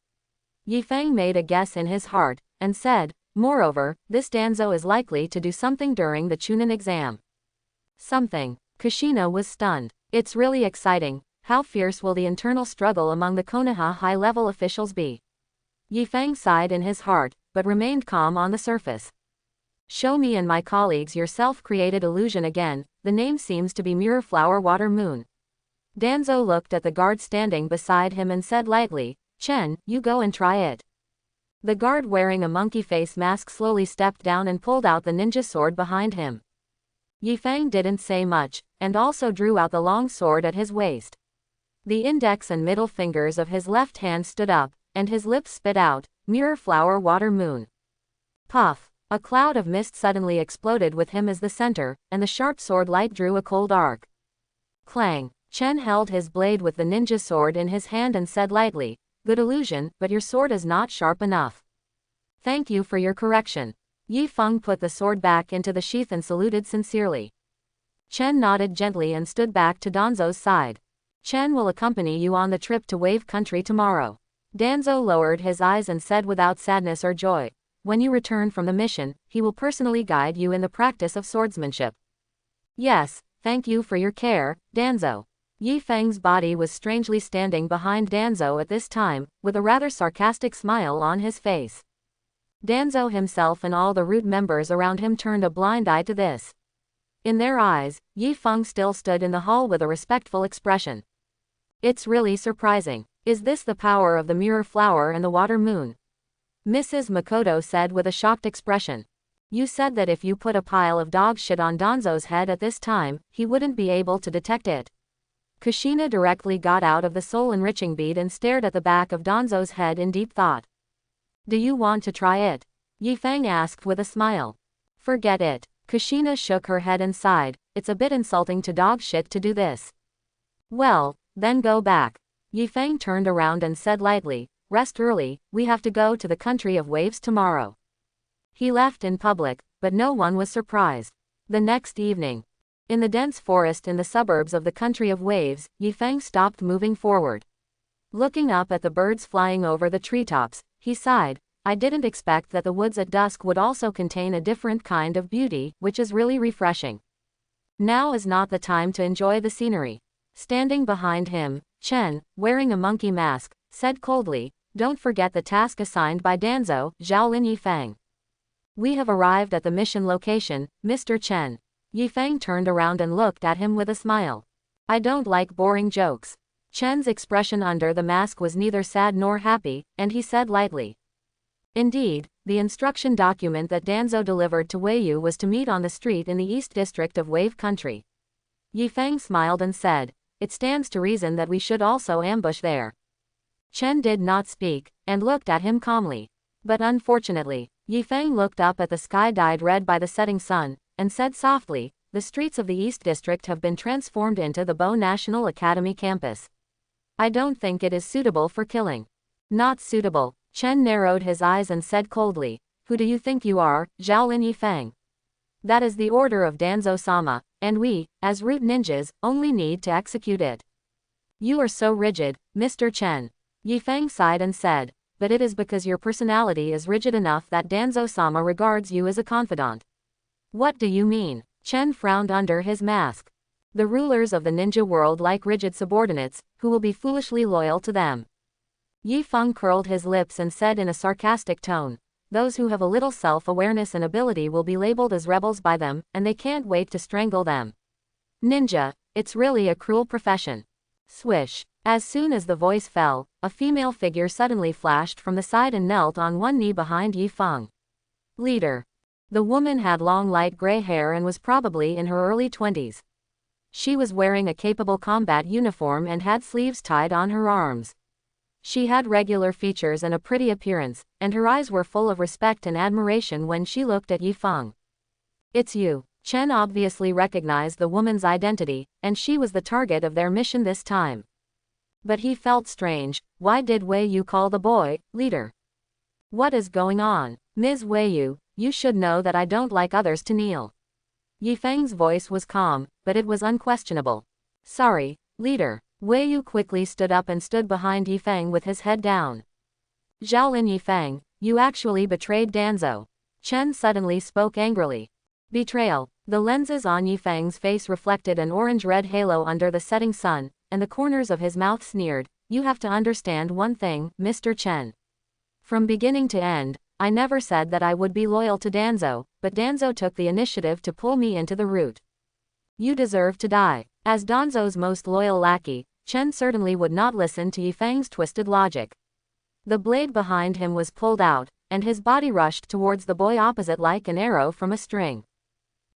Yifeng made a guess in his heart, and said, moreover, this Danzo is likely to do something during the Chunin exam. Something. Kushina was stunned. It's really exciting. How fierce will the internal struggle among the Konaha high-level officials be? Yifeng sighed in his heart, but remained calm on the surface. Show me and my colleagues your self-created illusion again, the name seems to be Mirror Flower Water Moon. Danzo looked at the guard standing beside him and said lightly, Chen, you go and try it. The guard wearing a monkey face mask slowly stepped down and pulled out the ninja sword behind him. Yifeng didn't say much, and also drew out the long sword at his waist. The index and middle fingers of his left hand stood up, and his lips spit out, Mirror Flower Water Moon. Puff! A cloud of mist suddenly exploded with him as the center, and the sharp sword light drew a cold arc. Clang! Chen held his blade with the ninja sword in his hand and said lightly, good illusion, but your sword is not sharp enough. Thank you for your correction. Yifeng put the sword back into the sheath and saluted sincerely. Chen nodded gently and stood back to Danzo's side. Chen will accompany you on the trip to Wave Country tomorrow. Danzo lowered his eyes and said without sadness or joy, when you return from the mission, he will personally guide you in the practice of swordsmanship. Yes, thank you for your care, Danzo. Yifeng's body was strangely standing behind Danzo at this time, with a rather sarcastic smile on his face. Danzo himself and all the root members around him turned a blind eye to this. In their eyes, Yifeng still stood in the hall with a respectful expression. It's really surprising. Is this the power of the mirror flower and the water moon? Mrs. Makoto said with a shocked expression. You said that if you put a pile of dog shit on Danzo's head at this time, he wouldn't be able to detect it. Kushina directly got out of the soul-enriching bead and stared at the back of Danzo's head in deep thought. Do you want to try it? Yifeng asked with a smile. Forget it. Kushina shook her head and sighed. It's a bit insulting to dog shit to do this. Well, then go back. Yifeng turned around and said lightly, rest early, we have to go to the country of waves tomorrow. He left in public, but no one was surprised. The next evening, in the dense forest in the suburbs of the country of waves, Yifeng stopped moving forward. Looking up at the birds flying over the treetops, he sighed. I didn't expect that the woods at dusk would also contain a different kind of beauty, which is really refreshing. Now is not the time to enjoy the scenery. Standing behind him, Chen, wearing a monkey mask, said coldly, don't forget the task assigned by Danzo, Zhaolin Yifeng. We have arrived at the mission location, Mr. Chen. Yifeng turned around and looked at him with a smile. I don't like boring jokes. Chen's expression under the mask was neither sad nor happy, and he said lightly. Indeed, the instruction document that Danzo delivered to Weiyu was to meet on the street in the East District of Wave Country. Yifeng smiled and said, it stands to reason that we should also ambush there. Chen did not speak, and looked at him calmly. But unfortunately, Yifeng looked up at the sky dyed red by the setting sun, and said softly, the streets of the East District have been transformed into the Bo National Academy campus. I don't think it is suitable for killing. Not suitable. Chen narrowed his eyes and said coldly, who do you think you are, Zhaolin Yifeng? That is the order of Danzo-sama, and we, as root ninjas, only need to execute it. You are so rigid, Mr. Chen. Yifeng sighed and said, but it is because your personality is rigid enough that Danzo-sama regards you as a confidant. What do you mean? Chen frowned under his mask. The rulers of the ninja world like rigid subordinates, who will be foolishly loyal to them. Yifeng curled his lips and said in a sarcastic tone, those who have a little self-awareness and ability will be labeled as rebels by them, and they can't wait to strangle them. Ninja, it's really a cruel profession. Swish. As soon as the voice fell, a female figure suddenly flashed from the side and knelt on one knee behind Yifeng. Leader. The woman had long light gray hair and was probably in her early 20s. She was wearing a capable combat uniform and had sleeves tied on her arms. She had regular features and a pretty appearance, and her eyes were full of respect and admiration when she looked at Yifeng. It's you. Chen obviously recognized the woman's identity, and she was the target of their mission this time. But he felt strange. Why did Weiyu call the boy, leader? What is going on? Ms. Weiyu, you should know that I don't like others to kneel. Yifeng's voice was calm, but it was unquestionable. Sorry, leader. Weiyu quickly stood up and stood behind Yifeng with his head down. Zhaolin Yifeng, you actually betrayed Danzo. Chen suddenly spoke angrily. Betrayal. The lenses on Yifeng's face reflected an orange-red halo under the setting sun, and the corners of his mouth sneered. You have to understand one thing, Mr. Chen. From beginning to end, I never said that I would be loyal to Danzo, but Danzo took the initiative to pull me into the root. You deserve to die. As Danzo's most loyal lackey, Chen certainly would not listen to Yifeng's twisted logic. The blade behind him was pulled out, and his body rushed towards the boy opposite like an arrow from a string.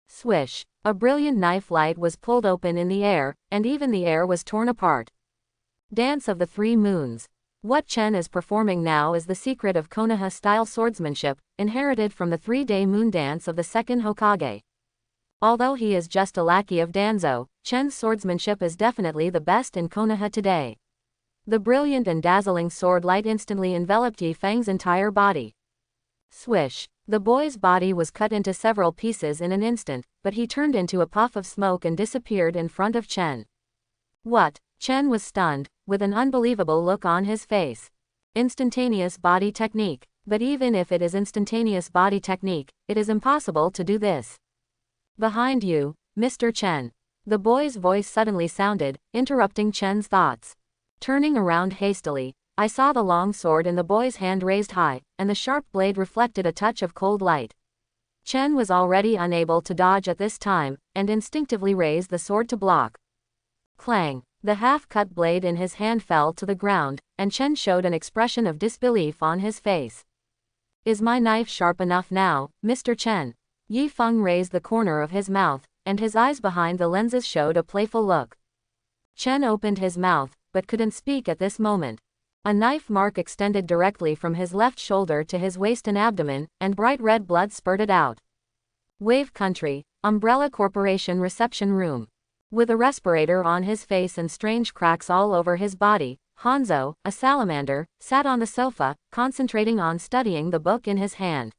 Swish. A brilliant knife light was pulled open in the air, and even the air was torn apart. Dance of the Three Moons. What Chen is performing now is the secret of Konaha-style swordsmanship, inherited from the 3-day moon dance of the second Hokage. Although he is just a lackey of Danzo, Chen's swordsmanship is definitely the best in Konaha today. The brilliant and dazzling sword light instantly enveloped Yifeng's entire body. Swish. The boy's body was cut into several pieces in an instant, but he turned into a puff of smoke and disappeared in front of Chen. What? Chen was stunned, with an unbelievable look on his face. Instantaneous body technique. But even if it is instantaneous body technique, it is impossible to do this. Behind you, Mr. Chen. The boy's voice suddenly sounded, interrupting Chen's thoughts. Turning around hastily, I saw the long sword in the boy's hand raised high, and the sharp blade reflected a touch of cold light. Chen was already unable to dodge at this time, and instinctively raised the sword to block. Clang! The half-cut blade in his hand fell to the ground, and Chen showed an expression of disbelief on his face. Is my knife sharp enough now, Mr. Chen? Yi Feng raised the corner of his mouth, and his eyes behind the lenses showed a playful look. Chen opened his mouth, but couldn't speak at this moment. A knife mark extended directly from his left shoulder to his waist and abdomen, and bright red blood spurted out. Wave Country, Umbrella Corporation reception room. With a respirator on his face and strange cracks all over his body, Hanzo, a salamander, sat on the sofa, concentrating on studying the book in his hand.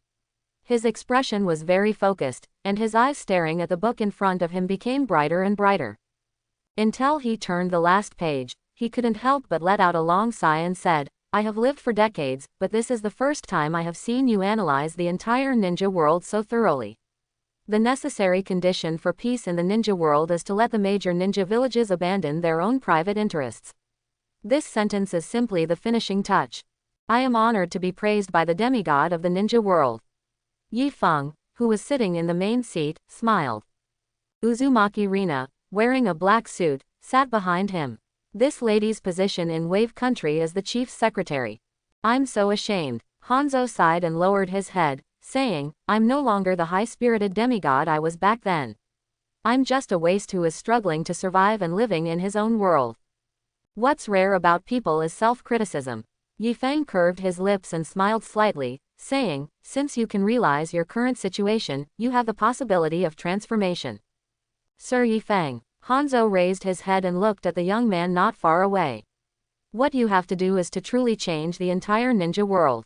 His expression was very focused, and his eyes staring at the book in front of him became brighter and brighter. Until he turned the last page, he couldn't help but let out a long sigh and said, I have lived for decades, but this is the first time I have seen you analyze the entire ninja world so thoroughly. The necessary condition for peace in the ninja world is to let the major ninja villages abandon their own private interests. This sentence is simply the finishing touch. I am honored to be praised by the demigod of the ninja world. Yi Feng, who was sitting in the main seat, smiled. Uzumaki Rina, wearing a black suit, sat behind him. This lady's position in Wave Country is the chief's secretary. I'm so ashamed. Hanzo sighed and lowered his head, saying, I'm no longer the high-spirited demigod I was back then. I'm just a waste who is struggling to survive and living in his own world. What's rare about people is self-criticism. Yi Feng curved his lips and smiled slightly, saying, since you can realize your current situation, you have the possibility of transformation. Sir Yi Feng. Hanzo raised his head and looked at the young man not far away. What you have to do is to truly change the entire ninja world.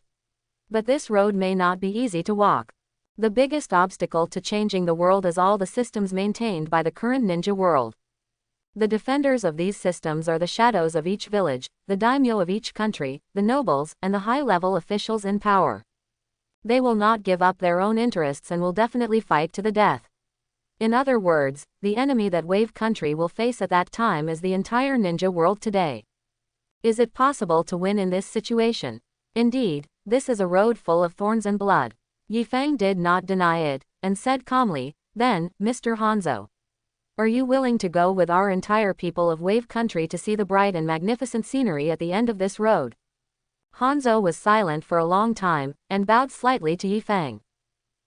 But this road may not be easy to walk. The biggest obstacle to changing the world is all the systems maintained by the current ninja world. The defenders of these systems are the shadows of each village, the daimyo of each country, the nobles, and the high-level officials in power. They will not give up their own interests and will definitely fight to the death. In other words, the enemy that Wave Country will face at that time is the entire ninja world today. Is it possible to win in this situation? Indeed, this is a road full of thorns and blood. Yi Feng did not deny it, and said calmly, then, Mr. Hanzo. Are you willing to go with our entire people of Wave Country to see the bright and magnificent scenery at the end of this road? Hanzo was silent for a long time, and bowed slightly to Yi Feng.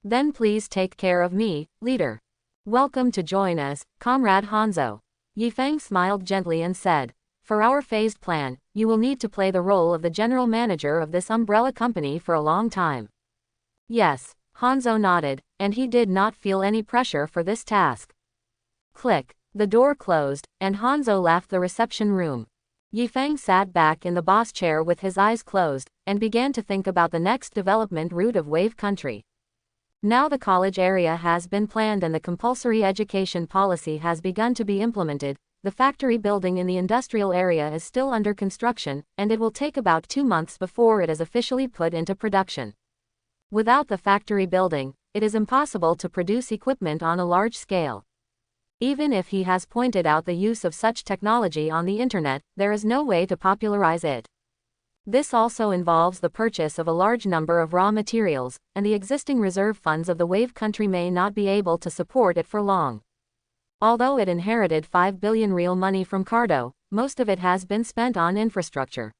Then please take care of me, leader. Welcome to join us, Comrade Hanzo. Yi Feng smiled gently and said, for our phased plan, you will need to play the role of the general manager of this umbrella company for a long time. Yes, Hanzo nodded, and he did not feel any pressure for this task. Click. The door closed, and Hanzo left the reception room. Yi Feng sat back in the boss chair with his eyes closed, and began to think about the next development route of Wave Country. Now the college area has been planned and the compulsory education policy has begun to be implemented. The factory building in the industrial area is still under construction, and it will take about 2 months before it is officially put into production. Without the factory building, it is impossible to produce equipment on a large scale. Even if he has pointed out the use of such technology on the internet, there is no way to popularize it. This also involves the purchase of a large number of raw materials, and the existing reserve funds of the Wave Country may not be able to support it for long. Although it inherited 5 billion real money from Cardo, most of it has been spent on infrastructure.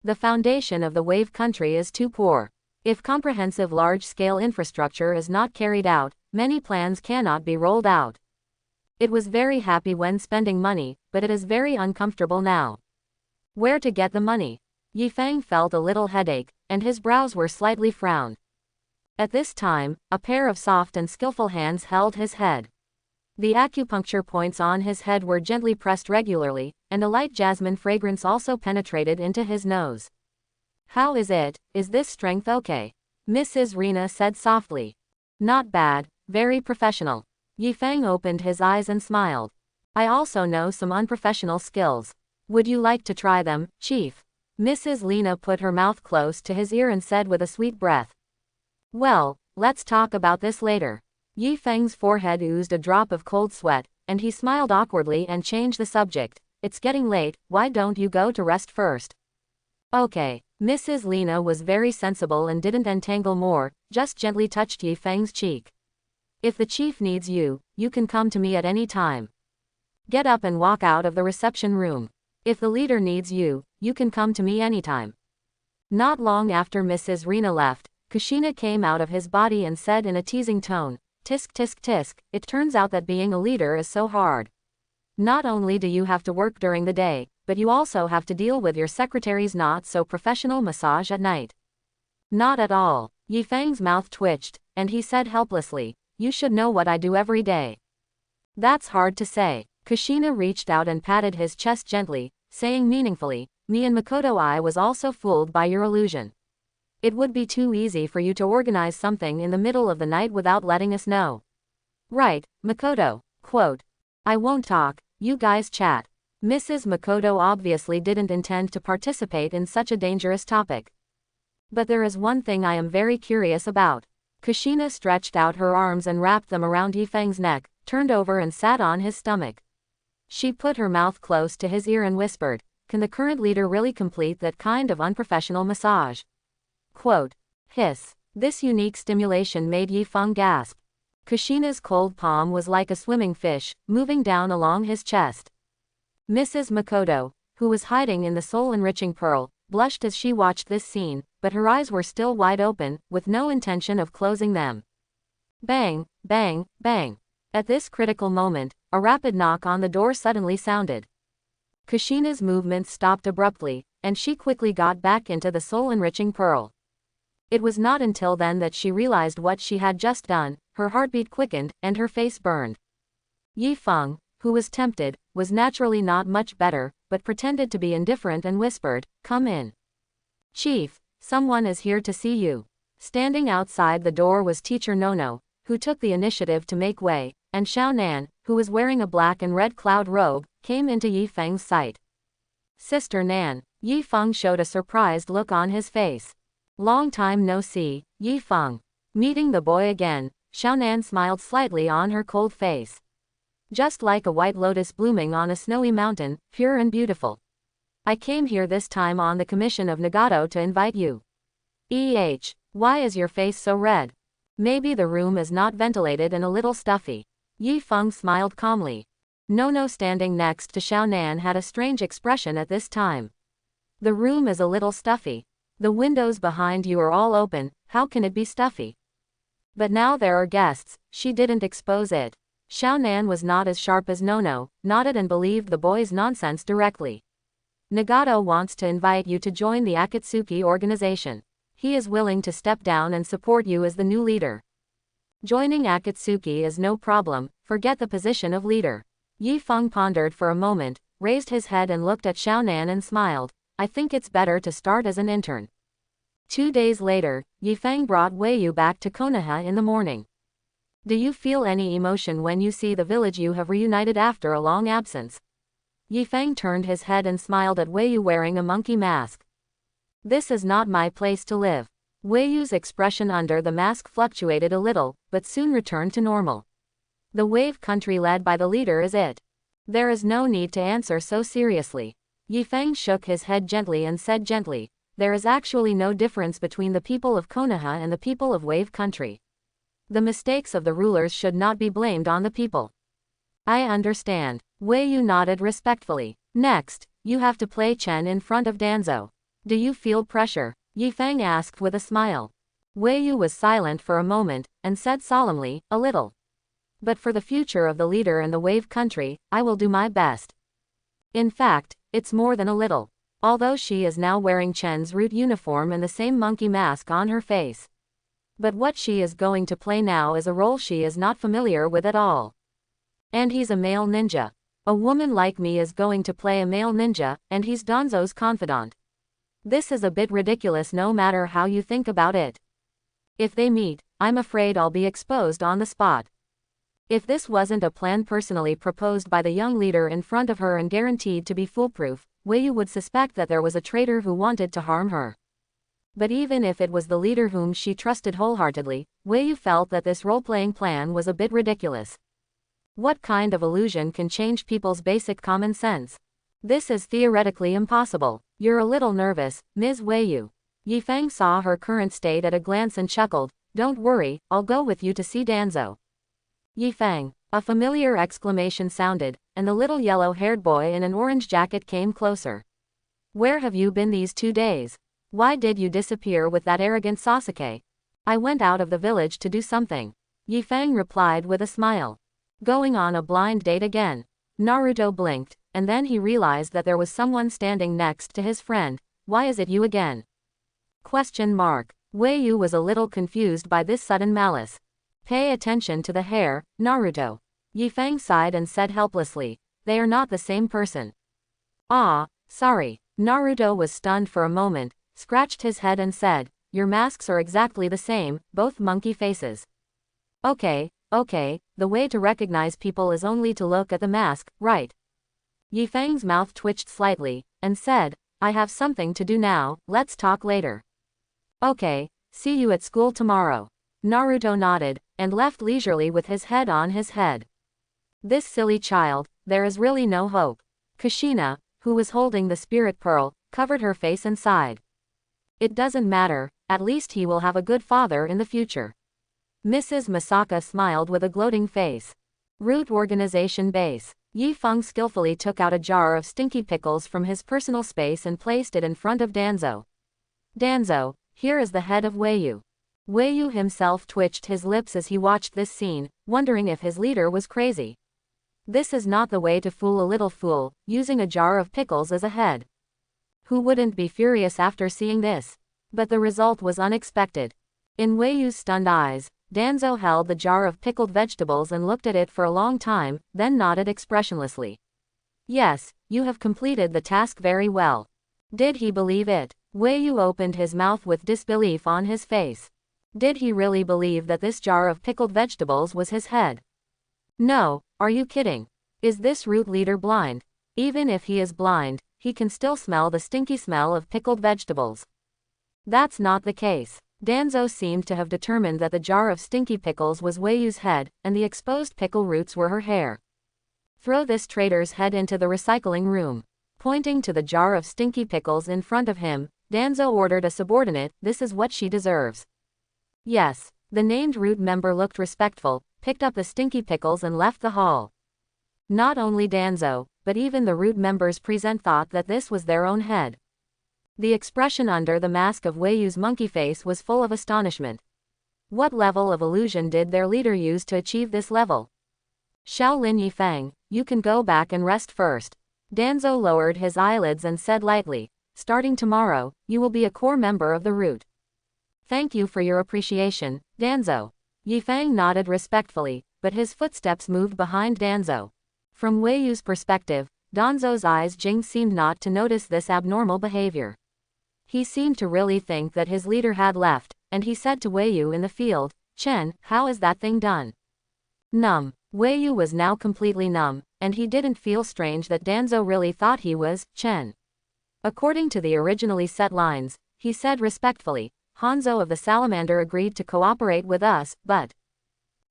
The foundation of the Wave Country is too poor. If comprehensive large-scale infrastructure is not carried out, many plans cannot be rolled out. It was very happy when spending money, but it is very uncomfortable now. Where to get the money? Yi Feng felt a little headache, and his brows were slightly frowned. At this time, a pair of soft and skillful hands held his head. The acupuncture points on his head were gently pressed regularly, and a light jasmine fragrance also penetrated into his nose. How is it? Is this strength okay? Mrs. Rina said softly. Not bad, very professional. Yi Feng opened his eyes and smiled. I also know some unprofessional skills. Would you like to try them, Chief? Mrs. Lina put her mouth close to his ear and said with a sweet breath. Well, let's talk about this later. Yi Feng's forehead oozed a drop of cold sweat, and he smiled awkwardly and changed the subject. It's getting late, why don't you go to rest first? Okay. Mrs. Lena was very sensible and didn't entangle more, just gently touched Yi Feng's cheek. If the chief needs you, you can come to me at any time. Get up and walk out of the reception room. If the leader needs you, you can come to me anytime. Not long after Mrs. Rena left, Kushina came out of his body and said in a teasing tone, "Tisk tisk tisk, it turns out that being a leader is so hard. Not only do you have to work during the day, but you also have to deal with your secretary's not-so-professional massage at night." Not at all. Yi Feng's mouth twitched, and he said helplessly, "You should know what I do every day." That's hard to say. Kushina reached out and patted his chest gently, saying meaningfully, "Me and Makoto, I was also fooled by your illusion. It would be too easy for you to organize something in the middle of the night without letting us know." "Right, Makoto." Quote, "I won't talk, you guys chat." Mrs. Makoto obviously didn't intend to participate in such a dangerous topic. "But there is one thing I am very curious about." Kushina stretched out her arms and wrapped them around Yi Feng's neck, turned over and sat on his stomach. She put her mouth close to his ear and whispered, "Can the current leader really complete that kind of unprofessional massage?" Quote, hiss. This unique stimulation made Yi Feng gasp. Kushina's cold palm was like a swimming fish, moving down along his chest. Mrs. Makoto, who was hiding in the soul-enriching pearl, blushed as she watched this scene, but her eyes were still wide open, with no intention of closing them. Bang, bang, bang. At this critical moment, a rapid knock on the door suddenly sounded. Kushina's movements stopped abruptly, and she quickly got back into the soul-enriching pearl. It was not until then that she realized what she had just done. Her heartbeat quickened, and her face burned. Yi Feng, who was tempted, was naturally not much better, but pretended to be indifferent and whispered, "Come in. Chief, someone is here to see you." Standing outside the door was Teacher Nono, who took the initiative to make way, and Xiao Nan, who was wearing a black and red cloud robe, came into Yi Feng's sight. "Sister Nan." Yi Feng showed a surprised look on his face. "Long time no see, Yi Feng." Meeting the boy again, Xiao Nan smiled slightly on her cold face. "Just like a white lotus blooming on a snowy mountain, pure and beautiful. I came here this time on the commission of Nagato to invite you." Why is your face so red? Maybe the room is not ventilated and a little stuffy." Yi Feng smiled calmly. Nono standing next to Xiao Nan had a strange expression at this time. "The room is a little stuffy. The windows behind you are all open, how can it be stuffy?" "But now there are guests," she didn't expose it. Xiao Nan was not as sharp as Nono, nodded and believed the boy's nonsense directly. "Nagato wants to invite you to join the Akatsuki organization. He is willing to step down and support you as the new leader." "Joining Akatsuki is no problem, forget the position of leader." Yi Feng pondered for a moment, raised his head and looked at Xiao Nan and smiled. "I think it's better to start as an intern." 2 days later, Yi Feng brought Weiyu back to Konaha in the morning. "Do you feel any emotion when you see the village you have reunited after a long absence?" Yi Feng turned his head and smiled at Weiyu wearing a monkey mask. "This is not my place to live." Weiyu's expression under the mask fluctuated a little, but soon returned to normal. "The wave country led by the leader is it. There is no need to answer so seriously." Yi Feng shook his head gently and said gently, "There is actually no difference between the people of Konaha and the people of wave country. The mistakes of the rulers should not be blamed on the people." "I understand." Weiyu nodded respectfully. "Next, you have to play Chen in front of Danzo. Do you feel pressure?" Yi Feng asked with a smile. Weiyu was silent for a moment, and said solemnly, "A little. But for the future of the leader and the wave country, I will do my best." In fact, it's more than a little. Although she is now wearing Chen's root uniform and the same monkey mask on her face. But what she is going to play now is a role she is not familiar with at all. And he's a male ninja. A woman like me is going to play a male ninja, and he's Danzo's confidant. This is a bit ridiculous no matter how you think about it. If they meet, I'm afraid I'll be exposed on the spot. If this wasn't a plan personally proposed by the young leader in front of her and guaranteed to be foolproof, Weiyu would suspect that there was a traitor who wanted to harm her. But even if it was the leader whom she trusted wholeheartedly, Weiyu felt that this role-playing plan was a bit ridiculous. What kind of illusion can change people's basic common sense? This is theoretically impossible. You're a little nervous, Ms. Weiyu. Yifeng saw her current state at a glance and chuckled, don't worry, I'll go with you to see Danzo. Yifeng. A familiar exclamation sounded, and the little yellow-haired boy in an orange jacket came closer. Where have you been these 2 days? Why did you disappear with that arrogant Sasuke? I went out of the village to do something. Yifeng replied with a smile. Going on a blind date again. Naruto blinked, and then he realized that there was someone standing next to his friend. Why is it you again? Question mark. Weiyu was a little confused by this sudden malice. Pay attention to the hair, Naruto. Yifeng sighed and said helplessly, they are not the same person. Ah, sorry. Naruto was stunned for a moment, scratched his head and said, your masks are exactly the same, both monkey faces. Okay, the way to recognize people is only to look at the mask, right? Yifeng's mouth twitched slightly, and said, I have something to do now, let's talk later. Okay, see you at school tomorrow. Naruto nodded, and left leisurely with his head on his head. This silly child, there is really no hope. Kushina, who was holding the spirit pearl, covered her face and sighed. It doesn't matter, at least he will have a good father in the future. Mrs. Masaka smiled with a gloating face. Root Organization Base. Yifeng skillfully took out a jar of stinky pickles from his personal space and placed it in front of Danzo. Danzo, here is the head of Weiyu. Weiyu himself twitched his lips as he watched this scene, wondering if his leader was crazy. This is not the way to fool a little fool, using a jar of pickles as a head. Who wouldn't be furious after seeing this? But the result was unexpected. In Weiyu's stunned eyes, Danzo held the jar of pickled vegetables and looked at it for a long time, then nodded expressionlessly. Yes, you have completed the task very well. Did he believe it? Weiyu opened his mouth with disbelief on his face. Did he really believe that this jar of pickled vegetables was his head? No, are you kidding? Is this root leader blind? Even if he is blind, he can still smell the stinky smell of pickled vegetables. That's not the case. Danzo seemed to have determined that the jar of stinky pickles was Weiyu's head, and the exposed pickle roots were her hair. Throw this traitor's head into the recycling room. Pointing to the jar of stinky pickles in front of him, Danzo ordered a subordinate, this is what she deserves. Yes, the named root member looked respectful, picked up the stinky pickles and left the hall. Not only Danzo, but even the root members present thought that this was their own head. The expression under the mask of Weiyu's monkey face was full of astonishment. What level of illusion did their leader use to achieve this level? Shaolin Yifeng, you can go back and rest first. Danzo lowered his eyelids and said lightly, starting tomorrow, you will be a core member of the root. Thank you for your appreciation, Danzo. Yifeng nodded respectfully, but his footsteps moved behind Danzo. From Weiyu's perspective, Danzo's eyes seemed not to notice this abnormal behavior. He seemed to really think that his leader had left, and he said to Weiyu in the field, Chen, how is that thing done? Numb. Weiyu was now completely numb, and he didn't feel strange that Danzo really thought he was Chen. According to the originally set lines, he said respectfully, Hanzo of the Salamander agreed to cooperate with us, but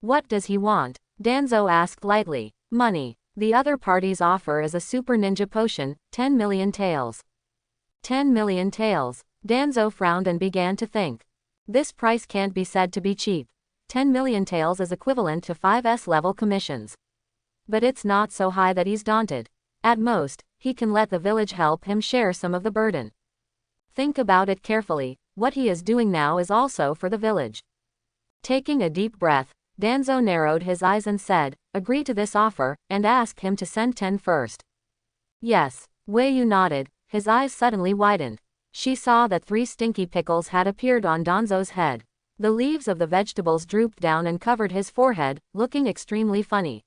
what does he want? Danzo asked lightly. Money. The other party's offer is a super ninja potion, 10 million taels. 10 million taels. Danzo frowned and began to think. This price can't be said to be cheap. 10 million taels is equivalent to 5S level commissions. But it's not so high that he's daunted. At most, he can let the village help him share some of the burden. Think about it carefully, what he is doing now is also for the village. Taking a deep breath, Danzo narrowed his eyes and said, agree to this offer, and ask him to send 10 first. Yes. Weiyu nodded, his eyes suddenly widened. She saw that 3 stinky pickles had appeared on Danzo's head. The leaves of the vegetables drooped down and covered his forehead, looking extremely funny.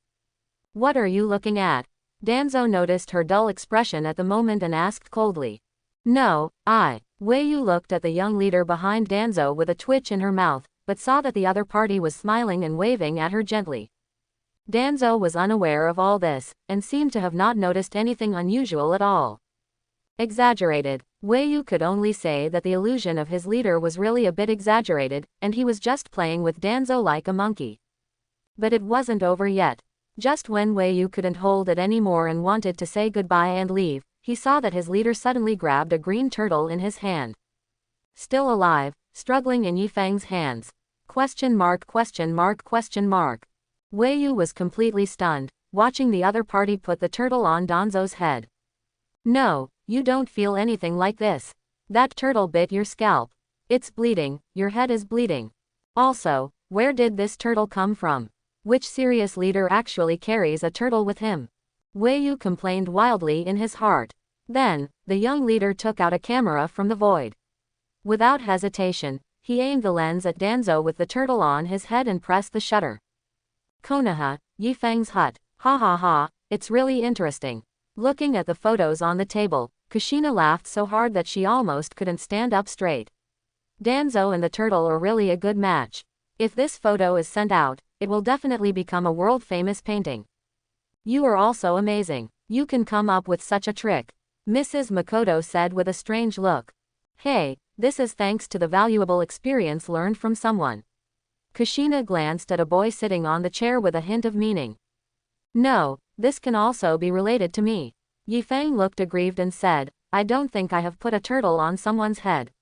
What are you looking at? Danzo noticed her dull expression at the moment and asked coldly. No, Weiyu looked at the young leader behind Danzo with a twitch in her mouth, but saw that the other party was smiling and waving at her gently. Danzo was unaware of all this, and seemed to have not noticed anything unusual at all. Exaggerated. Weiyu could only say that the illusion of his leader was really a bit exaggerated, and he was just playing with Danzo like a monkey. But it wasn't over yet. Just when Wei Yu couldn't hold it anymore and wanted to say goodbye and leave, he saw that his leader suddenly grabbed a green turtle in his hand. Still alive, struggling in Yifeng's hands. Question mark, question mark, question mark. Wei Yu was completely stunned, watching the other party put the turtle on Danzo's head. No, you don't feel anything like this. That turtle bit your scalp. It's bleeding, your head is bleeding. Also, where did this turtle come from? Which serious leader actually carries a turtle with him? Wei Yu complained wildly in his heart. Then, the young leader took out a camera from the void. Without hesitation, he aimed the lens at Danzo with the turtle on his head and pressed the shutter. Konaha, Yifeng's hut. Ha ha ha, it's really interesting. Looking at the photos on the table, Kushina laughed so hard that she almost couldn't stand up straight. Danzo and the turtle are really a good match. If this photo is sent out, it will definitely become a world-famous painting. You are also amazing. You can come up with such a trick. Mrs. Makoto said with a strange look. Hey, this is thanks to the valuable experience learned from someone. Kushina glanced at a boy sitting on the chair with a hint of meaning. No, this can also be related to me. Yifeng looked aggrieved and said, I don't think I have put a turtle on someone's head.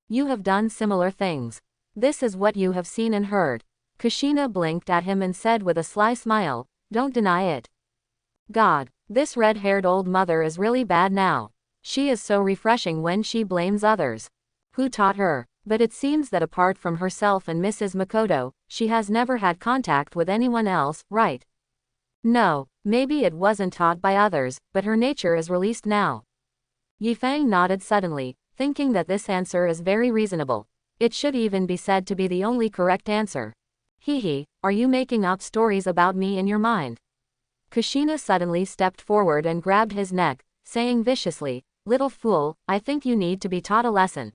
You have done similar things. This is what you have seen and heard. Kushina blinked at him and said with a sly smile, don't deny it. God, this red-haired old mother is really bad now. She is so refreshing when she blames others. Who taught her? But it seems that apart from herself and Mrs. Makoto, she has never had contact with anyone else, right? No, maybe it wasn't taught by others, but her nature is released now. Yifeng nodded suddenly, thinking that this answer is very reasonable. It should even be said to be the only correct answer. Hehe, are you making up stories about me in your mind? Kushina suddenly stepped forward and grabbed his neck, saying viciously, little fool, I think you need to be taught a lesson.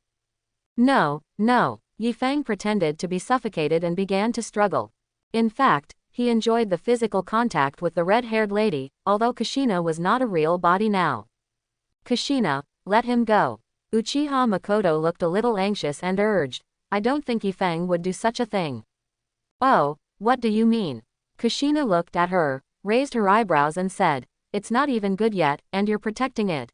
No, no, Yifeng pretended to be suffocated and began to struggle. In fact, he enjoyed the physical contact with the red-haired lady, although Kushina was not a real body now. Kushina, let him go. Uchiha Makoto looked a little anxious and urged, I don't think Yifeng would do such a thing. Oh, what do you mean? Kushina looked at her, raised her eyebrows and said, it's not even good yet, and you're protecting it.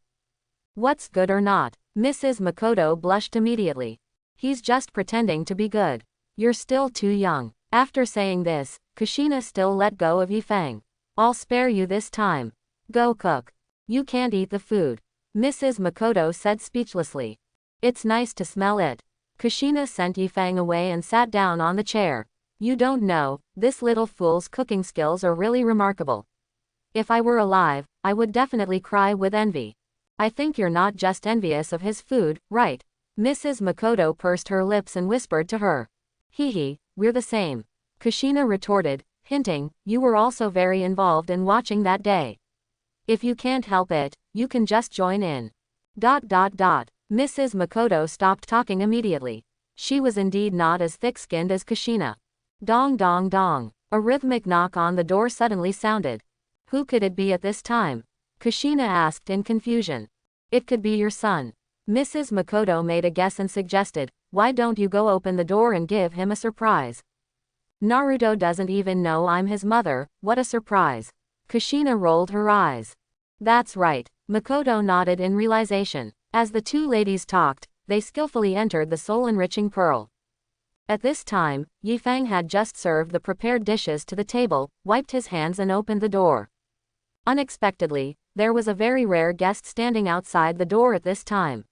What's good or not? Mrs. Makoto blushed immediately. He's just pretending to be good. You're still too young. After saying this, Kushina still let go of Yifeng. I'll spare you this time. Go cook. You can't eat the food. Mrs. Makoto said speechlessly. It's nice to smell it. Kushina sent Yifeng away and sat down on the chair. You don't know, this little fool's cooking skills are really remarkable. If I were alive, I would definitely cry with envy. I think you're not just envious of his food, right? Mrs. Makoto pursed her lips and whispered to her. Hehe, we're the same. Kushina retorted, hinting, you were also very involved in watching that day. If you can't help it, you can just join in. Mrs. Makoto stopped talking immediately. She was indeed not as thick-skinned as Kushina. Dong dong dong. A rhythmic knock on the door suddenly sounded. Who could it be at this time? Kushina asked in confusion. It could be your son. Mrs. Makoto made a guess and suggested, why don't you go open the door and give him a surprise? Naruto doesn't even know I'm his mother, what a surprise. Kushina rolled her eyes. That's right, Makoto nodded in realization. As the two ladies talked, they skillfully entered the soul-enriching pearl. At this time, Yifeng had just served the prepared dishes to the table, wiped his hands and opened the door. Unexpectedly, there was a very rare guest standing outside the door at this time.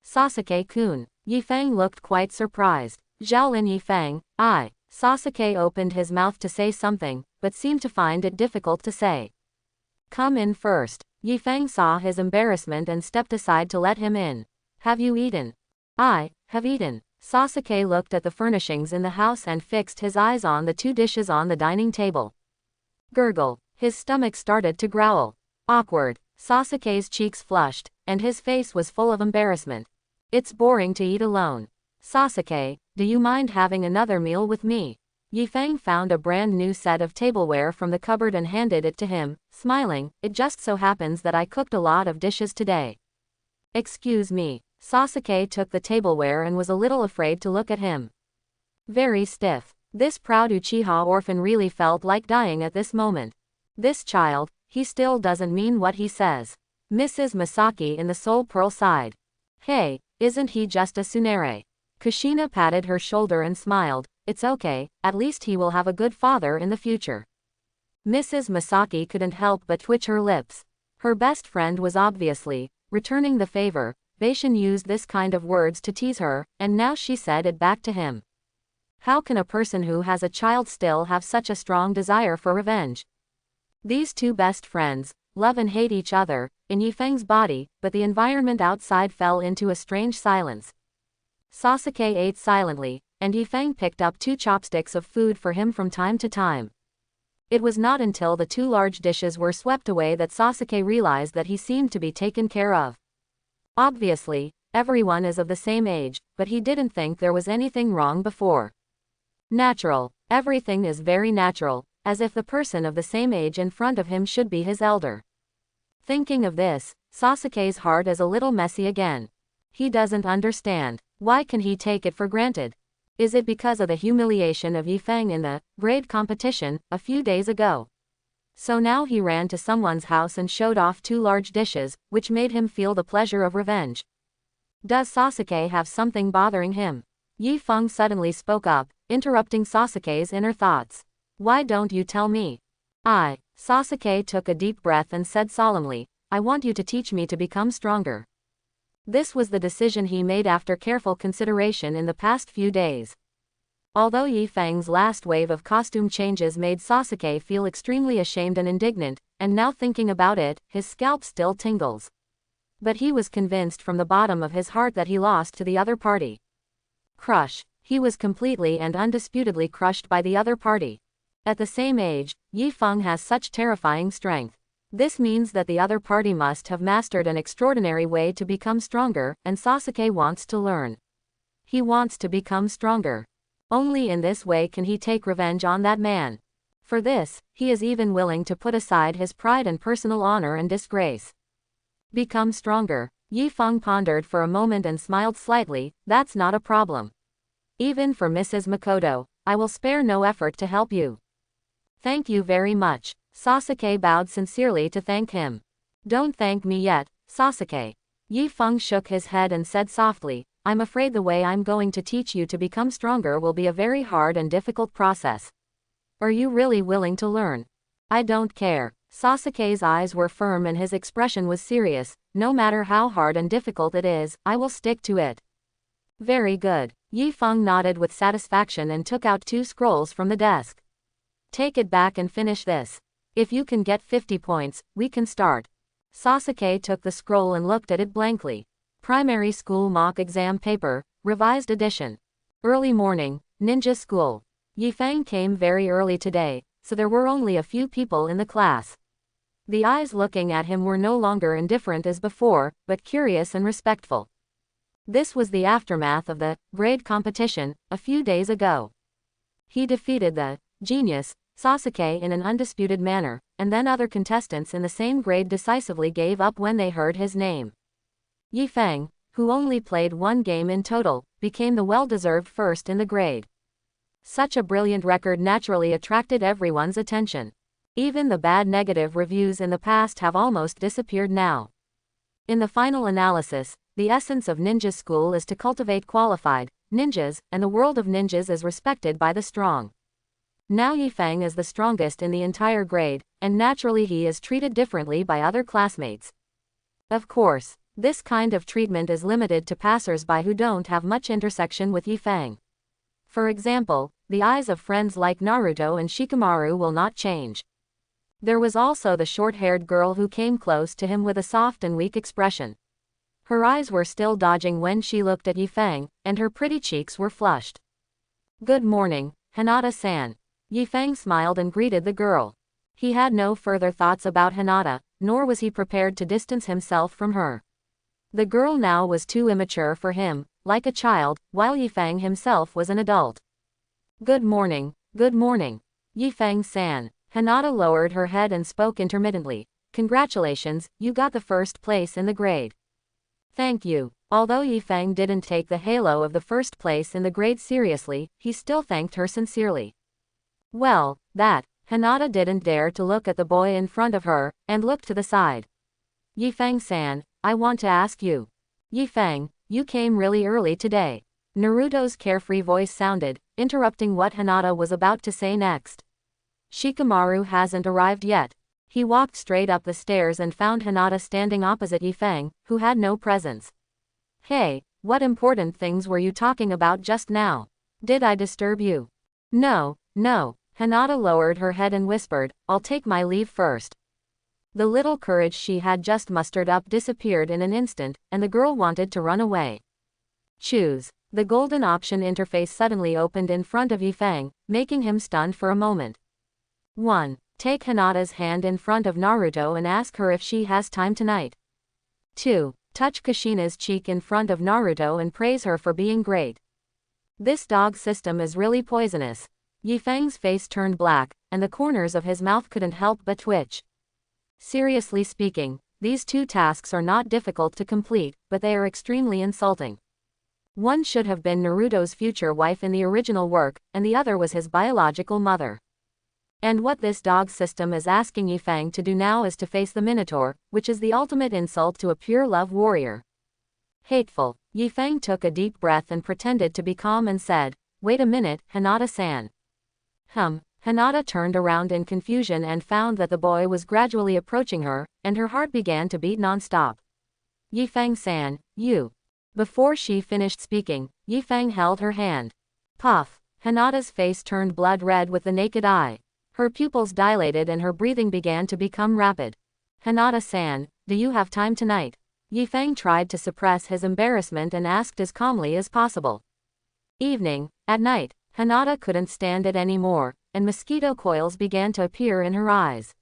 Sasuke-kun. Yifeng looked quite surprised. Xiaolin Yifeng, I. Sasuke opened his mouth to say something, but seemed to find it difficult to say. Come in first. Yifeng saw his embarrassment and stepped aside to let him in. Have you eaten? I have eaten. Sasuke looked at the furnishings in the house and fixed his eyes on the two dishes on the dining table. Gurgle. His stomach started to growl. Awkward. Sasuke's cheeks flushed, and his face was full of embarrassment. It's boring to eat alone. Sasuke, do you mind having another meal with me? Yifeng found a brand new set of tableware from the cupboard and handed it to him, smiling, it just so happens that I cooked a lot of dishes today. Excuse me. Sasuke took the tableware and was a little afraid to look at him. Very stiff. This proud Uchiha orphan really felt like dying at this moment. This child, he still doesn't mean what he says. Mrs. Masaki in the Soul Pearl sighed. Hey, isn't he just a tsundere? Kushina patted her shoulder and smiled. It's okay, at least he will have a good father in the future. Mrs. Masaki couldn't help but twitch her lips. Her best friend was obviously returning the favor. Bashan used this kind of words to tease her, and now she said it back to him. How can a person who has a child still have such a strong desire for revenge? These two best friends love and hate each other in Yifeng's body, but the environment outside fell into a strange silence. Sasuke ate silently, and Yifeng picked up 2 chopsticks of food for him from time to time. It was not until the 2 large dishes were swept away that Sasuke realized that he seemed to be taken care of. Obviously, everyone is of the same age, but he didn't think there was anything wrong before. Natural. Everything is very natural, as if the person of the same age in front of him should be his elder. Thinking of this, Sasuke's heart is a little messy again. He doesn't understand. Why can he take it for granted? Is it because of the humiliation of Yifeng in the grade competition a few days ago? So now he ran to someone's house and showed off 2 large dishes, which made him feel the pleasure of revenge. Does Sasuke have something bothering him? Yifeng suddenly spoke up, interrupting Sasuke's inner thoughts. Why don't you tell me? Sasuke took a deep breath and said solemnly, I want you to teach me to become stronger. This was the decision he made after careful consideration in the past few days. Although Yifeng's last wave of costume changes made Sasuke feel extremely ashamed and indignant, and now thinking about it, his scalp still tingles. But he was convinced from the bottom of his heart that he lost to the other party. Crush. He was completely and undisputedly crushed by the other party. At the same age, Yifeng has such terrifying strength. This means that the other party must have mastered an extraordinary way to become stronger, and Sasuke wants to learn. He wants to become stronger. Only in this way can he take revenge on that man. For this, he is even willing to put aside his pride and personal honor and disgrace. Become stronger. Yifeng pondered for a moment and smiled slightly. That's not a problem. Even for Mrs. Makoto, I will spare no effort to help you. Thank you very much. Sasuke bowed sincerely to thank him. Don't thank me yet, Sasuke. Yifeng shook his head and said softly, I'm afraid the way I'm going to teach you to become stronger will be a very hard and difficult process. Are you really willing to learn? I don't care. Sasuke's eyes were firm and his expression was serious. No matter how hard and difficult it is, I will stick to it. Very good. Yifeng nodded with satisfaction and took out 2 scrolls from the desk. Take it back and finish this. If you can get 50 points, we can start. Sasuke took the scroll and looked at it blankly. Primary School Mock Exam Paper, Revised Edition. Early morning, Ninja School. Yifeng came very early today, so there were only a few people in the class. The eyes looking at him were no longer indifferent as before, but curious and respectful. This was the aftermath of the grade competition a few days ago. He defeated the genius Sasuke in an undisputed manner, and then other contestants in the same grade decisively gave up when they heard his name. Yifeng, who only played 1 game in total, became the well-deserved first in the grade. Such a brilliant record naturally attracted everyone's attention. Even the bad negative reviews in the past have almost disappeared now. In the final analysis, the essence of ninja school is to cultivate qualified ninjas, and the world of ninjas is respected by the strong. Now Yifeng is the strongest in the entire grade, and naturally he is treated differently by other classmates. Of course, this kind of treatment is limited to passers-by who don't have much intersection with Yifeng. For example, the eyes of friends like Naruto and Shikamaru will not change. There was also the short-haired girl who came close to him with a soft and weak expression. Her eyes were still dodging when she looked at Yifeng, and her pretty cheeks were flushed. Good morning, Hinata-san. Yifeng smiled and greeted the girl. He had no further thoughts about Hinata, nor was he prepared to distance himself from her. The girl now was too immature for him, like a child, while Yifeng himself was an adult. Good morning, Yifeng-san. Hinata lowered her head and spoke intermittently. Congratulations, you got the first place in the grade. Thank you. Although Yifeng didn't take the halo of the first place in the grade seriously, he still thanked her sincerely. Well, that, Hinata didn't dare to look at the boy in front of her, and looked to the side. Yifeng-san, I want to ask you. Yifeng, you came really early today. Naruto's carefree voice sounded, interrupting what Hinata was about to say next. Shikamaru hasn't arrived yet. He walked straight up the stairs and found Hinata standing opposite Yifeng, who had no presence. Hey, what important things were you talking about just now? Did I disturb you? No, no. Hinata lowered her head and whispered, I'll take my leave first. The little courage she had just mustered up disappeared in an instant, and the girl wanted to run away. Choose. The golden option interface suddenly opened in front of Yifeng, making him stunned for a moment. 1. Take Hinata's hand in front of Naruto and ask her if she has time tonight. 2. Touch Kushina's cheek in front of Naruto and praise her for being great. This dog system is really poisonous. Yifeng's face turned black, and the corners of his mouth couldn't help but twitch. Seriously speaking, these two tasks are not difficult to complete, but they are extremely insulting. One should have been Naruto's future wife in the original work, and the other was his biological mother. And what this dog system is asking Yifeng to do now is to face the Minotaur, which is the ultimate insult to a pure love warrior. Hateful. Yifeng took a deep breath and pretended to be calm and said, Wait a minute, Hinata-san. Hinata turned around in confusion and found that the boy was gradually approaching her, and her heart began to beat non-stop. Yifeng-san, you. Before she finished speaking, Yifeng held her hand. Puff. Hinata's face turned blood red with the naked eye. Her pupils dilated and her breathing began to become rapid. Hinata-san, do you have time tonight? Yifeng tried to suppress his embarrassment and asked as calmly as possible. Evening, at night. Hinata couldn't stand it anymore, and mosquito coils began to appear in her eyes.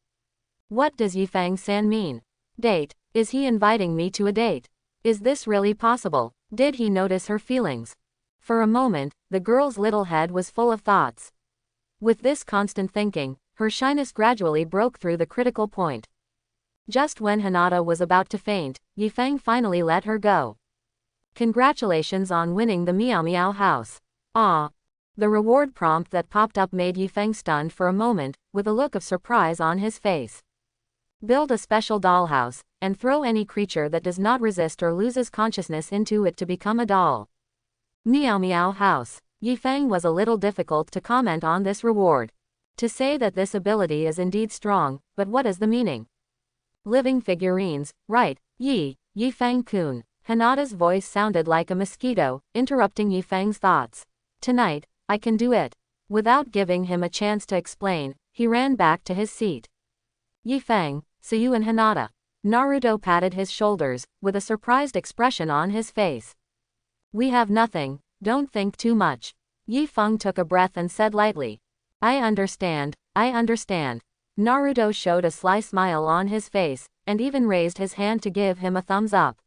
What does Yifeng-san mean? Date? Is he inviting me to a date? Is this really possible? Did he notice her feelings? For a moment, the girl's little head was full of thoughts. With this constant thinking, her shyness gradually broke through the critical point. Just when Hinata was about to faint, Yifeng finally let her go. Congratulations on winning the Meow Meow house. Ah. The reward prompt that popped up made Yifeng stunned for a moment, with a look of surprise on his face. Build a special dollhouse, and throw any creature that does not resist or loses consciousness into it to become a doll. Meow Meow house. Yifeng was a little difficult to comment on this reward. To say that this ability is indeed strong, but what is the meaning? Living figurines, right, Yifeng-kun. Hinata's voice sounded like a mosquito, interrupting Yifeng's thoughts. Tonight, I can do it. Without giving him a chance to explain, he ran back to his seat. Yifeng, so you and Hinata. Naruto patted his shoulders, with a surprised expression on his face. We have nothing, don't think too much. Yifeng took a breath and said lightly. I understand. Naruto showed a sly smile on his face, and even raised his hand to give him a thumbs up.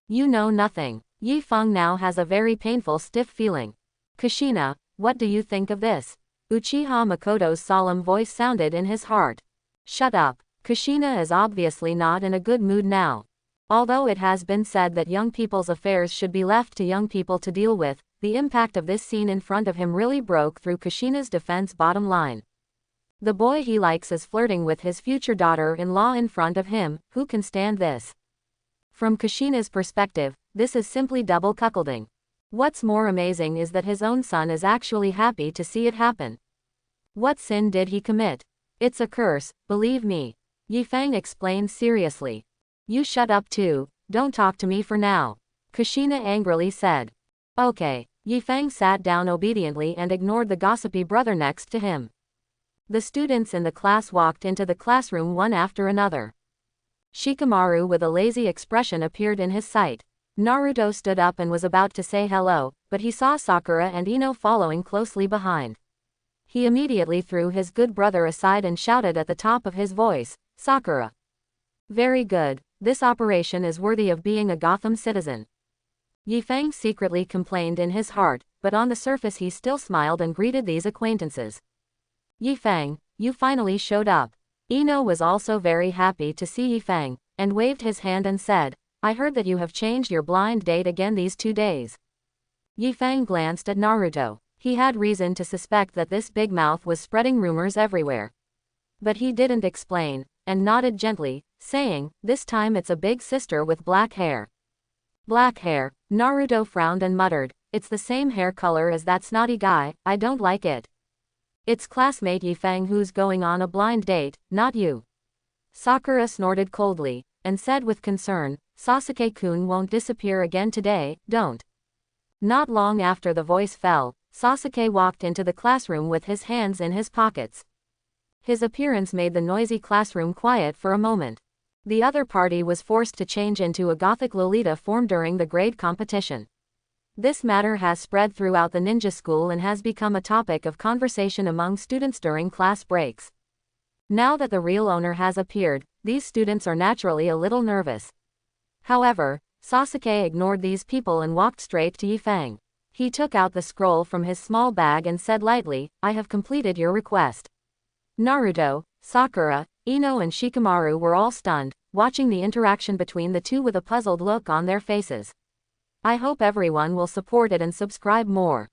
You know nothing. Yifeng now has a very painful stiff feeling. Kushina, what do you think of this? Uchiha Makoto's solemn voice sounded in his heart. Shut up. Kushina is obviously not in a good mood now. Although it has been said that young people's affairs should be left to young people to deal with, the impact of this scene in front of him really broke through Kushina's defense bottom line. The boy he likes is flirting with his future daughter-in-law in front of him, who can stand this? From Kushina's perspective, this is simply double cuckolding. What's more amazing is that his own son is actually happy to see it happen. What sin did he commit? It's a curse, believe me. Yifeng explained seriously. You shut up too, don't talk to me for now. Kushina angrily said. Okay. Yifeng sat down obediently and ignored the gossipy brother next to him. The students in the class walked into the classroom one after another. Shikamaru with a lazy expression appeared in his sight. Naruto stood up and was about to say hello, but he saw Sakura and Ino following closely behind. He immediately threw his good brother aside and shouted at the top of his voice, Sakura. Very good, this operation is worthy of being a Gotham citizen. Yifeng secretly complained in his heart, but on the surface he still smiled and greeted these acquaintances. Yifeng, you finally showed up. Ino was also very happy to see Yifeng, and waved his hand and said, I heard that you have changed your blind date again these 2 days. Yifeng glanced at Naruto. He had reason to suspect that this big mouth was spreading rumors everywhere. But he didn't explain, and nodded gently, saying, "This time it's a big sister with black hair." Black hair. Naruto frowned and muttered, "It's the same hair color as that snotty guy, I don't like it." "It's classmate Yifeng who's going on a blind date, not you." Sakura snorted coldly, and said with concern, "Sasuke-kun won't disappear again today, don't." Not long after the voice fell, Sasuke walked into the classroom with his hands in his pockets. His appearance made the noisy classroom quiet for a moment. The other party was forced to change into a gothic Lolita form during the grade competition. This matter has spread throughout the ninja school and has become a topic of conversation among students during class breaks. Now that the real owner has appeared, these students are naturally a little nervous. However, Sasuke ignored these people and walked straight to Yifeng. He took out the scroll from his small bag and said lightly, "I have completed your request." Naruto, Sakura, Ino and Shikamaru were all stunned, watching the interaction between the two with a puzzled look on their faces. I hope everyone will support it and subscribe more.